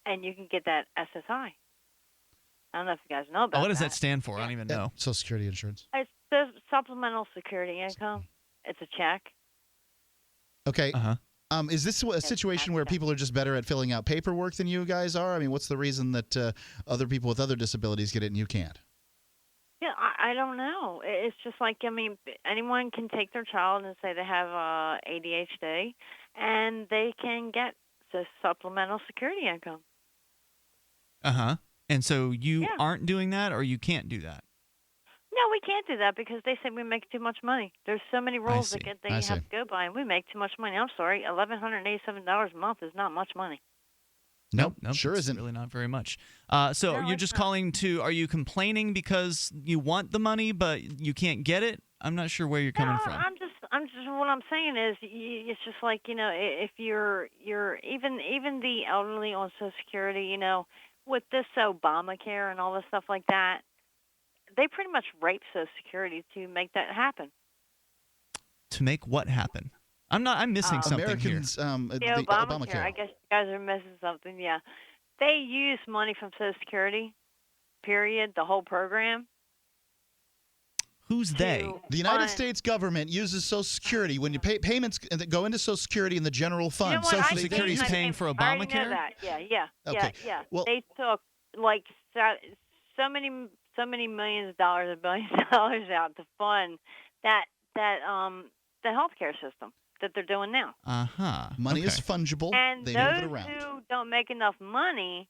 and you can get that SSI. I don't know if you guys know about that. What does that stand for? I don't even know. Social Security insurance. It's the supplemental security income. It's a check. Okay. Is this a situation where people are just better at filling out paperwork than you guys are? I mean, what's the reason that other people with other disabilities get it and you can't? Yeah, I don't know. It's just like, anyone can take their child and say they have ADHD, and they can get the supplemental security income. And so you aren't doing that, or you can't do that? No, we can't do that because they say we make too much money. There's so many rules that you have to go by, and we make too much money. I'm sorry, $1,187 a month is not much money. Nope, sure isn't. Really not very much. So you're just calling to, are you complaining because you want the money but you can't get it? I'm not sure where you're coming from. I'm just what I'm saying is it's just like, if you're even the elderly on Social Security, with this Obamacare and all this stuff like that, they pretty much rape Social Security to make that happen. To make what happen? I'm missing something Americans, here. The Obamacare. I guess you guys are missing something. Yeah, they use money from Social Security. Period. The whole program. Who's they? The United States government uses Social Security when you pay payments that go into Social Security in the general fund. Social Security is paying for Obamacare. I already know that. Yeah. Well, they took like so many millions of dollars and billions of dollars out to fund the healthcare system that they're doing now. Money is fungible. And they those move it around. who don't make enough money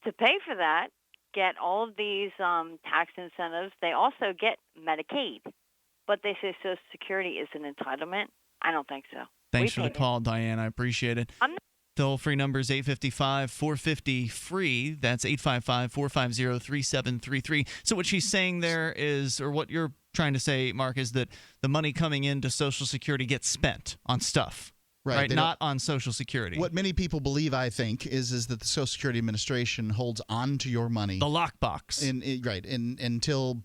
to pay for that get all of these tax incentives. They also get Medicaid, but they say Social Security is an entitlement. I don't think so. Thanks for the call, Diane. I appreciate it. Toll-free number is 855-450-FREE. That's 855-450-3733. So what she's saying there is, or what you're trying to say, Mark, is that the money coming into Social Security gets spent on stuff. Right, not on Social Security. What many people believe, I think, is that the Social Security Administration holds on to your money. The lockbox. Until,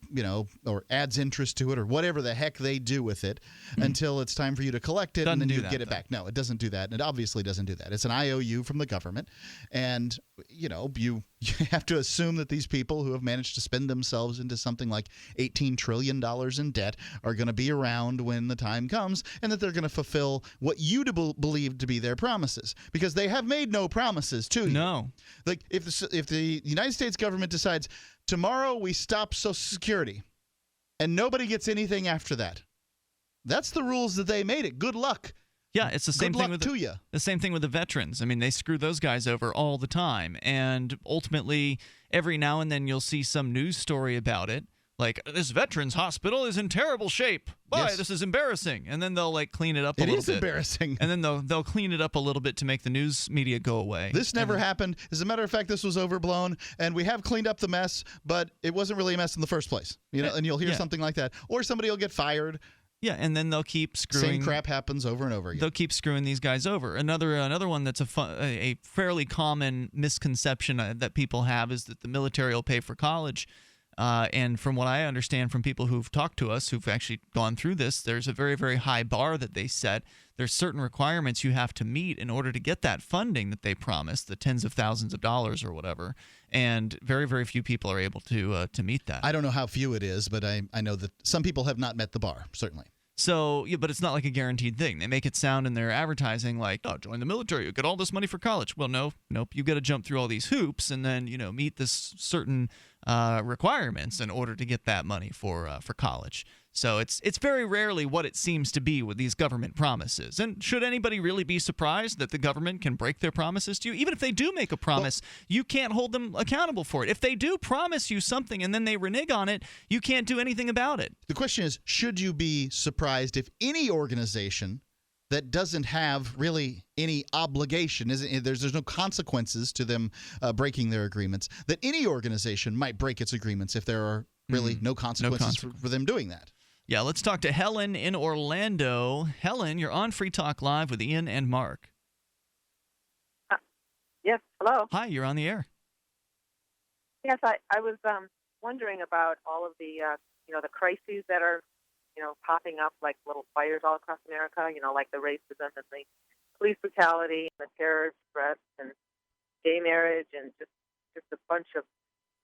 or adds interest to it or whatever the heck they do with it until it's time for you to collect it and then you get it back. No, it doesn't do that. It obviously doesn't do that. It's an IOU from the government. And, you have to assume that these people who have managed to spend themselves into something like $18 trillion in debt are going to be around when the time comes and that they're going to fulfill what you believe to be their promises, because they have made no promises to you. No. Like if the United States government decides tomorrow we stop Social Security and nobody gets anything after that, that's the rules that they made it. Good luck. Yeah, it's the same thing with the same thing with the veterans. I mean, they screw those guys over all the time, and ultimately, every now and then you'll see some news story about it. Like, this veterans hospital is in terrible shape. Why? Yes. This is embarrassing. And then they'll clean it up a little bit. It is embarrassing. And then they'll clean it up a little bit to make the news media go away. This never happened. As a matter of fact, this was overblown, and we have cleaned up the mess, but it wasn't really a mess in the first place. And you'll hear something like that. Or somebody will get fired. Yeah, and then they'll keep screwing. Same crap happens over and over again. They'll keep screwing these guys over. Another one that's a fairly common misconception that people have is that the military will pay for college. And from what I understand from people who've talked to us, who've actually gone through this, there's a very, very high bar that they set. There's certain requirements you have to meet in order to get that funding that they promised, the tens of thousands of dollars or whatever. And very, very few people are able to meet that. I don't know how few it is, but I know that some people have not met the bar, certainly. So, yeah, but it's not like a guaranteed thing. They make it sound in their advertising like, oh, join the military, you get all this money for college. Well, nope. You've got to jump through all these hoops and then, meet this certain requirements in order to get that money for college. So it's very rarely what it seems to be with these government promises. And should anybody really be surprised that the government can break their promises to you? Even if they do make a promise, you can't hold them accountable for it. If they do promise you something and then they renege on it, you can't do anything about it. The question is, should you be surprised if any organization that doesn't have really any obligation, there's no consequences to them breaking their agreements, that any organization might break its agreements if there are really no consequences for them doing that? Yeah, let's talk to Helen in Orlando. Helen, you're on Free Talk Live with Ian and Mark. Yes, hello. Hi, you're on the air. Yes, I was wondering about all of the, the crises that are, popping up like little fires all across America, like the racism and the police brutality and the terrorist threats and gay marriage and just a bunch of,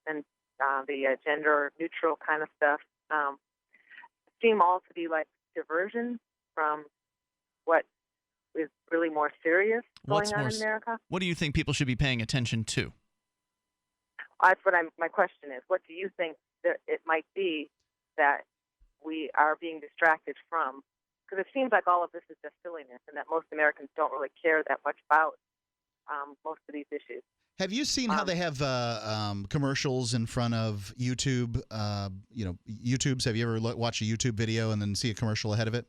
and the gender neutral kind of stuff. Seem all to be like diversion from what is really more serious going on in America. What do you think people should be paying attention to? That's what my question is. What do you think that it might be that we are being distracted from? Because it seems like all of this is just silliness and that most Americans don't really care that much about most of these issues. Have you seen how they have commercials in front of YouTube? YouTubes. Have you ever watched a YouTube video and then see a commercial ahead of it?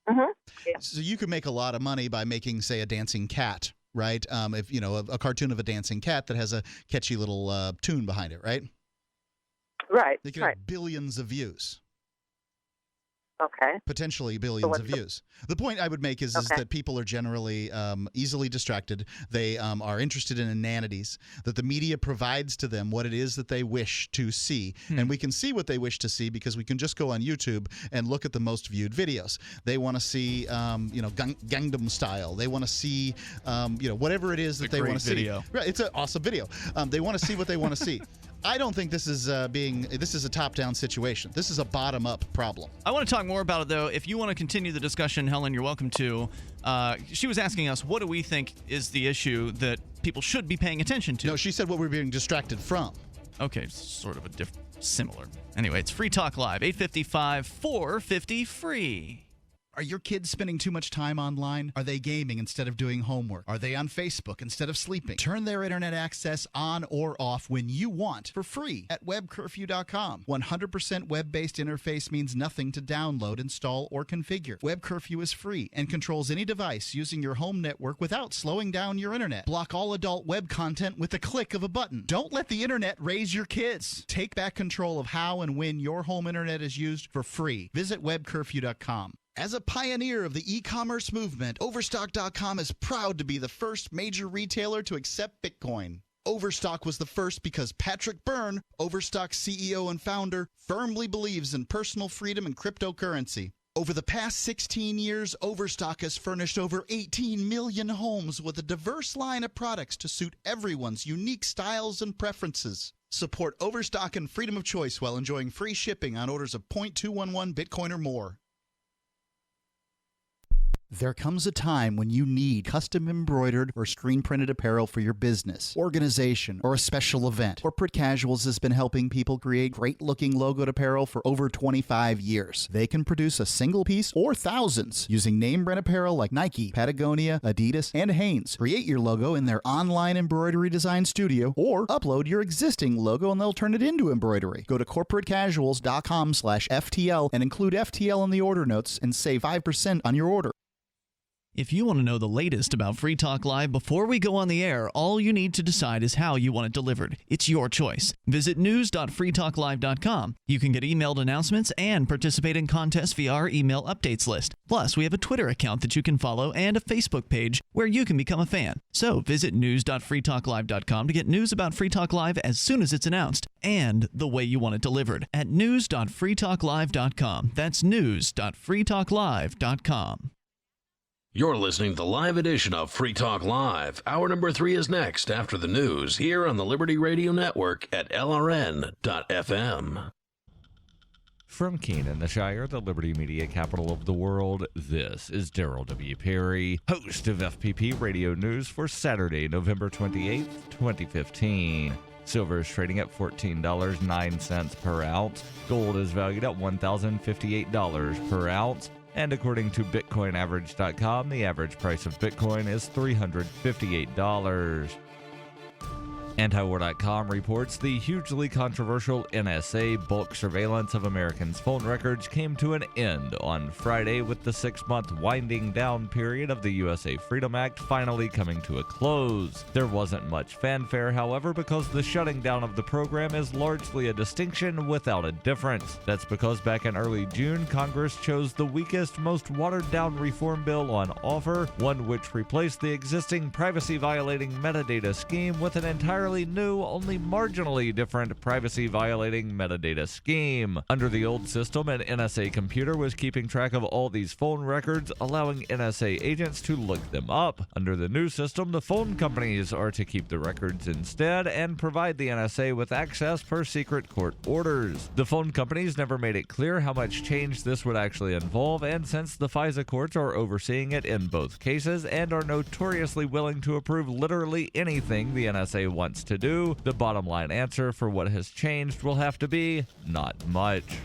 Mm-hmm. Yeah. So you could make a lot of money by making, say, a dancing cat, right? If a cartoon of a dancing cat that has a catchy little tune behind it, right? Right. They could have billions of views. Okay. Potentially billions of views. The point I would make is that people are generally easily distracted. They are interested in inanities, that the media provides to them what it is that they wish to see. And we can see what they wish to see because we can just go on YouTube and look at the most viewed videos. They want to see, Gangnam Style. They want to see, whatever it is that they want to see. Right. It's an awesome video. They want to see what they want to see. I don't think this is a top-down situation. This is a bottom-up problem. I want to talk more about it, though. If you want to continue the discussion, Helen, you're welcome to. She was asking us, what do we think is the issue that people should be paying attention to? No, she said what we're being distracted from. Okay, sort of similar. Anyway, it's Free Talk Live, 855-450-FREE. Are your kids spending too much time online? Are they gaming instead of doing homework? Are they on Facebook instead of sleeping? Turn their internet access on or off when you want for free at webcurfew.com. 100% web-based interface means nothing to download, install, or configure. Web Curfew is free and controls any device using your home network without slowing down your internet. Block all adult web content with the click of a button. Don't let the internet raise your kids. Take back control of how and when your home internet is used for free. Visit webcurfew.com. As a pioneer of the e-commerce movement, Overstock.com is proud to be the first major retailer to accept Bitcoin. Overstock was the first because Patrick Byrne, Overstock's CEO and founder, firmly believes in personal freedom and cryptocurrency. Over the past 16 years, Overstock has furnished over 18 million homes with a diverse line of products to suit everyone's unique styles and preferences. Support Overstock and freedom of choice while enjoying free shipping on orders of 0.211 Bitcoin or more. There comes a time when you need custom embroidered or screen printed apparel for your business, organization, or a special event. Corporate Casuals has been helping people create great looking logoed apparel for over 25 years. They can produce a single piece or thousands using name brand apparel like Nike, Patagonia, Adidas, and Hanes. Create your logo in their online embroidery design studio or upload your existing logo and they'll turn it into embroidery. Go to corporatecasuals.com/FTL and include FTL in the order notes and save 5% on your order. If you want to know the latest about Free Talk Live before we go on the air, all you need to decide is how you want it delivered. It's your choice. Visit news.freetalklive.com. You can get emailed announcements and participate in contests via our email updates list. Plus, we have a Twitter account that you can follow and a Facebook page where you can become a fan. So visit news.freetalklive.com to get news about Free Talk Live as soon as it's announced and the way you want it delivered at news.freetalklive.com. That's news.freetalklive.com. You're listening to the live edition of Free Talk Live. Hour number 3 is next after the news here on the Liberty Radio Network at LRN.FM. From Keene in the Shire, the Liberty Media capital of the world, this is Daryl W. Perry, host of FPP Radio News for Saturday, November 28th, 2015. Silver is trading at $14.09 per ounce. Gold is valued at $1,058 per ounce. And according to BitcoinAverage.com, the average price of Bitcoin is $358. Antiwar.com reports the hugely controversial NSA bulk surveillance of Americans' phone records came to an end on Friday, with the 6-month winding down period of the USA Freedom Act finally coming to a close. There wasn't much fanfare, however, because the shutting down of the program is largely a distinction without a difference. That's because back in early June, Congress chose the weakest, most watered-down reform bill on offer, one which replaced the existing privacy-violating metadata scheme with an entirely new, only marginally different privacy-violating metadata scheme. Under the old system, an NSA computer was keeping track of all these phone records, allowing NSA agents to look them up. Under the new system, the phone companies are to keep the records instead and provide the NSA with access per secret court orders. The phone companies never made it clear how much change this would actually involve, and since the FISA courts are overseeing it in both cases and are notoriously willing to approve literally anything the NSA wants to do, the bottom line answer for what has changed will have to be not much.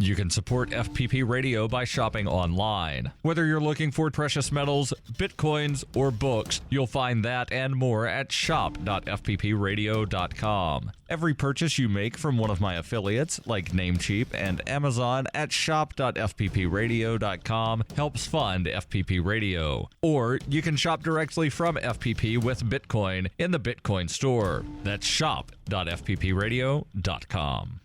You can support FPP Radio by shopping online. Whether you're looking for precious metals, bitcoins, or books, you'll find that and more at shop.fppradio.com. Every purchase you make from one of my affiliates, like Namecheap and Amazon, at shop.fppradio.com helps fund FPP Radio. Or you can shop directly from FPP with Bitcoin in the Bitcoin store. That's shop.fppradio.com.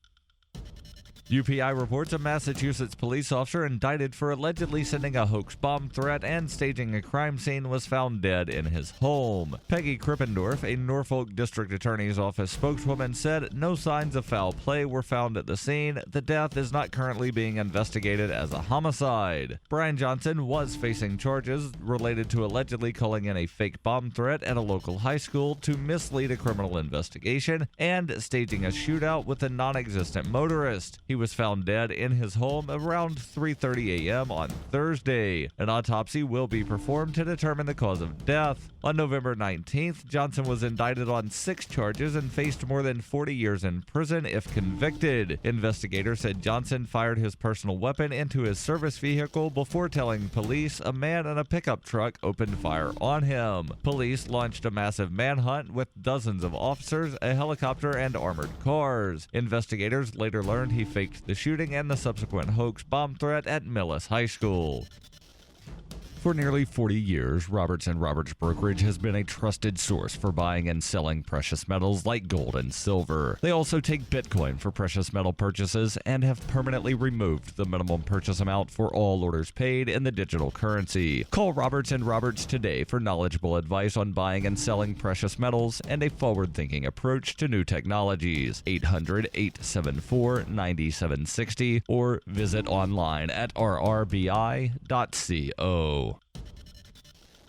UPI reports a Massachusetts police officer indicted for allegedly sending a hoax bomb threat and staging a crime scene was found dead in his home. Peggy Krippendorf, a Norfolk District Attorney's Office spokeswoman, said no signs of foul play were found at the scene. The death is not currently being investigated as a homicide. Brian Johnson was facing charges related to allegedly calling in a fake bomb threat at a local high school to mislead a criminal investigation and staging a shootout with a non-existent motorist. He was found dead in his home around 3:30 a.m. on Thursday. An autopsy will be performed to determine the cause of death. On November 19th, Johnson was indicted on 6 charges and faced more than 40 years in prison if convicted. Investigators said Johnson fired his personal weapon into his service vehicle before telling police a man in a pickup truck opened fire on him. Police launched a massive manhunt with dozens of officers, a helicopter, and armored cars. Investigators later learned he faked the shooting and the subsequent hoax bomb threat at Millis High School. For nearly 40 years, Roberts & Roberts Brokerage has been a trusted source for buying and selling precious metals like gold and silver. They also take Bitcoin for precious metal purchases and have permanently removed the minimum purchase amount for all orders paid in the digital currency. Call Roberts & Roberts today for knowledgeable advice on buying and selling precious metals and a forward-thinking approach to new technologies. 800-874-9760 or visit online at rrbi.co.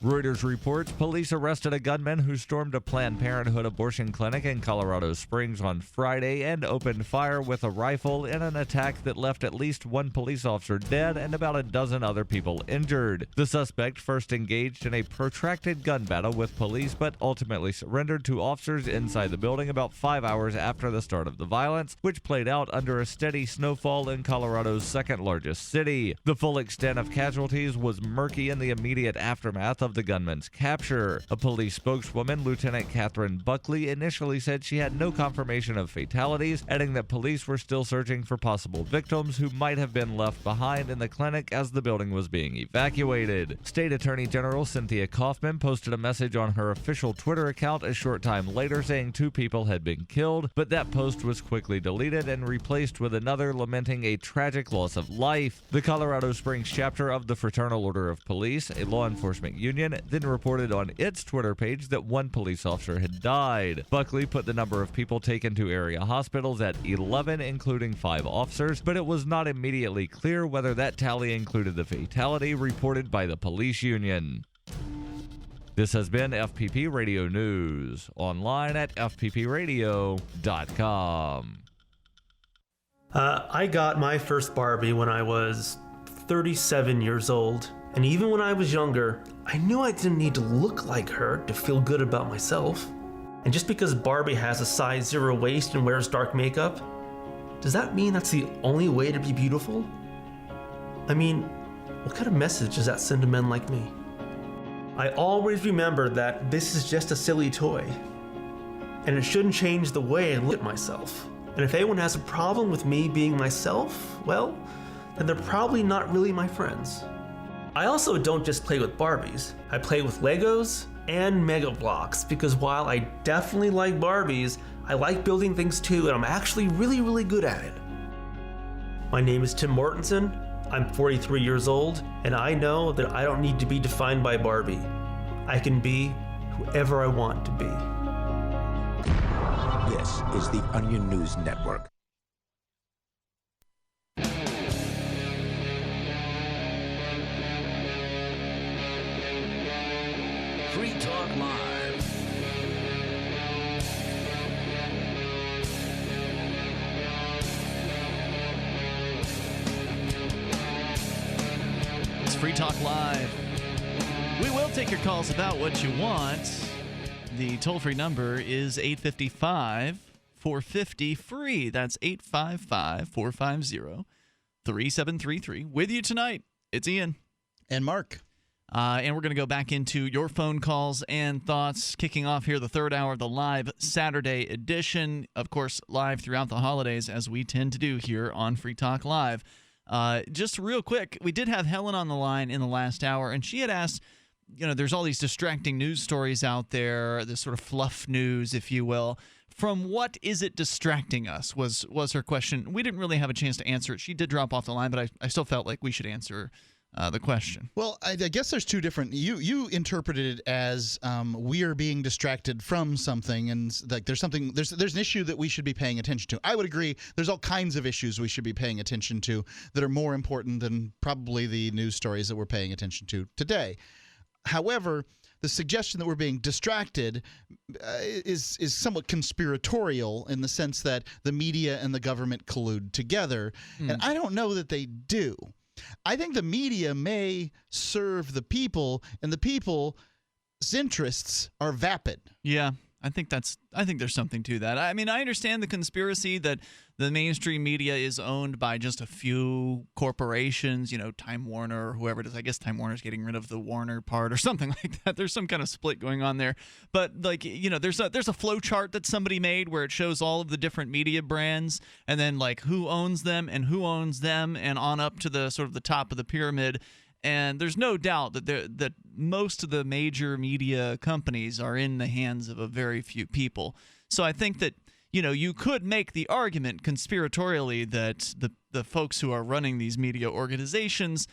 Reuters reports police arrested a gunman who stormed a Planned Parenthood abortion clinic in Colorado Springs on Friday and opened fire with a rifle in an attack that left at least 1 police officer dead and about a dozen other people injured. The suspect first engaged in a protracted gun battle with police but ultimately surrendered to officers inside the building about 5 hours after the start of the violence, which played out under a steady snowfall in Colorado's second largest city. The full extent of casualties was murky in the immediate aftermath of the gunman's capture. A police spokeswoman, Lieutenant Catherine Buckley, initially said she had no confirmation of fatalities, adding that police were still searching for possible victims who might have been left behind in the clinic as the building was being evacuated. State Attorney General Cynthia Kaufman posted a message on her official Twitter account a short time later saying 2 people had been killed, but that post was quickly deleted and replaced with another lamenting a tragic loss of life. The Colorado Springs chapter of the Fraternal Order of Police, a law enforcement union, then reported on its Twitter page that 1 police officer had died. Buckley put the number of people taken to area hospitals at 11, including 5 officers, but it was not immediately clear whether that tally included the fatality reported by the police union. This has been FPP Radio News, online at fppradio.com. I got my first Barbie when I was 37 years old. And even when I was younger, I knew I didn't need to look like her to feel good about myself. And just because Barbie has a size 0 waist and wears dark makeup, does that mean that's the only way to be beautiful? I mean, what kind of message does that send to men like me? I always remember that this is just a silly toy, and it shouldn't change the way I look at myself. And if anyone has a problem with me being myself, well, then they're probably not really my friends. I also don't just play with Barbies. I play with Legos and Mega Bloks because while I definitely like Barbies, I like building things too, and I'm actually really, really good at it. My name is Tim Mortensen. I'm 43 years old, and I know that I don't need to be defined by Barbie. I can be whoever I want to be. This is the Onion News Network. Free Talk Live. It's Free Talk Live. We will take your calls about what you want. The toll-free number is 855-450-FREE. That's 855-450-3733. With you tonight, it's Ian. And Mark. And we're going to go back into your phone calls and thoughts, kicking off here the third hour of the live Saturday edition. Of course, live throughout the holidays, as we tend to do here on Free Talk Live. Just real quick, we did have Helen on the line in the last hour, and she had asked, you know, there's all these distracting news stories out there, this sort of fluff news, if you will. From what is it distracting us was her question. We didn't really have a chance to answer it. She did drop off the line, but I still felt like we should answer the question. Well, I guess there's 2 different. You interpreted it as we are being distracted from something, and like there's an issue that we should be paying attention to. I would agree. There's all kinds of issues we should be paying attention to that are more important than probably the news stories that we're paying attention to today. However, the suggestion that we're being distracted is somewhat conspiratorial in the sense that the media and the government collude together. And I don't know that they do. I think the media may serve the people, and the people's interests are vapid. Yeah. I think there's something to that. I mean, I understand the conspiracy that the mainstream media is owned by just a few corporations, Time Warner or whoever it is. I guess Time Warner's getting rid of the Warner part or something like that. There's some kind of split going on there. But there's a flow chart that somebody made where it shows all of the different media brands and then who owns them and on up to the sort of the top of the pyramid. And there's no doubt that most of the major media companies are in the hands of a very few people. So I think that, you could make the argument conspiratorially that the folks who are running these media organizations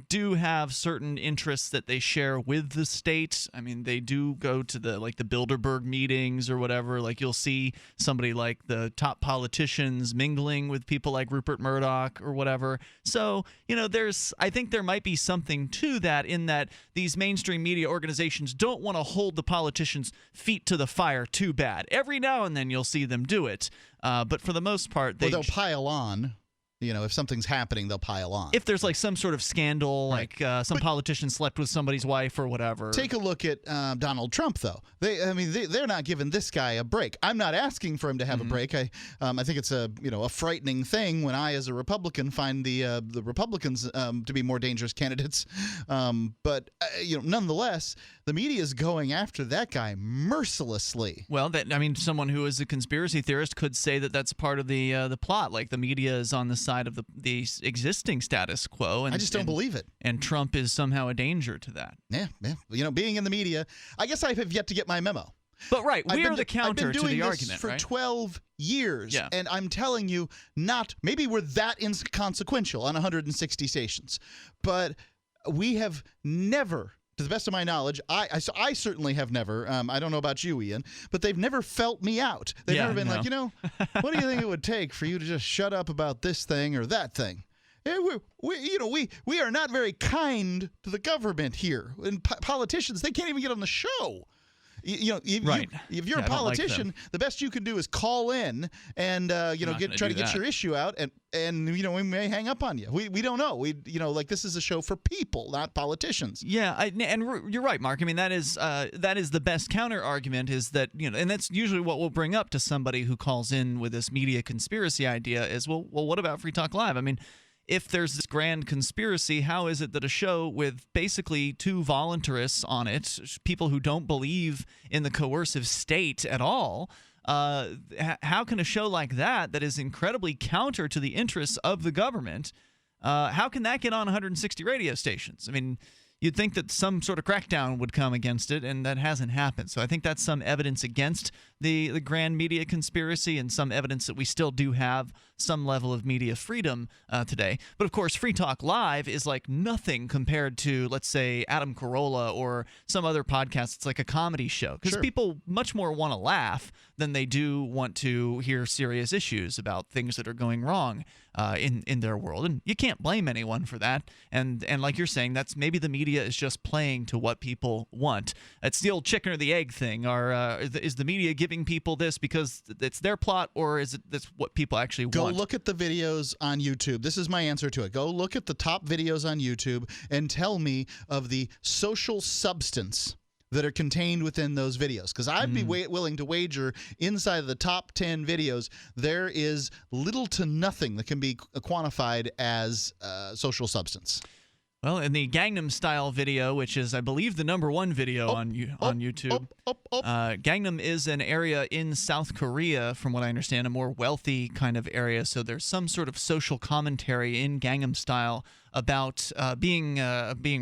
do have certain interests that they share with the state. I mean, they do go to the Bilderberg meetings or whatever. You'll see somebody like the top politicians mingling with people like Rupert Murdoch or whatever. So, I think there might be something to that in that these mainstream media organizations don't want to hold the politicians' feet to the fire too bad. Every now and then you'll see them do it. But for the most part, they'll pile on. If something's happening, they'll pile on. If there's some sort of scandal, right. Some politician slept with somebody's wife or whatever. Take a look at Donald Trump, though. They're not giving this guy a break. I'm not asking for him to have a break. I think it's a frightening thing when I, as a Republican, find the Republicans to be more dangerous candidates. But nonetheless, the media is going after that guy mercilessly. Well, someone who is a conspiracy theorist could say that that's part of the plot. The media is on the side of the existing status quo. And I just don't believe it. And Trump is somehow a danger to that. Yeah. Being in the media, I guess I have yet to get my memo. But we are the counter to the argument, for 12 years, and I'm telling you, maybe we're that inconsequential on 160 stations, but we have never, to the best of my knowledge, I certainly have never. I don't know about you, Ian, but they've never felt me out. They've never been what do you think it would take for you to just shut up about this thing or that thing? We are not very kind to the government here, and politicians, they can't even get on the show. If you're a politician, the best you can do is call in and try to get your issue out, and we may hang up on you. We don't know. This is a show for people, not politicians. Yeah, and you're right, Mark. I mean, that is the best counter argument is that and that's usually what we'll bring up to somebody who calls in with this media conspiracy idea is well, what about Free Talk Live? I mean, if there's this grand conspiracy, how is it that a show with basically two voluntarists on it, people who don't believe in the coercive state at all, how can a show like that is incredibly counter to the interests of the government, how can that get on 160 radio stations? I mean, you'd think that some sort of crackdown would come against it, and that hasn't happened. So I think that's some evidence against the grand media conspiracy and some evidence that we still do have some level of media freedom today. But, of course, Free Talk Live is like nothing compared to, let's say, Adam Carolla or some other podcast. It's like a comedy show because people much more want to laugh than they do want to hear serious issues about things that are going wrong in their world. And you can't blame anyone for that. And like you're saying, that's maybe the media is just playing to what people want. It's the old chicken or the egg thing. Is the media giving people this because it's their plot, or is it that's what people actually want? Go look at the videos on YouTube. This is my answer to it. Go look at the top videos on YouTube and tell me of the social substance that are contained within those videos, because I'd be willing to wager inside of the top 10 videos there is little to nothing that can be quantified as social substance. Well, in the Gangnam Style video, which is, I believe, the #1 video on YouTube, Gangnam is an area in South Korea, from what I understand, a more wealthy kind of area. So there's some sort of social commentary in Gangnam Style about being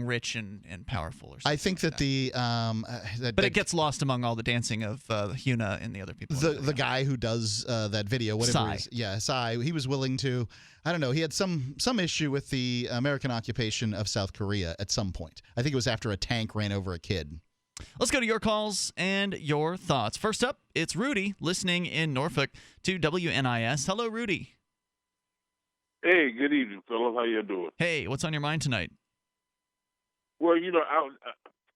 rich and powerful. Or something. I think that but it gets lost among all the dancing of Hyuna and the other people. The guy who does that video, whatever. Psy. He was willing to. I don't know. He had some issue with the American occupation of South Korea at some point. I think it was after a tank ran over a kid. Let's go to your calls and your thoughts. First up, it's Rudy listening in Norfolk to WNIS. Hello, Rudy. Hey, good evening, fellas. How you doing? Hey, what's on your mind tonight? Well,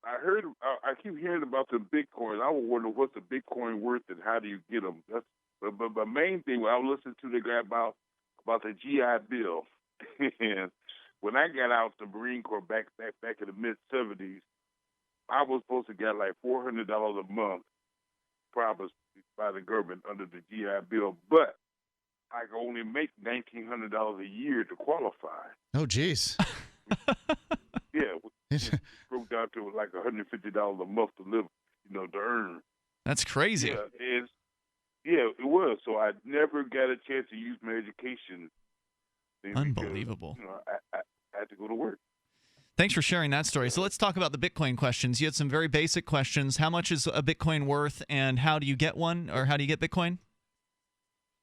I heard. I keep hearing about the Bitcoin. I was wondering what's the Bitcoin worth and how do you get them. That's but the main thing. I was listening to the guy about the GI Bill, and when I got out the Marine Corps back in the mid-'70s, I was supposed to get like $400 a month promised by the government under the GI Bill, but I could only make $1,900 a year to qualify. Oh, geez. Yeah, it broke down to like $150 a month to live, to earn. That's crazy. Yeah, it was. So I never got a chance to use my education. Unbelievable. Because, I had to go to work. Thanks for sharing that story. So let's talk about the Bitcoin questions. You had some very basic questions. How much is a Bitcoin worth, and how do you get one, or how do you get Bitcoin?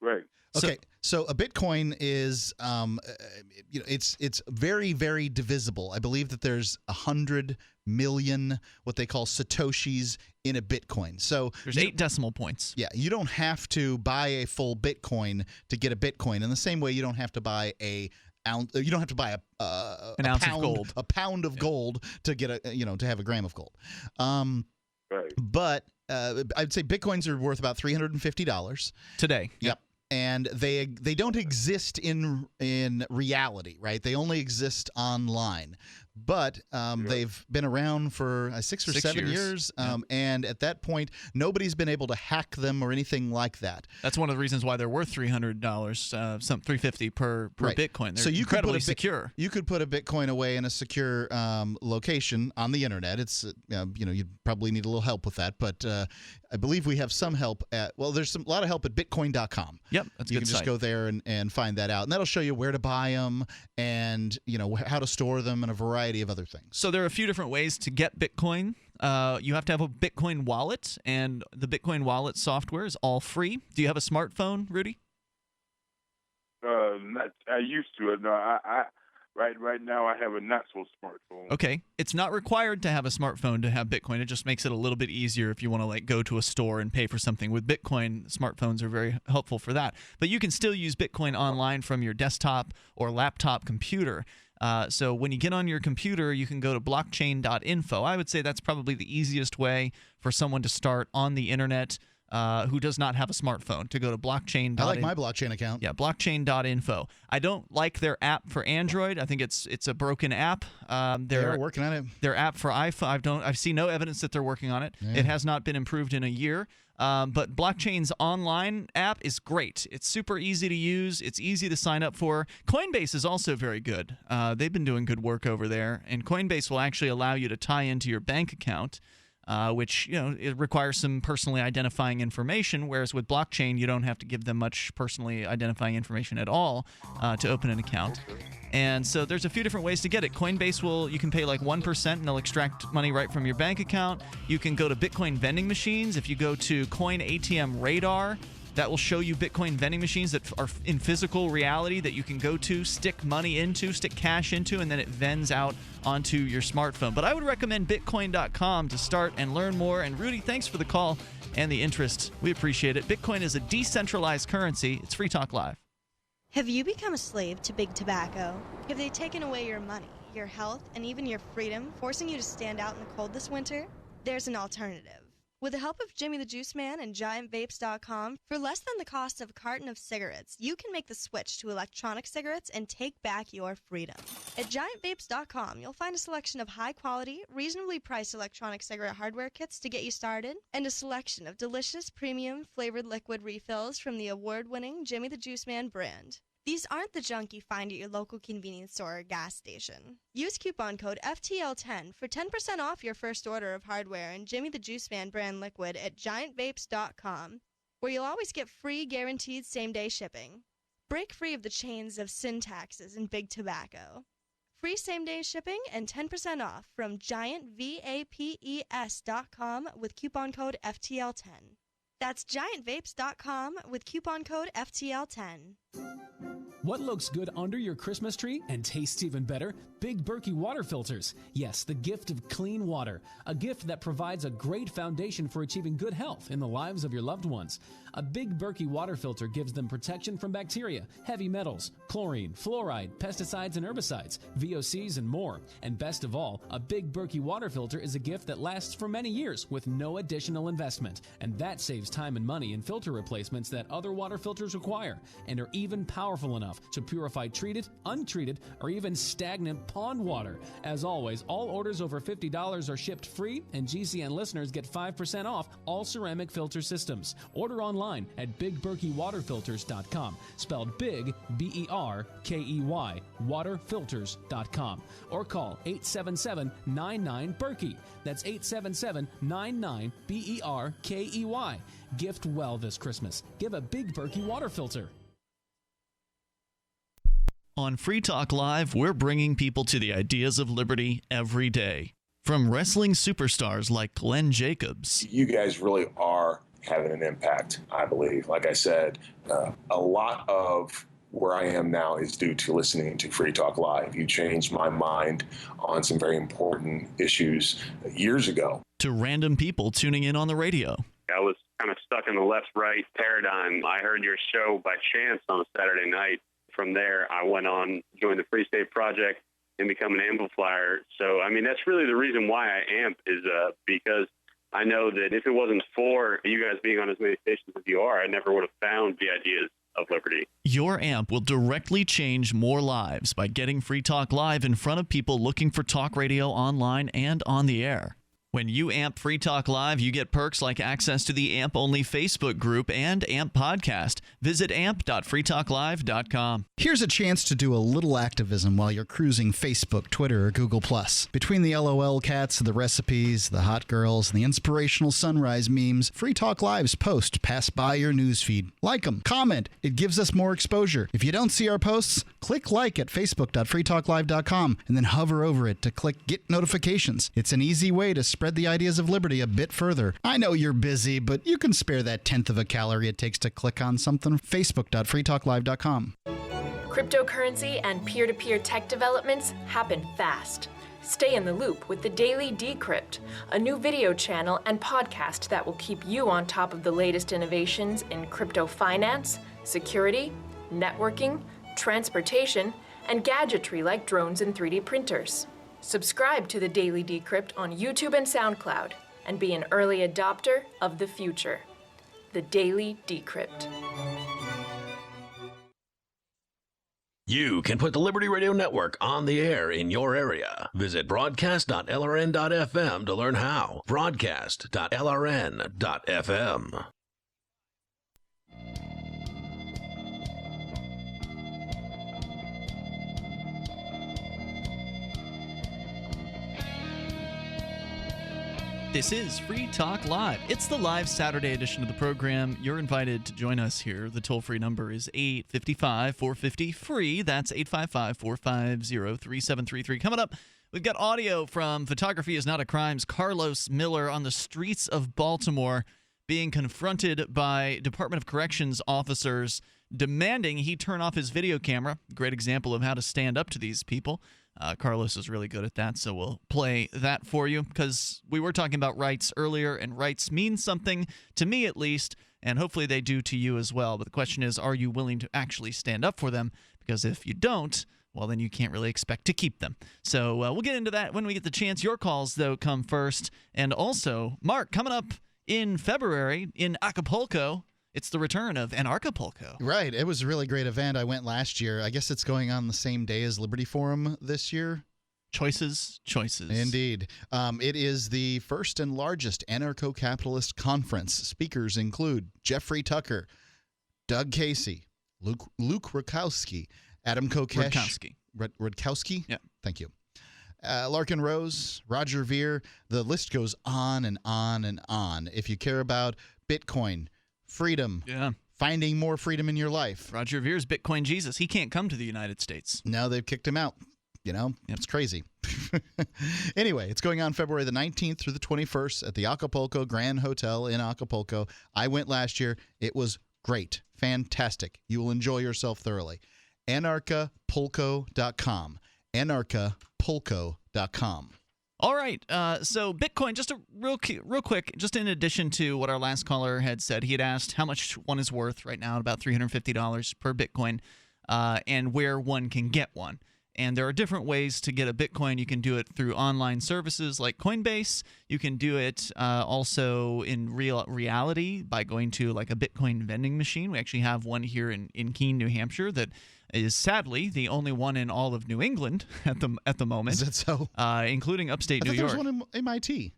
Right. Okay, so a Bitcoin is, it's very, very divisible. I believe that there's 100 million what they call satoshis in a Bitcoin. So there's 8 decimal points. Yeah, you don't have to buy a full Bitcoin to get a Bitcoin. In the same way, you don't have to buy an ounce of gold, a pound of gold to get to have a gram of gold. Right. But I'd say Bitcoins are worth about $350 today. Yep. And they don't exist in reality, right? They only exist online. But they've been around for 6 or 7 years, and at that point, nobody's been able to hack them or anything like that. That's one of the reasons why they're worth $300, $350 per Bitcoin. They're incredibly secure. You could put a Bitcoin away in a secure location on the internet. It's you'd probably need a little help with that, but I believe we have some help at there's a lot of help at Bitcoin.com. Yep, that's a you good can just site. go there and find that out, and that'll show you where to buy them and how to store them and a variety of other things. So there are a few different ways to get Bitcoin. You have to have a Bitcoin wallet, and the Bitcoin wallet software is all free. Do you have a smartphone, Rudy? I used to. No, I right now I have a not so smartphone. Okay, it's not required to have a smartphone to have Bitcoin. It just makes it a little bit easier if you want to go to a store and pay for something. With Bitcoin, smartphones are very helpful for that. But you can still use Bitcoin online from your desktop or laptop computer. So when you get on your computer, you can go to blockchain.info. I would say that's probably the easiest way for someone to start on the internet who does not have a smartphone, to go to blockchain.info. I like my blockchain account. Yeah, blockchain.info. I don't like their app for Android. I think it's a broken app. They're working on it. Their app for iPhone, I've seen no evidence that they're working on it. Yeah. It has not been improved in a year. But Blockchain's online app is great. It's super easy to use. It's easy to sign up for. Coinbase is also very good. They've been doing good work over there. And Coinbase will actually allow you to tie into your bank account, which it requires some personally identifying information, whereas with blockchain, you don't have to give them much personally identifying information at all to open an account. And so there's a few different ways to get it. Coinbase you can pay like 1% and they'll extract money right from your bank account. You can go to Bitcoin vending machines. If you go to Coin ATM Radar, that will show you Bitcoin vending machines that are in physical reality that you can go to, stick cash into, and then it vends out onto your smartphone. But I would recommend Bitcoin.com to start and learn more. And Rudy, thanks for the call and the interest. We appreciate it. Bitcoin is a decentralized currency. It's Free Talk Live. Have you become a slave to big tobacco? Have they taken away your money, your health, and even your freedom, forcing you to stand out in the cold this winter? There's an alternative. With the help of Jimmy the Juice Man and GiantVapes.com, for less than the cost of a carton of cigarettes, you can make the switch to electronic cigarettes and take back your freedom. At GiantVapes.com, you'll find a selection of high-quality, reasonably priced electronic cigarette hardware kits to get you started, and a selection of delicious, premium, flavored liquid refills from the award-winning Jimmy the Juice Man brand. These aren't the junk you find at your local convenience store or gas station. Use coupon code FTL10 for 10% off your first order of hardware and Jimmy the Juice Man brand liquid at GiantVapes.com, where you'll always get free guaranteed same-day shipping. Break free of the chains of sin taxes and big tobacco. Free same-day shipping and 10% off from GiantVapes.com with coupon code FTL10. That's GiantVapes.com with coupon code FTL10. What looks good under your Christmas tree and tastes even better? Big Berkey water filters. Yes, the gift of clean water. A gift that provides a great foundation for achieving good health in the lives of your loved ones. A Big Berkey water filter gives them protection from bacteria, heavy metals, chlorine, fluoride, pesticides and herbicides, VOCs, and more. And best of all, a Big Berkey water filter is a gift that lasts for many years with no additional investment. And that saves time and money in filter replacements that other water filters require and are even powerful enough to purify treated, untreated, or even stagnant pond water. As always, all orders over $50 are shipped free, and GCN listeners get 5% off all ceramic filter systems. Order online at BigBerkeyWaterFilters.com, spelled Big, B-E-R-K-E-Y, waterfilters.com, or call 877-99-BERKEY. That's 877-99-BERKEY. Gift well this Christmas. Give a Big Berkey water filter. On Free Talk Live, we're bringing people to the ideas of liberty every day. From wrestling superstars like Glenn Jacobs. You guys really are having an impact, I believe. Like I said, a lot of where I am now is due to listening to Free Talk Live. You changed my mind on some very important issues years ago. To random people tuning in on the radio. I was kind of stuck in the left-right paradigm. I heard your show by chance on a Saturday night. From there, I went on, joined the Free State Project, and become an amplifier. So, I mean, that's really the reason why I amp is because I know that if it wasn't for you guys being on as many stations as you are, I never would have found the ideas of liberty. Your amp will directly change more lives by getting Free Talk Live in front of people looking for talk radio online and on the air. When you amp Free Talk Live, you get perks like access to the AMP-only Facebook group and AMP podcast. Visit amp.freetalklive.com. Here's a chance to do a little activism while you're cruising Facebook, Twitter, or Google+. Between the LOL cats, the recipes, the hot girls, and the inspirational sunrise memes, Free Talk Live's posts pass by your newsfeed. Like them, comment. It gives us more exposure. If you don't see our posts, click like at facebook.freetalklive.com and then hover over it to click Get Notifications. It's an easy way to spread the ideas of liberty a bit further. I know you're busy, but you can spare that tenth of a calorie it takes to click on something. Facebook.freetalklive.com. Cryptocurrency and peer-to-peer tech developments happen fast. Stay in the loop with the Daily Decrypt, a new video channel and podcast that will keep you on top of the latest innovations in crypto finance, security, networking, transportation, and gadgetry like drones and 3D printers. Subscribe to the Daily Decrypt on YouTube and SoundCloud and be an early adopter of the future. The Daily Decrypt. You can put the Liberty Radio Network on the air in your area. Visit broadcast.lrn.fm to learn how. Broadcast.lrn.fm. This is Free Talk Live. It's the live Saturday edition of the program. You're invited to join us here. The toll-free number is 855-450-FREE. That's 855-450-3733. Coming up, we've got audio from Photography is Not a Crime's Carlos Miller on the streets of Baltimore being confronted by Department of Corrections officers demanding he turn off his video camera. Great example of how to stand up to these people. Carlos is really good at that, so we'll play that for you because we were talking about rights earlier, and rights mean something, to me at least, and hopefully they do to you as well. But the question is, are you willing to actually stand up for them? Because if you don't, well, then you can't really expect to keep them. So we'll get into that when we get the chance. Your calls, though, come first. And also, Mark, coming up in February in Acapulco, it's the return of Anarchapulco. Right. It was a really great event. I went last year. I guess it's going on the same day as Liberty Forum this year. Choices. Indeed. It is the first and largest anarcho-capitalist conference. Speakers include Jeffrey Tucker, Doug Casey, Luke Rudkowski, Adam Kokesh. Rudkowski? Yeah. Thank you. Larkin Rose, Roger Ver. The list goes on and on and on. If you care about Bitcoin, freedom. Yeah. Finding more freedom in your life. Roger Vere's Bitcoin Jesus. He can't come to the United States. No, they've kicked him out. You know, It's crazy. Anyway, it's going on February the 19th through the 21st at the Acapulco Grand Hotel in Acapulco. I went last year. It was Great. Fantastic. You will enjoy yourself thoroughly. Anarchapulco.com. Anarchapulco.com. All right. So Bitcoin, just a real quick, just in addition to what our last caller had said, he had asked how much one is worth right now, about $350 per Bitcoin, and where one can get one. And there are different ways to get a Bitcoin. You can do it through online services like Coinbase. You can do it also in reality by going to like a Bitcoin vending machine. We actually have one here in Keene, New Hampshire that is sadly the only one in all of New England at the moment. Is that so? Including upstate New York. There was one in MIT.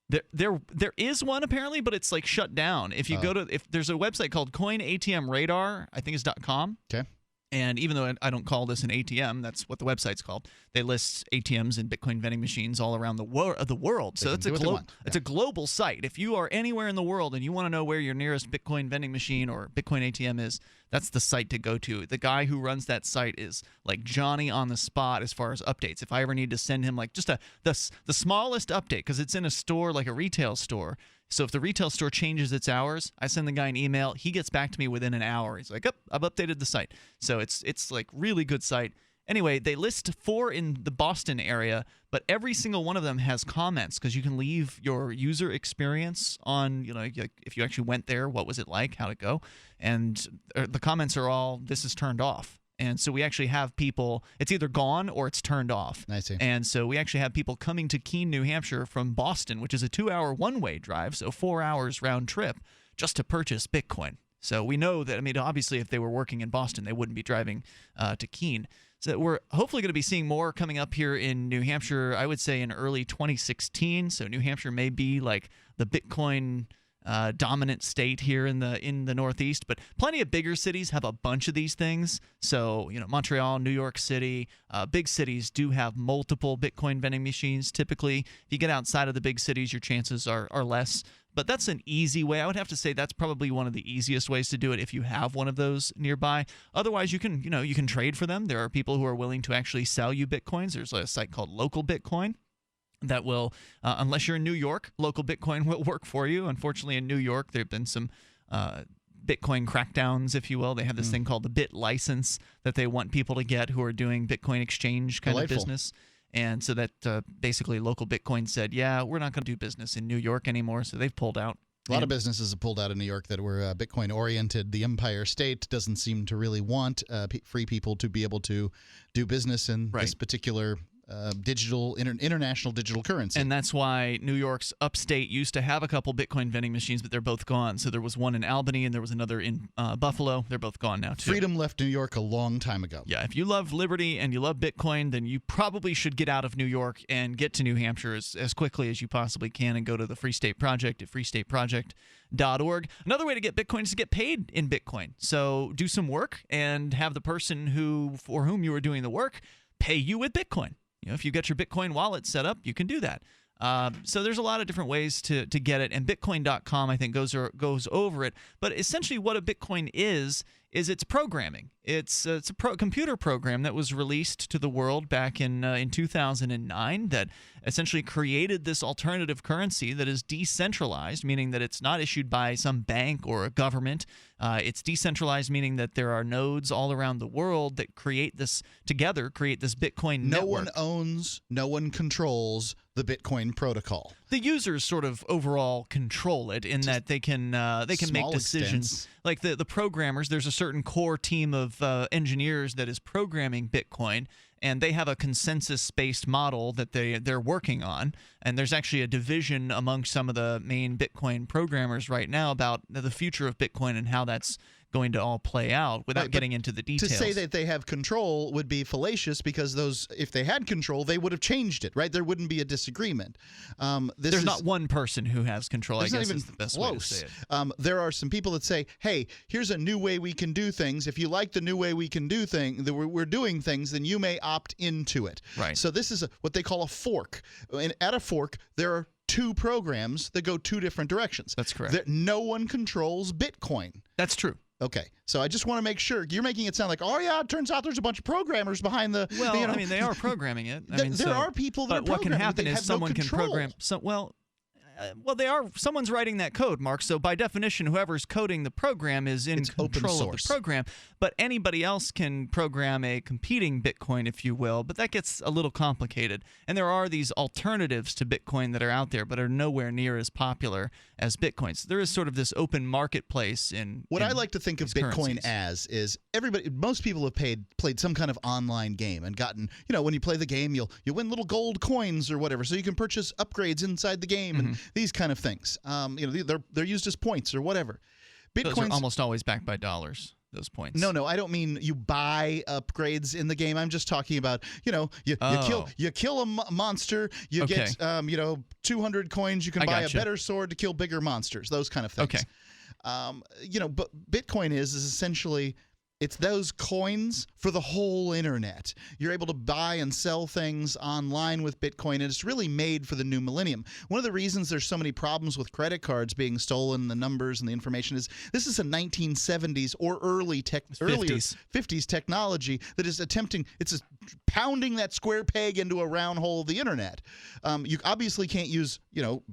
There is one apparently, but it's like shut down. If you go to there's a website called Coin ATM Radar, I think it's .com. Okay. And even though I don't call this an ATM, that's what the website's called. They list ATMs and Bitcoin vending machines all around the world. So it's a global site. If you are anywhere in the world and you want to know where your nearest Bitcoin vending machine or Bitcoin ATM is, that's the site to go to. The guy who runs that site is like Johnny on the spot as far as updates. If I ever need to send him like just the smallest update, because it's in a store, like a retail store. So if the retail store changes its hours, I send the guy an email. He gets back to me within an hour. He's like, I've updated the site. So it's like really good site. Anyway, they list 4 in the Boston area, but every single one of them has comments because you can leave your user experience on, if you actually went there, what was it like, how'd it go? And the comments are all, this is turned off. And so we actually have people, it's either gone or it's turned off. I see. And so we actually have people coming to Keene, New Hampshire from Boston, which is a 2-hour one-way drive, so 4 hours round trip, just to purchase Bitcoin. So we know that, obviously if they were working in Boston, they wouldn't be driving to Keene. So we're hopefully going to be seeing more coming up here in New Hampshire, I would say in early 2016. So New Hampshire may be like the Bitcoin dominant state here in the Northeast, but plenty of bigger cities have a bunch of these things. So Montreal, New York City, big cities do have multiple Bitcoin vending machines. Typically, if you get outside of the big cities, your chances are less. But that's an easy way. I would have to say that's probably one of the easiest ways to do it if you have one of those nearby. Otherwise, you can trade for them. There are people who are willing to actually sell you Bitcoins. There's a site called Local Bitcoin that will, unless you're in New York, Local Bitcoin will work for you. Unfortunately, in New York, there have been some Bitcoin crackdowns, if you will. They have this thing called the Bit license that they want people to get who are doing Bitcoin exchange kind of business. And so that basically Local Bitcoin said, yeah, we're not going to do business in New York anymore. So they've pulled out. A lot of businesses have pulled out of New York that were Bitcoin-oriented. The Empire State doesn't seem to really want free people to be able to do business in this particular international digital currency. And that's why New York's upstate used to have a couple Bitcoin vending machines, but they're both gone. So there was one in Albany and there was another in Buffalo. They're both gone now, too. Freedom left New York a long time ago. Yeah, if you love liberty and you love Bitcoin, then you probably should get out of New York and get to New Hampshire as quickly as you possibly can and go to the Free State Project at freestateproject.org. Another way to get Bitcoin is to get paid in Bitcoin. So do some work and have the person for whom you are doing the work pay you with Bitcoin. If you get your Bitcoin wallet set up, you can do that. So there's a lot of different ways to get it, and Bitcoin.com, I think, goes over it. But essentially what a Bitcoin is it's programming. It's a computer program that was released to the world back in 2009 that essentially created this alternative currency that is decentralized, meaning that it's not issued by some bank or a government. It's decentralized, meaning that there are nodes all around the world that create this Bitcoin network. No one owns, no one controls the Bitcoin protocol. The users sort of overall control it in that they can make decisions. Like the programmers, there's a certain core team of engineers that is programming Bitcoin, and they have a consensus-based model that they're working on. And there's actually a division among some of the main Bitcoin programmers right now about the future of Bitcoin and how that's going to all play out without getting into the details. To say that they have control would be fallacious because if they had control, they would have changed it, right? There wouldn't be a disagreement. There's not one person who has control, I guess is the best way to say it. There are some people that say, hey, here's a new way we can do things. If you like the new way we can do things, that we're doing things, then you may opt into it. Right. So this is what they call a fork. And at a fork, there are two programs that go two different directions. That's correct. No one controls Bitcoin. That's true. Okay, so I just want to make sure you're making it sound like, oh yeah, it turns out there's a bunch of programmers behind the. Well, they are programming it. There are people that are programming. But what can happen is someone can program. Well, someone's writing that code, Mark. So by definition, whoever's coding the program is in control of the program. But anybody else can program a competing Bitcoin, if you will. But that gets a little complicated. And there are these alternatives to Bitcoin that are out there, but are nowhere near as popular as Bitcoin. So there is sort of this open marketplace in what I like to think of Bitcoin currencies. as is most people have played some kind of online game and gotten, when you play the game, you'll win little gold coins or whatever, so you can purchase upgrades inside the game and these kind of things. They're used as points or whatever. Those are almost always backed by dollars. Those points. No, I don't mean you buy upgrades in the game. I'm just talking about, you kill a monster, you get 200 coins, you can buy a better sword to kill bigger monsters, those kind of things. Okay. But Bitcoin is essentially, it's those coins for the whole internet. You're able to buy and sell things online with Bitcoin, and it's really made for the new millennium. One of the reasons there's so many problems with credit cards being stolen, the numbers and the information, is this is a 1970s or earlier 50s technology that is it's pounding that square peg into a round hole of the internet. You obviously can't use,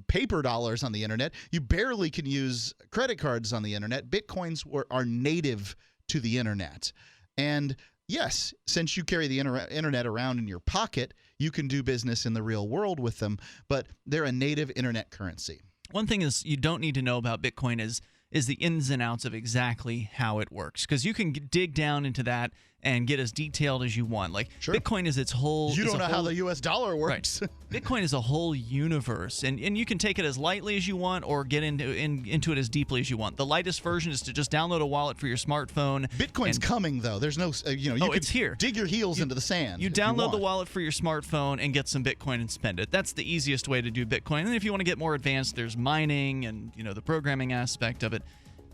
paper dollars on the internet. You barely can use credit cards on the internet. Bitcoins are native to the internet. And yes, since you carry the internet around in your pocket, you can do business in the real world with them, but they're a native internet currency. One thing is you don't need to know about Bitcoin is the ins and outs of exactly how it works, because you can dig down into that and get as detailed as you want. Like Bitcoin is its whole. You don't know how the U.S. dollar works. Right. Bitcoin is a whole universe, and you can take it as lightly as you want or get into it as deeply as you want. The lightest version is to just download a wallet for your smartphone. Bitcoin's coming though. There's no it's here. Dig your heels into the sand. You download the wallet for your smartphone and get some Bitcoin and spend it. That's the easiest way to do Bitcoin. And if you want to get more advanced, there's mining and the programming aspect of it.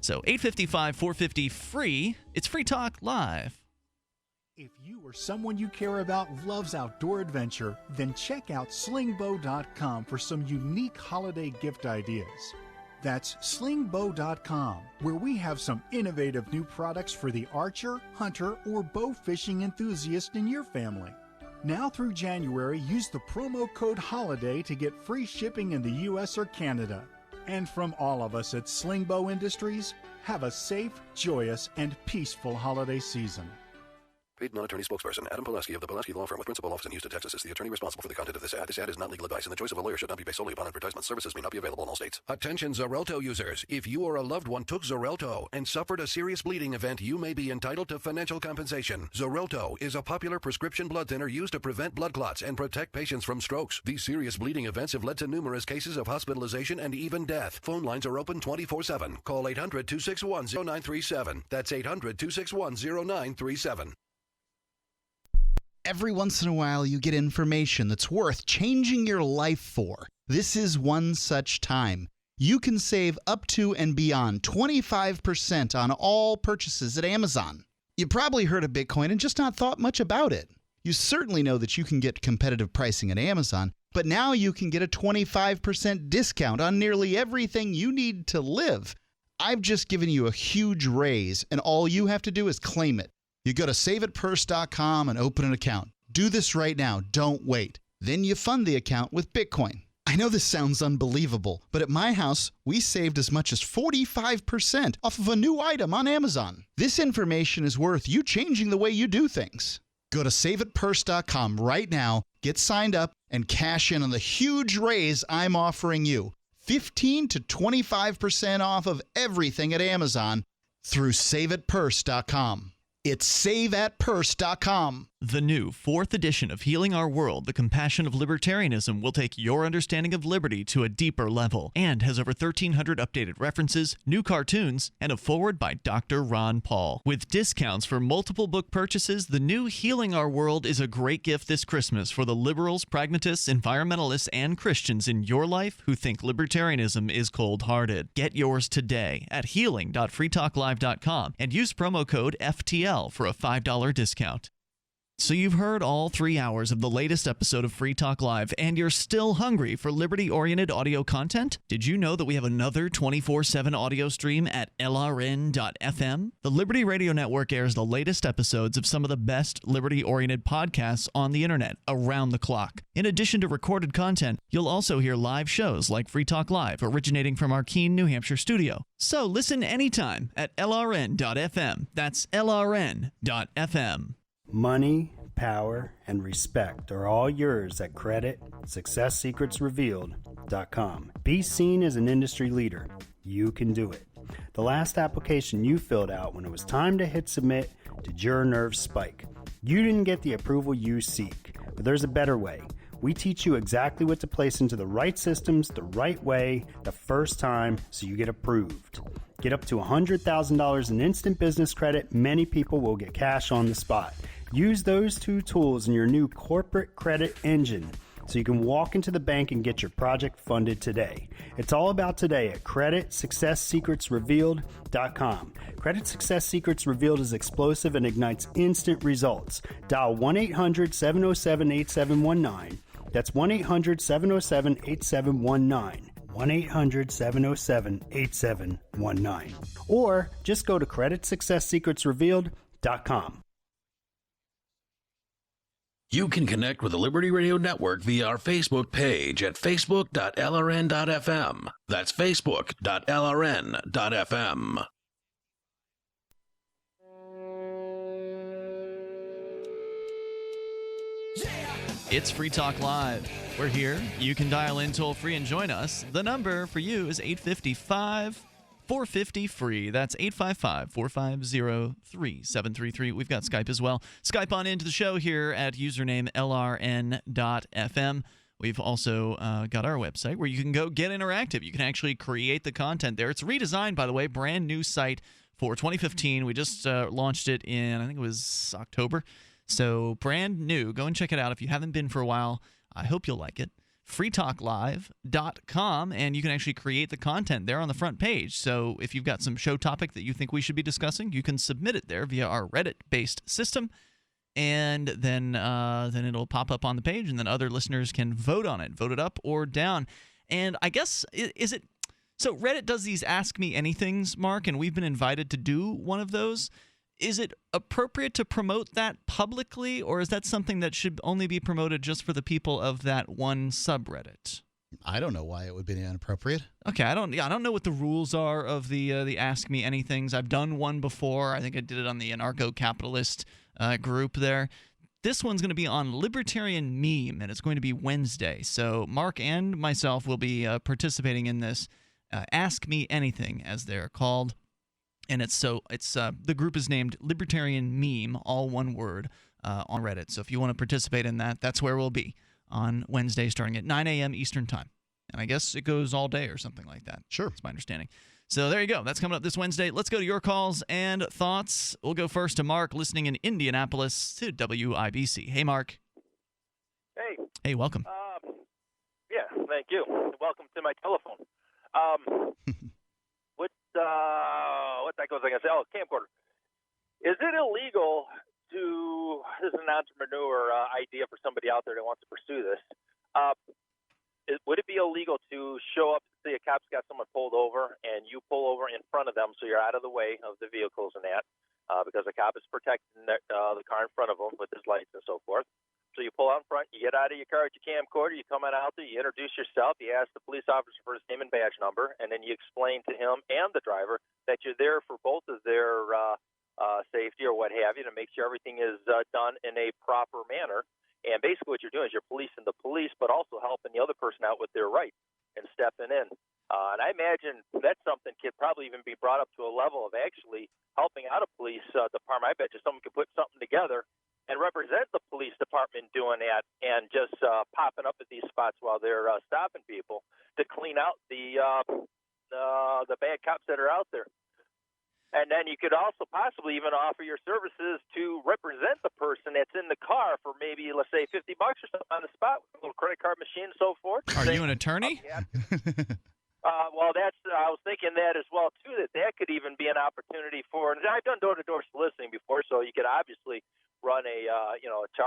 So 855-450 free. It's Free Talk Live. If you or someone you care about loves outdoor adventure, then check out slingbow.com for some unique holiday gift ideas. That's slingbow.com, where we have some innovative new products for the archer, hunter, or bow fishing enthusiast in your family. Now through January, use the promo code HOLIDAY to get free shipping in the U.S. or Canada. And from all of us at Slingbow Industries, have a safe, joyous, and peaceful holiday season. Paid non-attorney spokesperson Adam Pulaski of the Pulaski Law Firm with principal office in Houston, Texas is the attorney responsible for the content of this ad. This ad is not legal advice, and the choice of a lawyer should not be based solely upon advertisement. Services may not be available in all states. Attention Xarelto users. If you or a loved one took Xarelto and suffered a serious bleeding event, you may be entitled to financial compensation. Xarelto is a popular prescription blood thinner used to prevent blood clots and protect patients from strokes. These serious bleeding events have led to numerous cases of hospitalization and even death. Phone lines are open 24/7. Call 800-261-0937. That's 800-261-0937. Every once in a while, you get information that's worth changing your life for. This is one such time. You can save up to and beyond 25% on all purchases at Amazon. You probably heard of Bitcoin and just not thought much about it. You certainly know that you can get competitive pricing at Amazon, but now you can get a 25% discount on nearly everything you need to live. I've just given you a huge raise, and all you have to do is claim it. You go to saveitpurse.com and open an account. Do this right now. Don't wait. Then you fund the account with Bitcoin. I know this sounds unbelievable, but at my house, we saved as much as 45% off of a new item on Amazon. This information is worth you changing the way you do things. Go to saveitpurse.com right now, get signed up, and cash in on the huge raise I'm offering you. 15 to 25% off of everything at Amazon through saveitpurse.com. It's saveatpurse.com. The new 4th edition of Healing Our World, The Compassion of Libertarianism, will take your understanding of liberty to a deeper level and has over 1,300 updated references, new cartoons, and a foreword by Dr. Ron Paul. With discounts for multiple book purchases, the new Healing Our World is a great gift this Christmas for the liberals, pragmatists, environmentalists, and Christians in your life who think libertarianism is cold-hearted. Get yours today at healing.freetalklive.com and use promo code FTL for a $5 discount. So you've heard all 3 hours of the latest episode of Free Talk Live, and you're still hungry for liberty-oriented audio content? Did you know that we have another 24/7 audio stream at LRN.FM? The Liberty Radio Network airs the latest episodes of some of the best liberty-oriented podcasts on the internet around the clock. In addition to recorded content, you'll also hear live shows like Free Talk Live, originating from our Keene, New Hampshire studio. So listen anytime at LRN.FM. That's LRN.FM. Money, power, and respect are all yours at CreditSuccessSecretsRevealed.com. Be seen as an industry leader. You can do it. The last application you filled out when it was time to hit submit, did your nerves spike? You didn't get the approval you seek, but there's a better way. We teach you exactly what to place into the right systems the right way the first time so you get approved. Get up to $100,000 in instant business credit. Many people will get cash on the spot. Use those two tools in your new corporate credit engine so you can walk into the bank and get your project funded today. It's all about today at CreditSuccessSecretsRevealed.com. Credit Success Secrets Revealed is explosive and ignites instant results. Dial 1-800-707-8719. That's 1-800-707-8719. 1-800-707-8719. Or just go to CreditSuccessSecretsRevealed.com. You can connect with the Liberty Radio Network via our Facebook page at facebook.lrn.fm. That's facebook.lrn.fm. It's Free Talk Live. We're here. You can dial in toll-free and join us. The number for you is 855-450-FREE. That's 855-450-3733. We've got Skype as well. Skype on into the show here at username LRN.FM. We've also got our website where you can go get interactive. You can actually create the content there. It's redesigned, by the way, brand new site for 2015. We just launched it in, I think it was October. So brand new. Go and check it out if you haven't been for a while. I hope you'll like it. freetalklive.com, and you can actually create the content there on the front page. So if you've got some show topic that you think we should be discussing, you can submit it there via our Reddit-based system, and then it'll pop up on the page, and then other listeners can vote on it, vote it up or down. And I guess, is it – so Reddit does these Ask Me Anythings, Mark, and we've been invited to do one of those. Is it appropriate to promote that publicly, or is that something that should only be promoted just for the people of that one subreddit? I don't know why it would be inappropriate. Okay, I don't know what the rules are of the Ask Me Anythings. I've done one before. I think I did it on the anarcho-capitalist group there. This one's going to be on Libertarian Meme, and it's going to be Wednesday. So Mark and myself will be participating in this Ask Me Anything, as they're called. And the group is named Libertarian Meme, all one word, on Reddit. So if you want to participate in that, that's where we'll be on Wednesday starting at 9 a.m. Eastern Time. And I guess it goes all day or something like that. Sure. That's my understanding. So there you go. That's coming up this Wednesday. Let's go to your calls and thoughts. We'll go first to Mark, listening in Indianapolis to WIBC. Hey, Mark. Hey. Hey, welcome. Yeah, thank you. Welcome to my telephone. What that goes I can say? Oh, camcorder. Is it illegal to? This is an entrepreneur idea for somebody out there that wants to pursue this. Would it be illegal to show up, see a cop's got someone pulled over, and you pull over in front of them, so you're out of the way of the vehicles and that, because the cop is protecting the car in front of them with his lights and so forth. So you pull out in front, you get out of your car with your camcorder, you come on out there, you introduce yourself, you ask the police officer for his name and badge number, and then you explain to him and the driver that you're there for both of their safety or what have you, to make sure everything is done in a proper manner. And basically what you're doing is you're policing the police, but also helping the other person out with their rights and stepping in. And I imagine that's something could probably even be brought up to a level of actually helping out a police department. I bet you someone could put something together and represent the police department doing that, and just popping up at these spots while they're stopping people to clean out the bad cops that are out there. And then you could also possibly even offer your services to represent the person that's in the car for maybe, let's say, $50 or something on the spot with a little credit card machine and so forth. Are you an attorney? Well, I was thinking that as well too. That could even be an opportunity for. And I've done door-to-door soliciting before, so you could obviously run a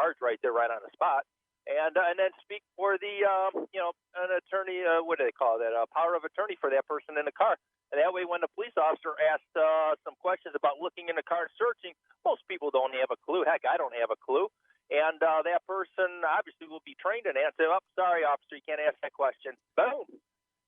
charge right there, right on the spot, and then speak for the an attorney. What do they call that? Power of attorney for that person in the car. And that way, when the police officer asks some questions about looking in the car and searching, most people don't have a clue. Heck, I don't have a clue. And that person obviously will be trained in that and say, "Oh, sorry, officer, you can't ask that question." Boom.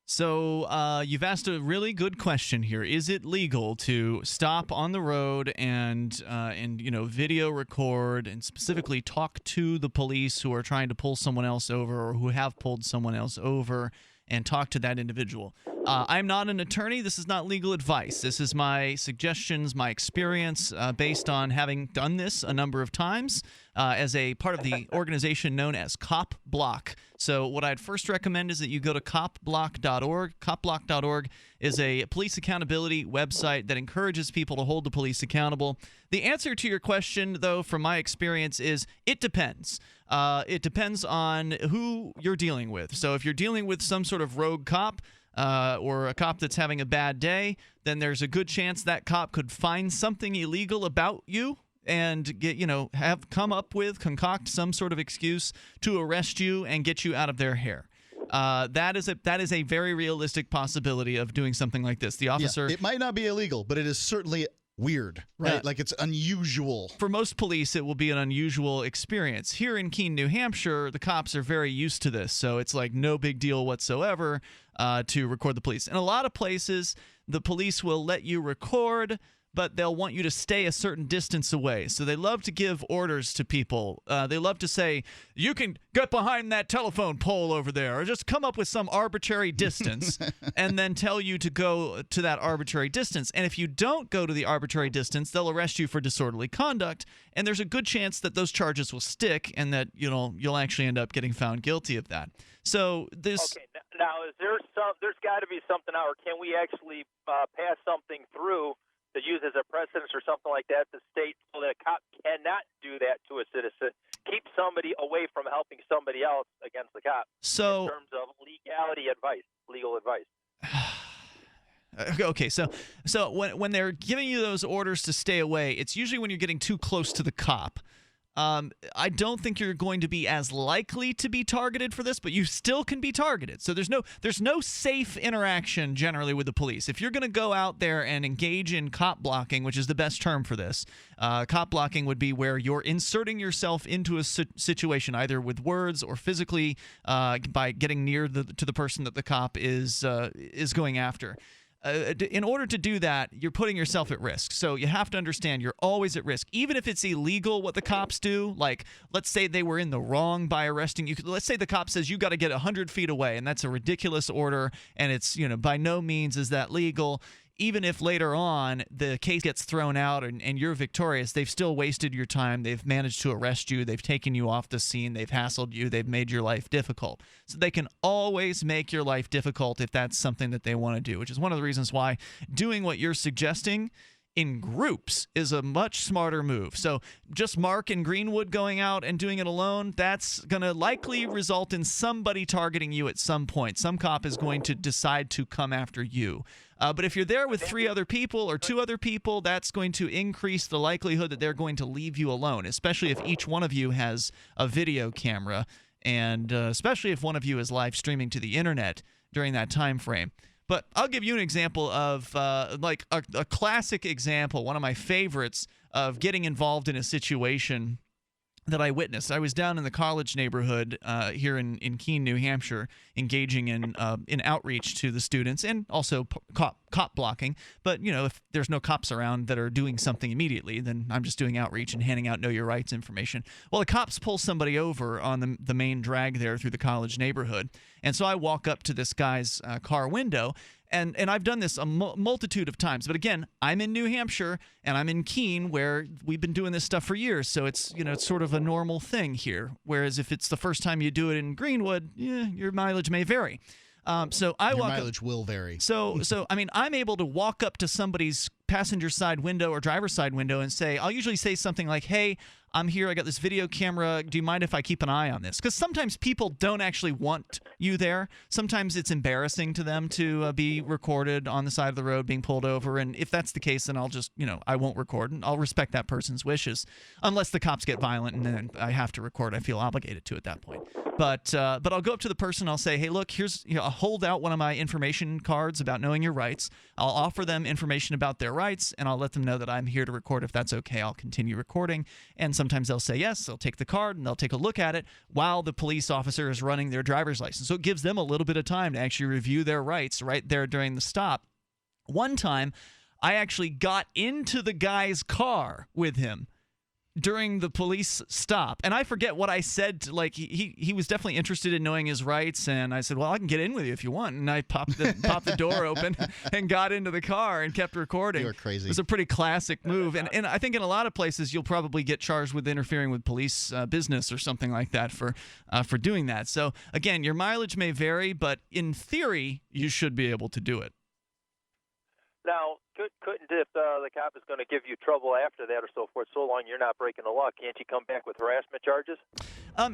So you've asked a really good question here. Is it legal to stop on the road and video record and specifically talk to the police who are trying to pull someone else over or who have pulled someone else over and talk to that individual? I'm not an attorney. This is not legal advice. This is my suggestions, my experience based on having done this a number of times as a part of the organization known as Cop Block. So what I'd first recommend is that you go to copblock.org. Copblock.org is a police accountability website that encourages people to hold the police accountable. The answer to your question, though, from my experience, is it depends. It depends on who you're dealing with. So if you're dealing with some sort of rogue cop, or a cop that's having a bad day, then there's a good chance that cop could find something illegal about you and concoct some sort of excuse to arrest you and get you out of their hair. That is a very realistic possibility of doing something like this. The officer, it might not be illegal, but it is certainly weird, right? Like it's unusual. For most police, it will be an unusual experience. Here in Keene, New Hampshire, the cops are very used to this, so it's like no big deal whatsoever to record the police. In a lot of places, the police will let you record, but they'll want you to stay a certain distance away. So they love to give orders to people. They love to say, you can get behind that telephone pole over there, or just come up with some arbitrary distance and then tell you to go to that arbitrary distance. And if you don't go to the arbitrary distance, they'll arrest you for disorderly conduct, and there's a good chance that those charges will stick and that you'll actually end up getting found guilty of that. So this. Okay, now there's got to be something out, or can we actually pass something through to use as a precedent or something like that to state so that a cop cannot do that to a citizen, keep somebody away from helping somebody else against the cop? So, in terms of legal advice. Okay, so when they're giving you those orders to stay away, it's usually when you're getting too close to the cop. I don't think you're going to be as likely to be targeted for this, but you still can be targeted. So there's no safe interaction generally with the police. If you're going to go out there and engage in cop blocking, which is the best term for this, cop blocking would be where you're inserting yourself into a situation either with words or physically by getting near to the person that the cop is going after. In order to do that, you're putting yourself at risk. So you have to understand you're always at risk. Even if it's illegal what the cops do, like let's say they were in the wrong by arresting you. Let's say the cop says you got to get 100 feet away, and that's a ridiculous order, and it's by no means is that legal. Even if later on the case gets thrown out and you're victorious, they've still wasted your time. They've managed to arrest you. They've taken you off the scene. They've hassled you. They've made your life difficult. So they can always make your life difficult if that's something that they want to do, which is one of the reasons why doing what you're suggesting in groups is a much smarter move. So just Mark and Greenwood going out and doing it alone, that's going to likely result in somebody targeting you at some point. Some cop is going to decide to come after you. But if you're there with 3 other people or 2 other people, that's going to increase the likelihood that they're going to leave you alone, especially if each one of you has a video camera and especially if one of you is live streaming to the internet during that time frame. But I'll give you an example of like a classic example, one of my favorites of getting involved in a situation that I witnessed. I was down in the college neighborhood here in Keene, New Hampshire, engaging in outreach to the students and also cop blocking. But, if there's no cops around that are doing something immediately, then I'm just doing outreach and handing out Know Your Rights information. Well, the cops pull somebody over on the main drag there through the college neighborhood. And so I walk up to this guy's car window, and I've done this a multitude of times. But again, I'm in New Hampshire, and I'm in Keene, where we've been doing this stuff for years. So it's, it's sort of a normal thing here. Whereas if it's the first time you do it in Greenwood, your mileage may vary. So I Your walk mileage will vary. So I mean, I'm able to walk up to somebody's passenger side window or driver's side window and I'll usually say something like, hey, I'm here, I got this video camera, do you mind if I keep an eye on this? Because sometimes people don't actually want you there. Sometimes it's embarrassing to them to be recorded on the side of the road being pulled over, and if that's the case, then I'll just, I won't record, and I'll respect that person's wishes, unless the cops get violent and then I have to record. I feel obligated to at that point. But I'll go up to the person, I'll say, hey, look, here's, I'll hold out one of my information cards about knowing your rights. I'll offer them information about their rights, and I'll let them know that I'm here to record. If that's okay, I'll continue recording. And sometimes they'll say yes, they'll take the card, and they'll take a look at it while the police officer is running their driver's license. So it gives them a little bit of time to actually review their rights right there during the stop. One time, I actually got into the guy's car with him during the police stop, and I forget what I said. He was definitely interested in knowing his rights, and I said, well, I can get in with you if you want, and I popped the door open and got into the car and kept recording. You were crazy. It was a pretty classic move, and I think in a lot of places you'll probably get charged with interfering with police business or something like that for doing that. So again, your mileage may vary, but in theory you should be able to do it. Now, couldn't if the cop is going to give you trouble after that or so forth, so long you're not breaking the law, can't you come back with harassment charges?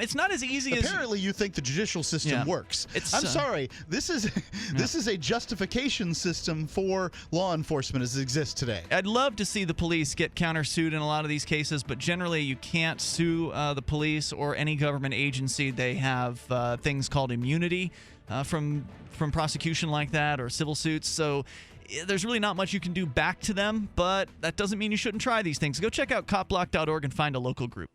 It's not as easy as... Apparently you think the judicial system works. I'm sorry. This is a justification system for law enforcement as it exists today. I'd love to see the police get countersued in a lot of these cases, but generally you can't sue the police or any government agency. They have things called immunity from prosecution like that, or civil suits. So there's really not much you can do back to them, but that doesn't mean you shouldn't try these things. Go check out copblock.org and find a local group.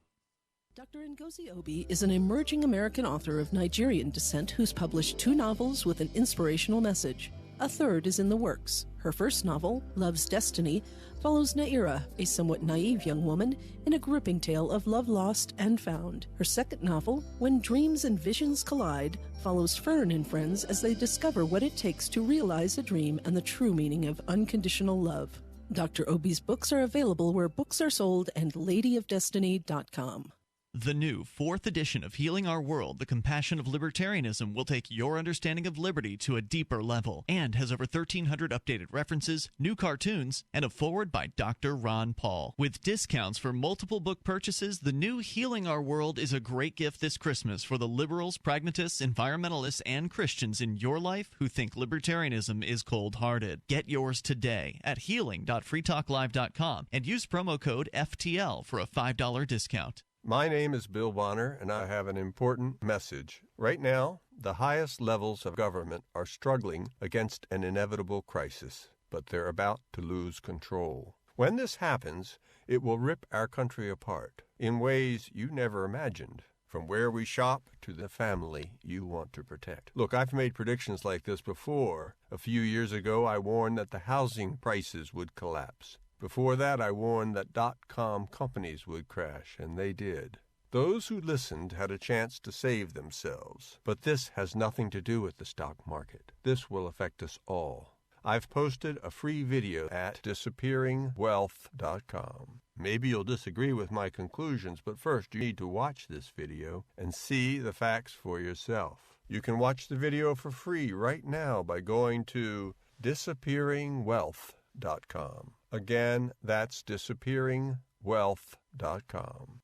Dr. Ngozi Obi is an emerging American author of Nigerian descent who's published 2 novels with an inspirational message. A third is in the works. Her first novel, Love's Destiny, follows Naira, a somewhat naive young woman, in a gripping tale of love lost and found. Her second novel, When Dreams and Visions Collide, follows Fern and friends as they discover what it takes to realize a dream and the true meaning of unconditional love. Dr. Obi's books are available where books are sold and ladyofdestiny.com. The new 4th edition of Healing Our World, The Compassion of Libertarianism, will take your understanding of liberty to a deeper level and has over 1,300 updated references, new cartoons, and a foreword by Dr. Ron Paul. With discounts for multiple book purchases, the new Healing Our World is a great gift this Christmas for the liberals, pragmatists, environmentalists, and Christians in your life who think libertarianism is cold-hearted. Get yours today at healing.freetalklive.com and use promo code FTL for a $5 discount. My name is Bill Bonner, and I have an important message. Right now, the highest levels of government are struggling against an inevitable crisis, but they're about to lose control. When this happens, it will rip our country apart in ways you never imagined, from where we shop to the family you want to protect. Look, I've made predictions like this before. A few years ago, I warned that the housing prices would collapse. Before that, I warned that .com companies would crash, and they did. Those who listened had a chance to save themselves. But this has nothing to do with the stock market. This will affect us all. I've posted a free video at disappearingwealth.com. Maybe you'll disagree with my conclusions, but first you need to watch this video and see the facts for yourself. You can watch the video for free right now by going to disappearingwealth.com. Again, that's disappearingwealth.com.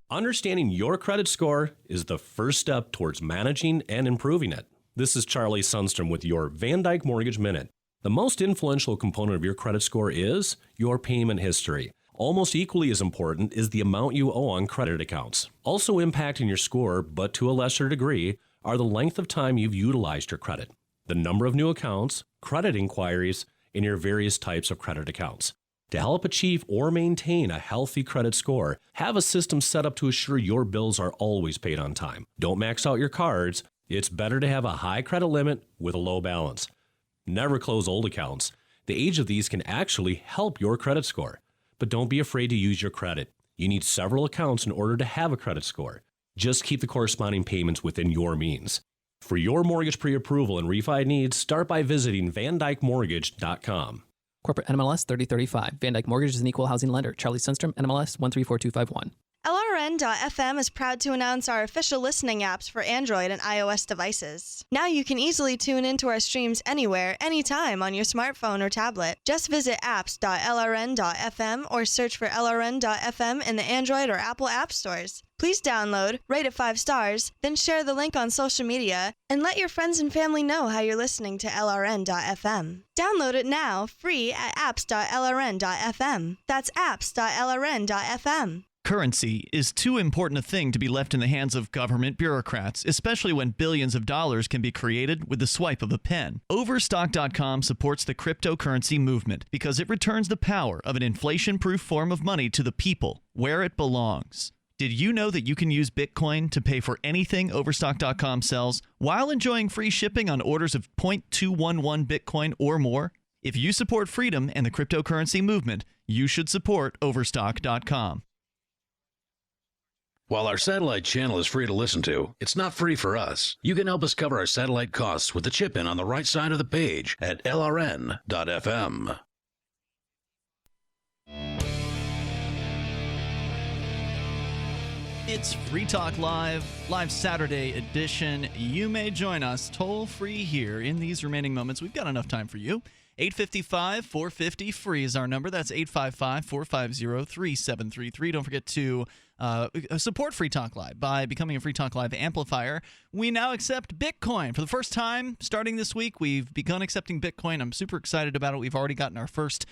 Understanding your credit score is the first step towards managing and improving it. This is Charlie Sundstrom with your Van Dyke Mortgage Minute. The most influential component of your credit score is your payment history. Almost equally as important is the amount you owe on credit accounts. Also impacting your score, but to a lesser degree, are the length of time you've utilized your credit, the number of new accounts, credit inquiries, and your various types of credit accounts. To help achieve or maintain a healthy credit score, have a system set up to assure your bills are always paid on time. Don't max out your cards. It's better to have a high credit limit with a low balance. Never close old accounts. The age of these can actually help your credit score. But don't be afraid to use your credit. You need several accounts in order to have a credit score. Just keep the corresponding payments within your means. For your mortgage pre-approval and refi needs, start by visiting VanDykeMortgage.com. Corporate NMLS 3035. Van Dyke Mortgage is an equal housing lender. Charlie Sundstrom, NMLS 134251. LRN.FM is proud to announce our official listening apps for Android and iOS devices. Now you can easily tune into our streams anywhere, anytime on your smartphone or tablet. Just visit apps.lrn.fm or search for LRN.FM in the Android or Apple app stores. Please download, rate it 5 stars, then share the link on social media, and let your friends and family know how you're listening to LRN.FM. Download it now, free at apps.lrn.fm. That's apps.lrn.fm. Currency is too important a thing to be left in the hands of government bureaucrats, especially when billions of dollars can be created with the swipe of a pen. Overstock.com supports the cryptocurrency movement because it returns the power of an inflation-proof form of money to the people where it belongs. Did you know that you can use Bitcoin to pay for anything Overstock.com sells while enjoying free shipping on orders of 0.211 Bitcoin or more? If you support freedom and the cryptocurrency movement, you should support Overstock.com. While our satellite channel is free to listen to, it's not free for us. You can help us cover our satellite costs with the chip-in on the right side of the page at lrn.fm. It's Free Talk Live Saturday edition. You may join us toll-free here in these remaining moments. We've got enough time for you. 855-450-FREE is our number. That's 855-450-3733. Don't forget to support Free Talk Live by becoming a Free Talk Live amplifier. We now accept Bitcoin. For the first time starting this week, we've begun accepting Bitcoin. I'm super excited about it. We've already gotten our first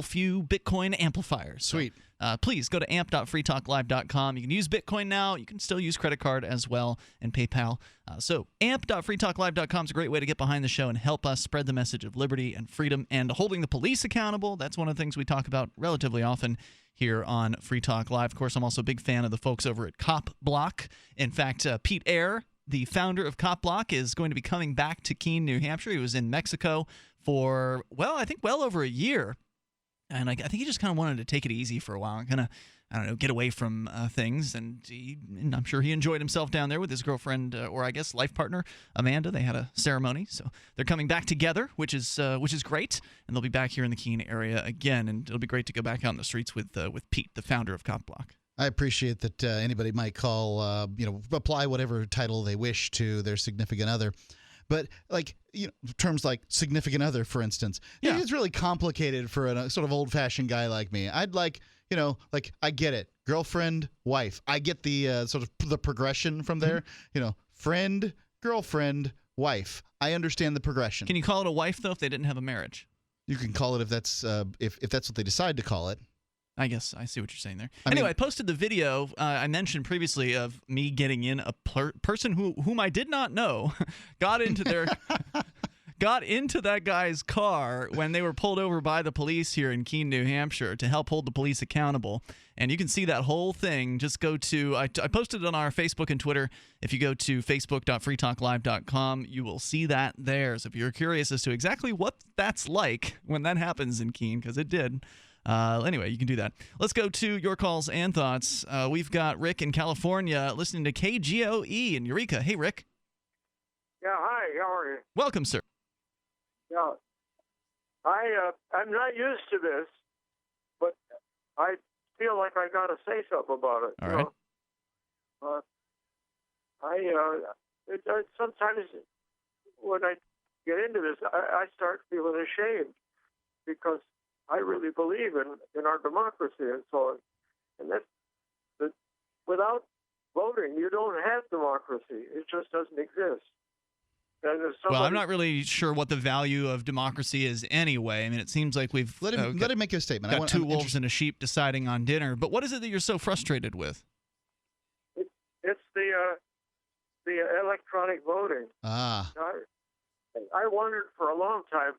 few Bitcoin amplifiers. Sweet. So, please go to amp.freetalklive.com. You can use Bitcoin now. You can still use credit card as well and PayPal. So amp.freetalklive.com is a great way to get behind the show and help us spread the message of liberty and freedom and holding the police accountable. That's one of the things we talk about relatively often here on Free Talk Live. Of course, I'm also a big fan of the folks over at Cop Block. In fact, Pete Eyre, the founder of Cop Block, is going to be coming back to Keene, New Hampshire. He was in Mexico for, well over a year. And I think he just kind of wanted to take it easy for a while, kind of, get away from things. And I'm sure he enjoyed himself down there with his girlfriend, or I guess life partner, Amanda. They had a ceremony, so they're coming back together, which is great. And they'll be back here in the Keene area again, and it'll be great to go back out in the streets with Pete, the founder of Cop Block. I appreciate that anybody might call, apply whatever title they wish to their significant other. But terms like significant other, for instance, it's really complicated for a sort of old-fashioned guy like me. I'd I get it, girlfriend, wife. I get the sort of the progression from there. Friend, girlfriend, wife. I understand the progression. Can you call it a wife though if they didn't have a marriage? You can call it if that's what they decide to call it. I guess I see what you're saying there. I posted the video I mentioned previously of me getting in a person whom I did not know got into that guy's car when they were pulled over by the police here in Keene, New Hampshire, to help hold the police accountable. And you can see that whole thing. Just go to I posted it on our Facebook and Twitter. If you go to facebook.freetalklive.com, you will see that there. So if you're curious as to exactly what that's like when that happens in Keene, because it did. Anyway, you can do that. Let's go to your calls and thoughts. We've got Rick in California listening to KGOE in Eureka. Hey, Rick. Yeah, hi. How are you? Welcome, sir. Yeah, I'm not used to this, but I feel like I got to say something about it. All right. Sometimes when I get into this, I start feeling ashamed because I really believe in our democracy and so on. And that without voting, you don't have democracy. It just doesn't exist. Well, I'm not really sure what the value of democracy is anyway. I mean, it seems like we've let him make a statement. Got two wolves and a sheep deciding on dinner. But what is it that you're so frustrated with? It's the electronic voting. I wondered for a long time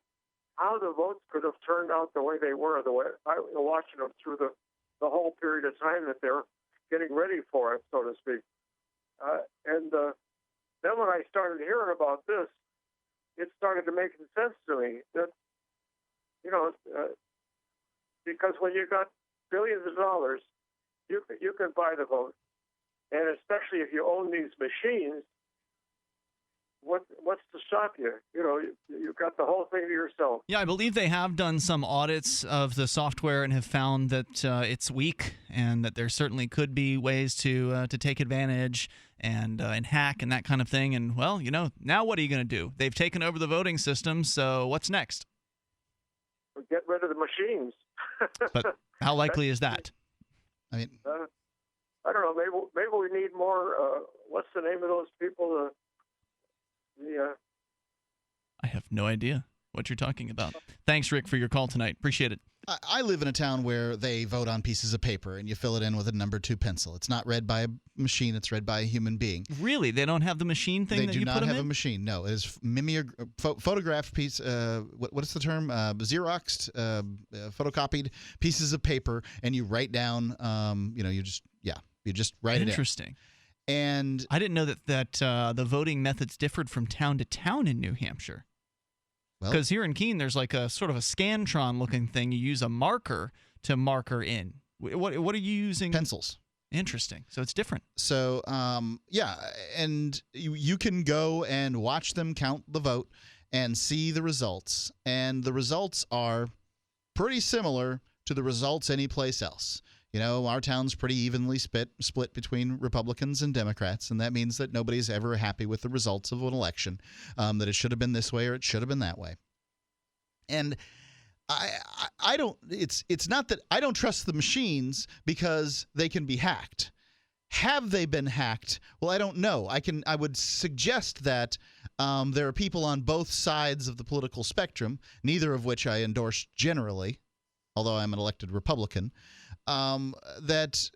how the votes could have turned out the way they were. The way I was watching them through the whole period of time that they're getting ready for it, so to speak, Then when I started hearing about this, it started to make sense to me that, because when you got billions of dollars, you can buy the vote. And especially if you own these machines, what's to stop you? You know, you've got the whole thing to yourself. Yeah, I believe they have done some audits of the software and have found that it's weak, and that there certainly could be ways to take advantage and hack and that kind of thing. And, well, you know, now what are you going to do? They've taken over the voting system, so what's next? Get rid of the machines. But how likely is that? I mean, I don't know. Maybe we need more. What's the name of those people? I have no idea what you're talking about. Thanks, Rick, for your call tonight. Appreciate it. I live in a town where they vote on pieces of paper, and you fill it in with a number 2 pencil. It's not read by a machine. It's read by a human being. Really? They don't have the machine thing that you put them in? They do not have a machine, no. It is photographed piece, what is the term? Xeroxed, photocopied pieces of paper, and you write down, you just write it in. Interesting. And I didn't know that the voting methods differed from town to town in New Hampshire. Because here in Keene, there's like a sort of a Scantron-looking thing. You use a marker to marker in. What are you using? Pencils. Interesting. So it's different. So, and you can go and watch them count the vote and see the results. And the results are pretty similar to the results anyplace else. You know, our town's pretty evenly split between Republicans and Democrats, and that means that nobody's ever happy with the results of an election, that it should have been this way or it should have been that way. And I don't. It's not that I don't trust the machines because they can be hacked. Have they been hacked? Well, I don't know. I would suggest that there are people on both sides of the political spectrum, neither of which I endorse generally, although I'm an elected Republican. That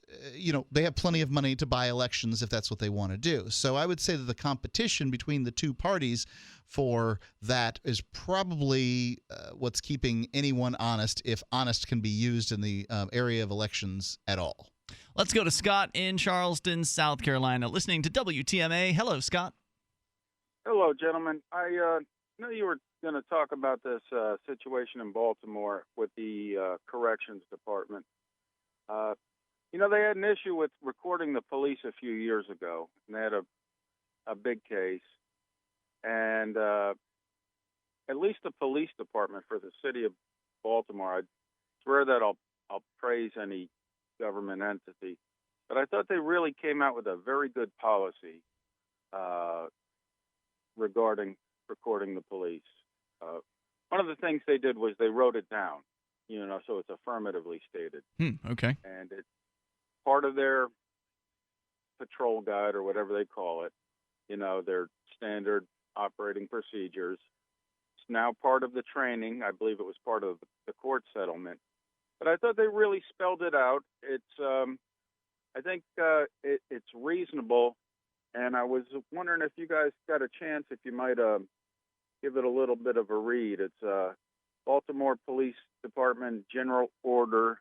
they have plenty of money to buy elections if that's what they want to do. So I would say that the competition between the two parties for that is probably what's keeping anyone honest, if honest can be used in the area of elections at all. Let's go to Scott in Charleston, South Carolina, listening to WTMA. Hello, Scott. Hello, gentlemen. I know you were going to talk about this situation in Baltimore with the corrections department. They had an issue with recording the police a few years ago, and they had a big case. And at least the police department for the city of Baltimore, I swear that I'll praise any government entity, but I thought they really came out with a very good policy regarding recording the police. One of the things they did was they wrote it down, so it's affirmatively stated. Okay. And it's part of their patrol guide or whatever they call it, their standard operating procedures. It's now part of the training. I believe it was part of the court settlement. But I thought they really spelled it out. It's, I think it's reasonable. And I was wondering if you guys got a chance, if you might give it a little bit of a read. It's Baltimore Police Department General Order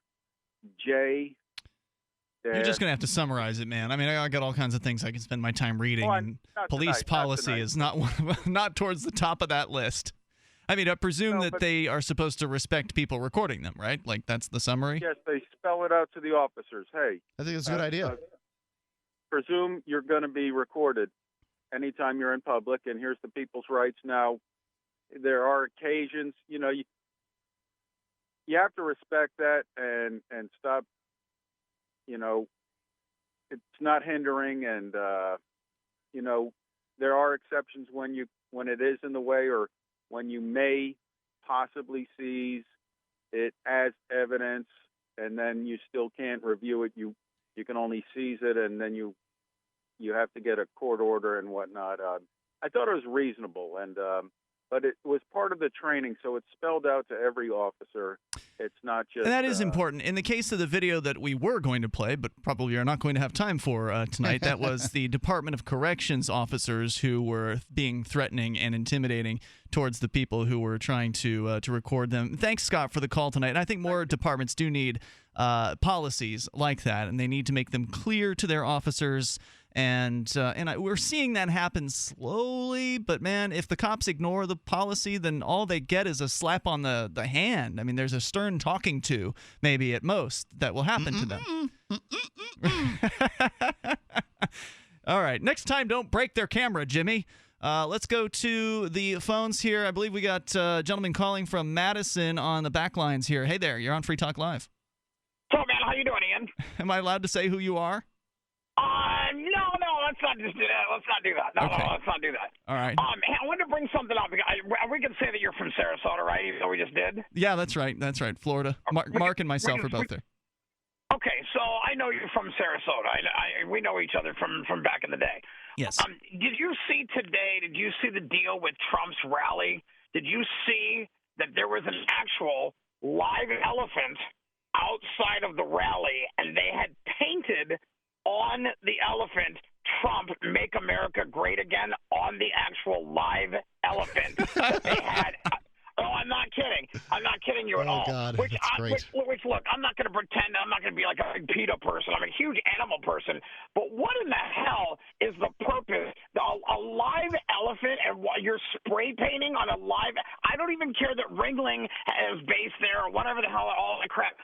J. You're just going to have to summarize it, man. I mean, I got all kinds of things I can spend my time reading, and police policy is not not towards the top of that list. I mean, I presume that they are supposed to respect people recording them, right? Like, that's the summary? Yes, they spell it out to the officers. Hey. I think it's a good idea. Presume you're going to be recorded anytime you're in public, and here's the people's rights. Now, there are occasions, you have to respect that and stop, it's not hindering, and, there are exceptions when it is in the way, or when you may possibly seize it as evidence, and then you still can't review it. You can only seize it, and then you have to get a court order and whatnot. I thought it was reasonable, and but it was part of the training, so it's spelled out to every officer. It's not just... And that is important. In the case of the video that we were going to play, but probably are not going to have time for tonight, that was the Department of Corrections officers who were being threatening and intimidating towards the people who were trying to record them. Thanks, Scott, for the call tonight. And I think more departments do need policies like that, and they need to make them clear to their officers. And we're seeing that happen slowly, but man, if the cops ignore the policy, then all they get is a slap on the hand. I mean, there's a stern talking to, maybe at most, that will happen to them. All right, next time, don't break their camera, Jimmy. Let's go to the phones here. I believe we got a gentleman calling from Madison on the back lines here. Hey there, you're on Free Talk Live. So, man, how you doing, Ian? Am I allowed to say who you are? No, let's not just do that. Let's not do that. No, let's not do that. All right. Hey, I wanted to bring something up. We can say that you're from Sarasota, right? Even though we just did. Yeah, that's right. Florida. Mark and myself are both there. Okay, so I know you're from Sarasota. We know each other from back in the day. Yes. Did you see today? Did you see the deal with Trump's rally? Did you see that there was an actual live elephant outside of the rally, and they had painted on the elephant Trump "Make America Great Again" on the actual live elephant. They had. Oh, I'm not kidding. I'm not kidding you at all. God, which, that's great. Which, look, I'm not going to pretend. I'm not going to be like a big PETA person. I'm a huge animal person. But what in the hell is the purpose? A live elephant, and you're spray painting on a live. I don't even care that Ringling is based there or whatever the hell. All that crap.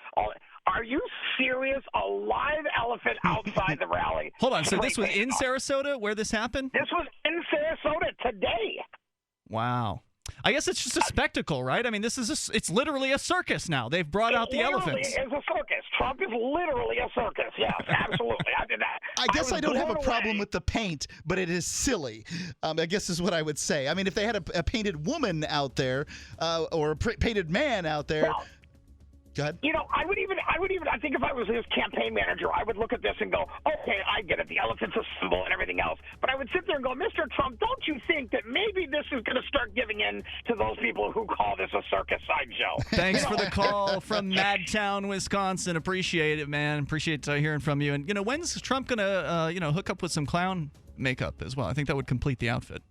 Are you serious? A live elephant outside the rally? Hold on. So this was in Sarasota where this happened? This was in Sarasota today. Wow. I guess it's just a spectacle, right? I mean, it's literally a circus now. They've brought out the elephants. It is a circus. Trump is literally a circus. Yes, absolutely. I did that. I guess I don't have a problem with the paint, but it is silly. I guess is what I would say. I mean, if they had a painted woman out there or a painted man out there. Well, go ahead. You know, I would even. I think if I was his campaign manager, I would look at this and go, okay, I get it. The elephant's a symbol and everything else. But I would sit there and go, Mr. Trump, don't you think that maybe this is going to start giving in to those people who call this a circus sideshow? Thanks for the call from Madtown, Wisconsin. Appreciate it, man. Appreciate hearing from you. And when's Trump going to hook up with some clown makeup as well? I think that would complete the outfit.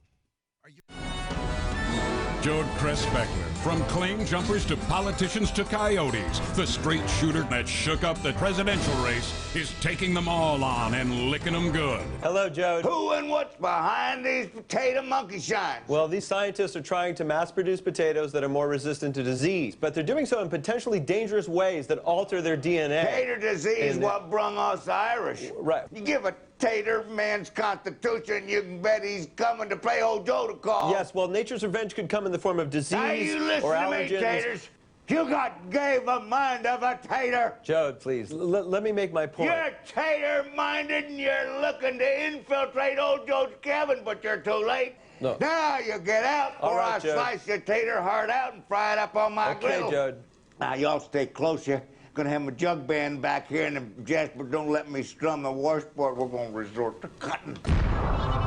Jode Cress Beckman. From claim jumpers to politicians to coyotes, the straight shooter that shook up the presidential race is taking them all on and licking them good. Hello, Jode. Who and what's behind these potato monkey shines? Well, these scientists are trying to mass-produce potatoes that are more resistant to disease, but they're doing so in potentially dangerous ways that alter their DNA. Tater disease what brung us Irish. Right. You give a tater man's constitution, you can bet he's coming to play old Joe to call. Yes, well, nature's revenge could come in the form of disease now you listen or to allergens. Me, taters. You gave a mind of a tater. Jode, please, let me make my point. You're tater-minded and you're looking to infiltrate old Joe's cabin, but you're too late. No. Now you get out, or I'll slice your tater heart out and fry it up on my grill. Okay, Jode. Now, y'all stay close. You're going to have my jug band back here, and if Jasper don't let me strum the washboard, we're going to resort to cutting.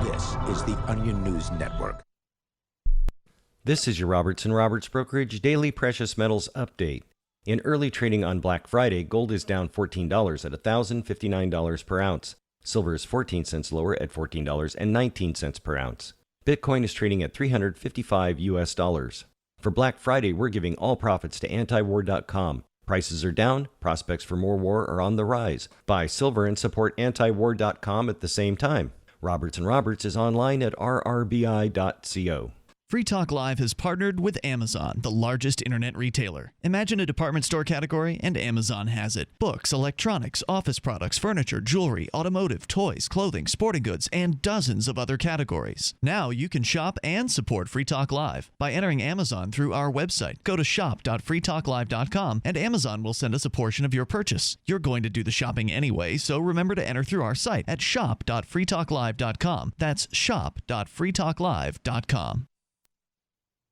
This is the Onion News Network. This is your Robertson Roberts Brokerage Daily Precious Metals Update. In early trading on Black Friday, gold is down $14 at $1,059 per ounce. Silver is 14 cents lower at $14.19 per ounce. Bitcoin is trading at $355 US. For Black Friday, we're giving all profits to antiwar.com. Prices are down, prospects for more war are on the rise. Buy silver and support antiwar.com at the same time. Robertson Roberts is online at rrbi.co. Free Talk Live has partnered with Amazon, the largest internet retailer. Imagine a department store category, and Amazon has it. Books, electronics, office products, furniture, jewelry, automotive, toys, clothing, sporting goods, and dozens of other categories. Now you can shop and support Free Talk Live by entering Amazon through our website. Go to shop.freetalklive.com, and Amazon will send us a portion of your purchase. You're going to do the shopping anyway, so remember to enter through our site at shop.freetalklive.com. That's shop.freetalklive.com.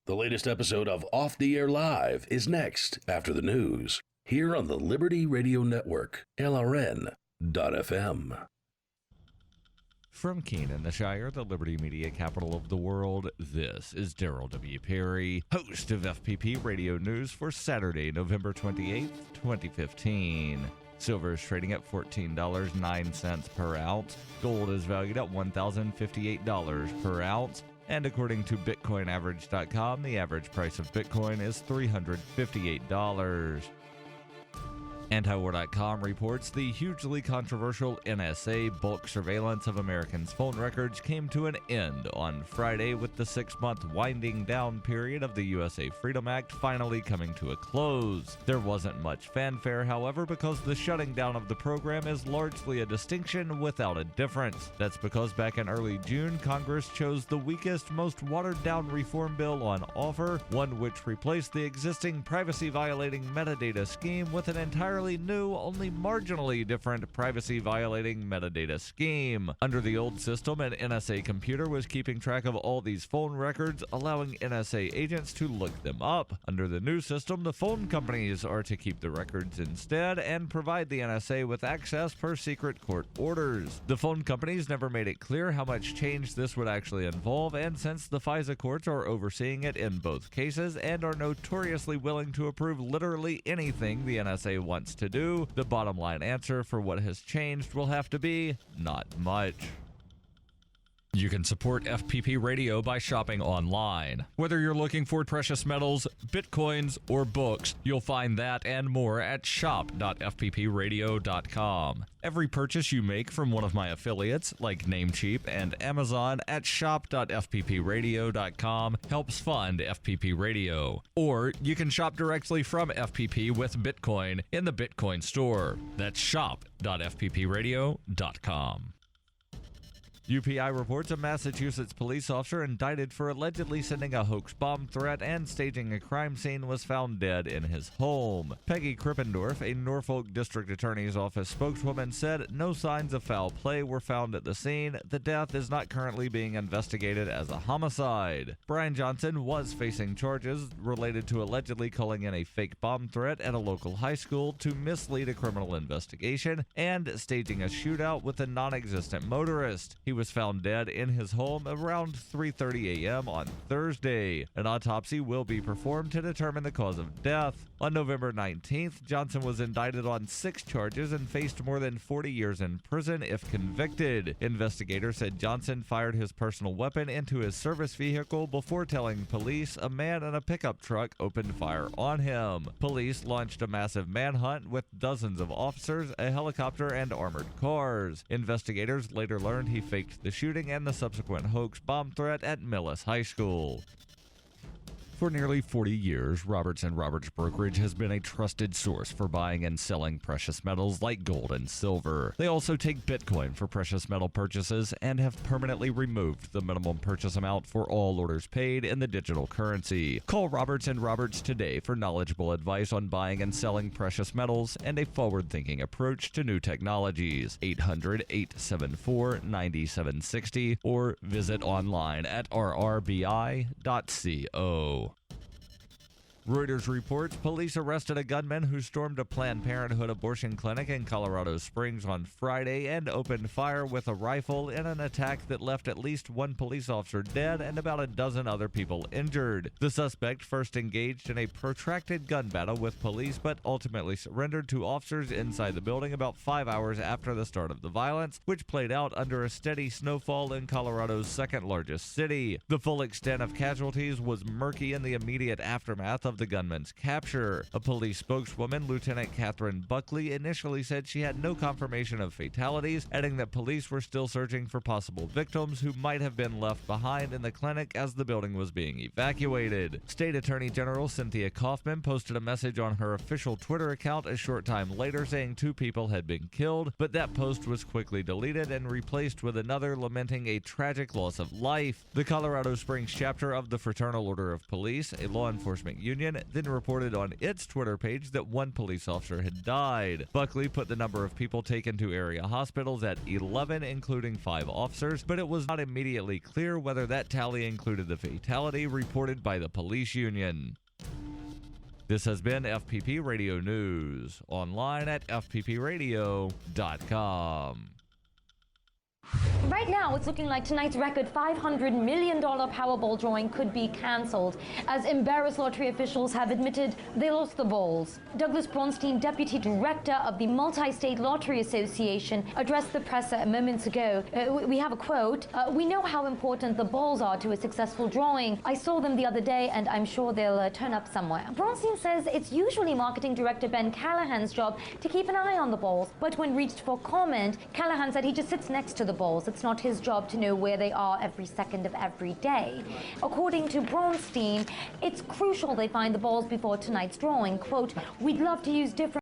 The latest episode of Off the Air Live is next after the news here on the Liberty Radio Network, LRN.FM. From Keene, the Shire, the Liberty Media capital of the world, this is Daryl W. Perry, host of FPP Radio News for Saturday, November 28th, 2015. Silver is trading at $14.09 per ounce. Gold is valued at $1,058 per ounce. And according to BitcoinAverage.com, the average price of Bitcoin is $358. Antiwar.com reports the hugely controversial NSA bulk surveillance of Americans' phone records came to an end on Friday, with the 6-month winding down period of the USA Freedom Act finally coming to a close. There wasn't much fanfare, however, because the shutting down of the program is largely a distinction without a difference. That's because back in early June, Congress chose the weakest, most watered-down reform bill on offer, one which replaced the existing privacy-violating metadata scheme with an entirely new, only marginally different privacy-violating metadata scheme. Under the old system, an NSA computer was keeping track of all these phone records, allowing NSA agents to look them up. Under the new system, the phone companies are to keep the records instead and provide the NSA with access per secret court orders. The phone companies never made it clear how much change this would actually involve, and since the FISA courts are overseeing it in both cases and are notoriously willing to approve literally anything the NSA wants to do, the bottom line answer for what has changed will have to be not much. You can support FPP Radio by shopping online. Whether you're looking for precious metals, bitcoins, or books, you'll find that and more at shop.fppradio.com. Every purchase you make from one of my affiliates, like Namecheap and Amazon, at shop.fppradio.com helps fund FPP Radio. Or you can shop directly from FPP with Bitcoin in the Bitcoin store. That's shop.fppradio.com. UPI reports a Massachusetts police officer indicted for allegedly sending a hoax bomb threat and staging a crime scene was found dead in his home. Peggy Krippendorf, a Norfolk District Attorney's Office spokeswoman, said no signs of foul play were found at the scene. The death is not currently being investigated as a homicide. Brian Johnson was facing charges related to allegedly calling in a fake bomb threat at a local high school to mislead a criminal investigation and staging a shootout with a non-existent motorist. He was found dead in his home around 3:30 a.m. on Thursday. An autopsy will be performed to determine the cause of death. On November 19th, Johnson was indicted on 6 charges and faced more than 40 years in prison if convicted. Investigators said Johnson fired his personal weapon into his service vehicle before telling police a man in a pickup truck opened fire on him. Police launched a massive manhunt with dozens of officers, a helicopter, and armored cars. Investigators later learned he faked the shooting and the subsequent hoax bomb threat at Millis High School. For nearly 40 years, Roberts & Roberts Brokerage has been a trusted source for buying and selling precious metals like gold and silver. They also take Bitcoin for precious metal purchases and have permanently removed the minimum purchase amount for all orders paid in the digital currency. Call Roberts & Roberts today for knowledgeable advice on buying and selling precious metals and a forward-thinking approach to new technologies. 800-874-9760 or visit online at rrbi.co. Reuters reports police arrested a gunman who stormed a Planned Parenthood abortion clinic in Colorado Springs on Friday and opened fire with a rifle in an attack that left at least 1 police officer dead and about a dozen other people injured. The suspect first engaged in a protracted gun battle with police but ultimately surrendered to officers inside the building about 5 hours after the start of the violence, which played out under a steady snowfall in Colorado's second largest city. The full extent of casualties was murky in the immediate aftermath of the gunman's capture. A police spokeswoman, Lieutenant Catherine Buckley, initially said she had no confirmation of fatalities, adding that police were still searching for possible victims who might have been left behind in the clinic as the building was being evacuated. State Attorney General Cynthia Kaufman posted a message on her official Twitter account a short time later saying 2 people had been killed, but that post was quickly deleted and replaced with another lamenting a tragic loss of life. The Colorado Springs chapter of the Fraternal Order of Police, a law enforcement union, then reported on its Twitter page that 1 police officer had died. Buckley put the number of people taken to area hospitals at 11, including 5 officers, but it was not immediately clear whether that tally included the fatality reported by the police union. This has been FPP Radio News, online at fppradio.com. Right now, it's looking like tonight's record $500 million Powerball drawing could be cancelled, as embarrassed lottery officials have admitted they lost the balls. Douglas Bronstein, Deputy Director of the Multi-State Lottery Association, addressed the press moments ago. We have a quote, "We know how important the balls are to a successful drawing. I saw them the other day, and I'm sure they'll turn up somewhere." Bronstein says it's usually Marketing Director Ben Callahan's job to keep an eye on the balls, but when reached for comment, Callahan said he just sits next to the balls. It's not his job to know where they are every second of every day. According to Bronstein, it's crucial they find the balls before tonight's drawing. Quote, "We'd love to use different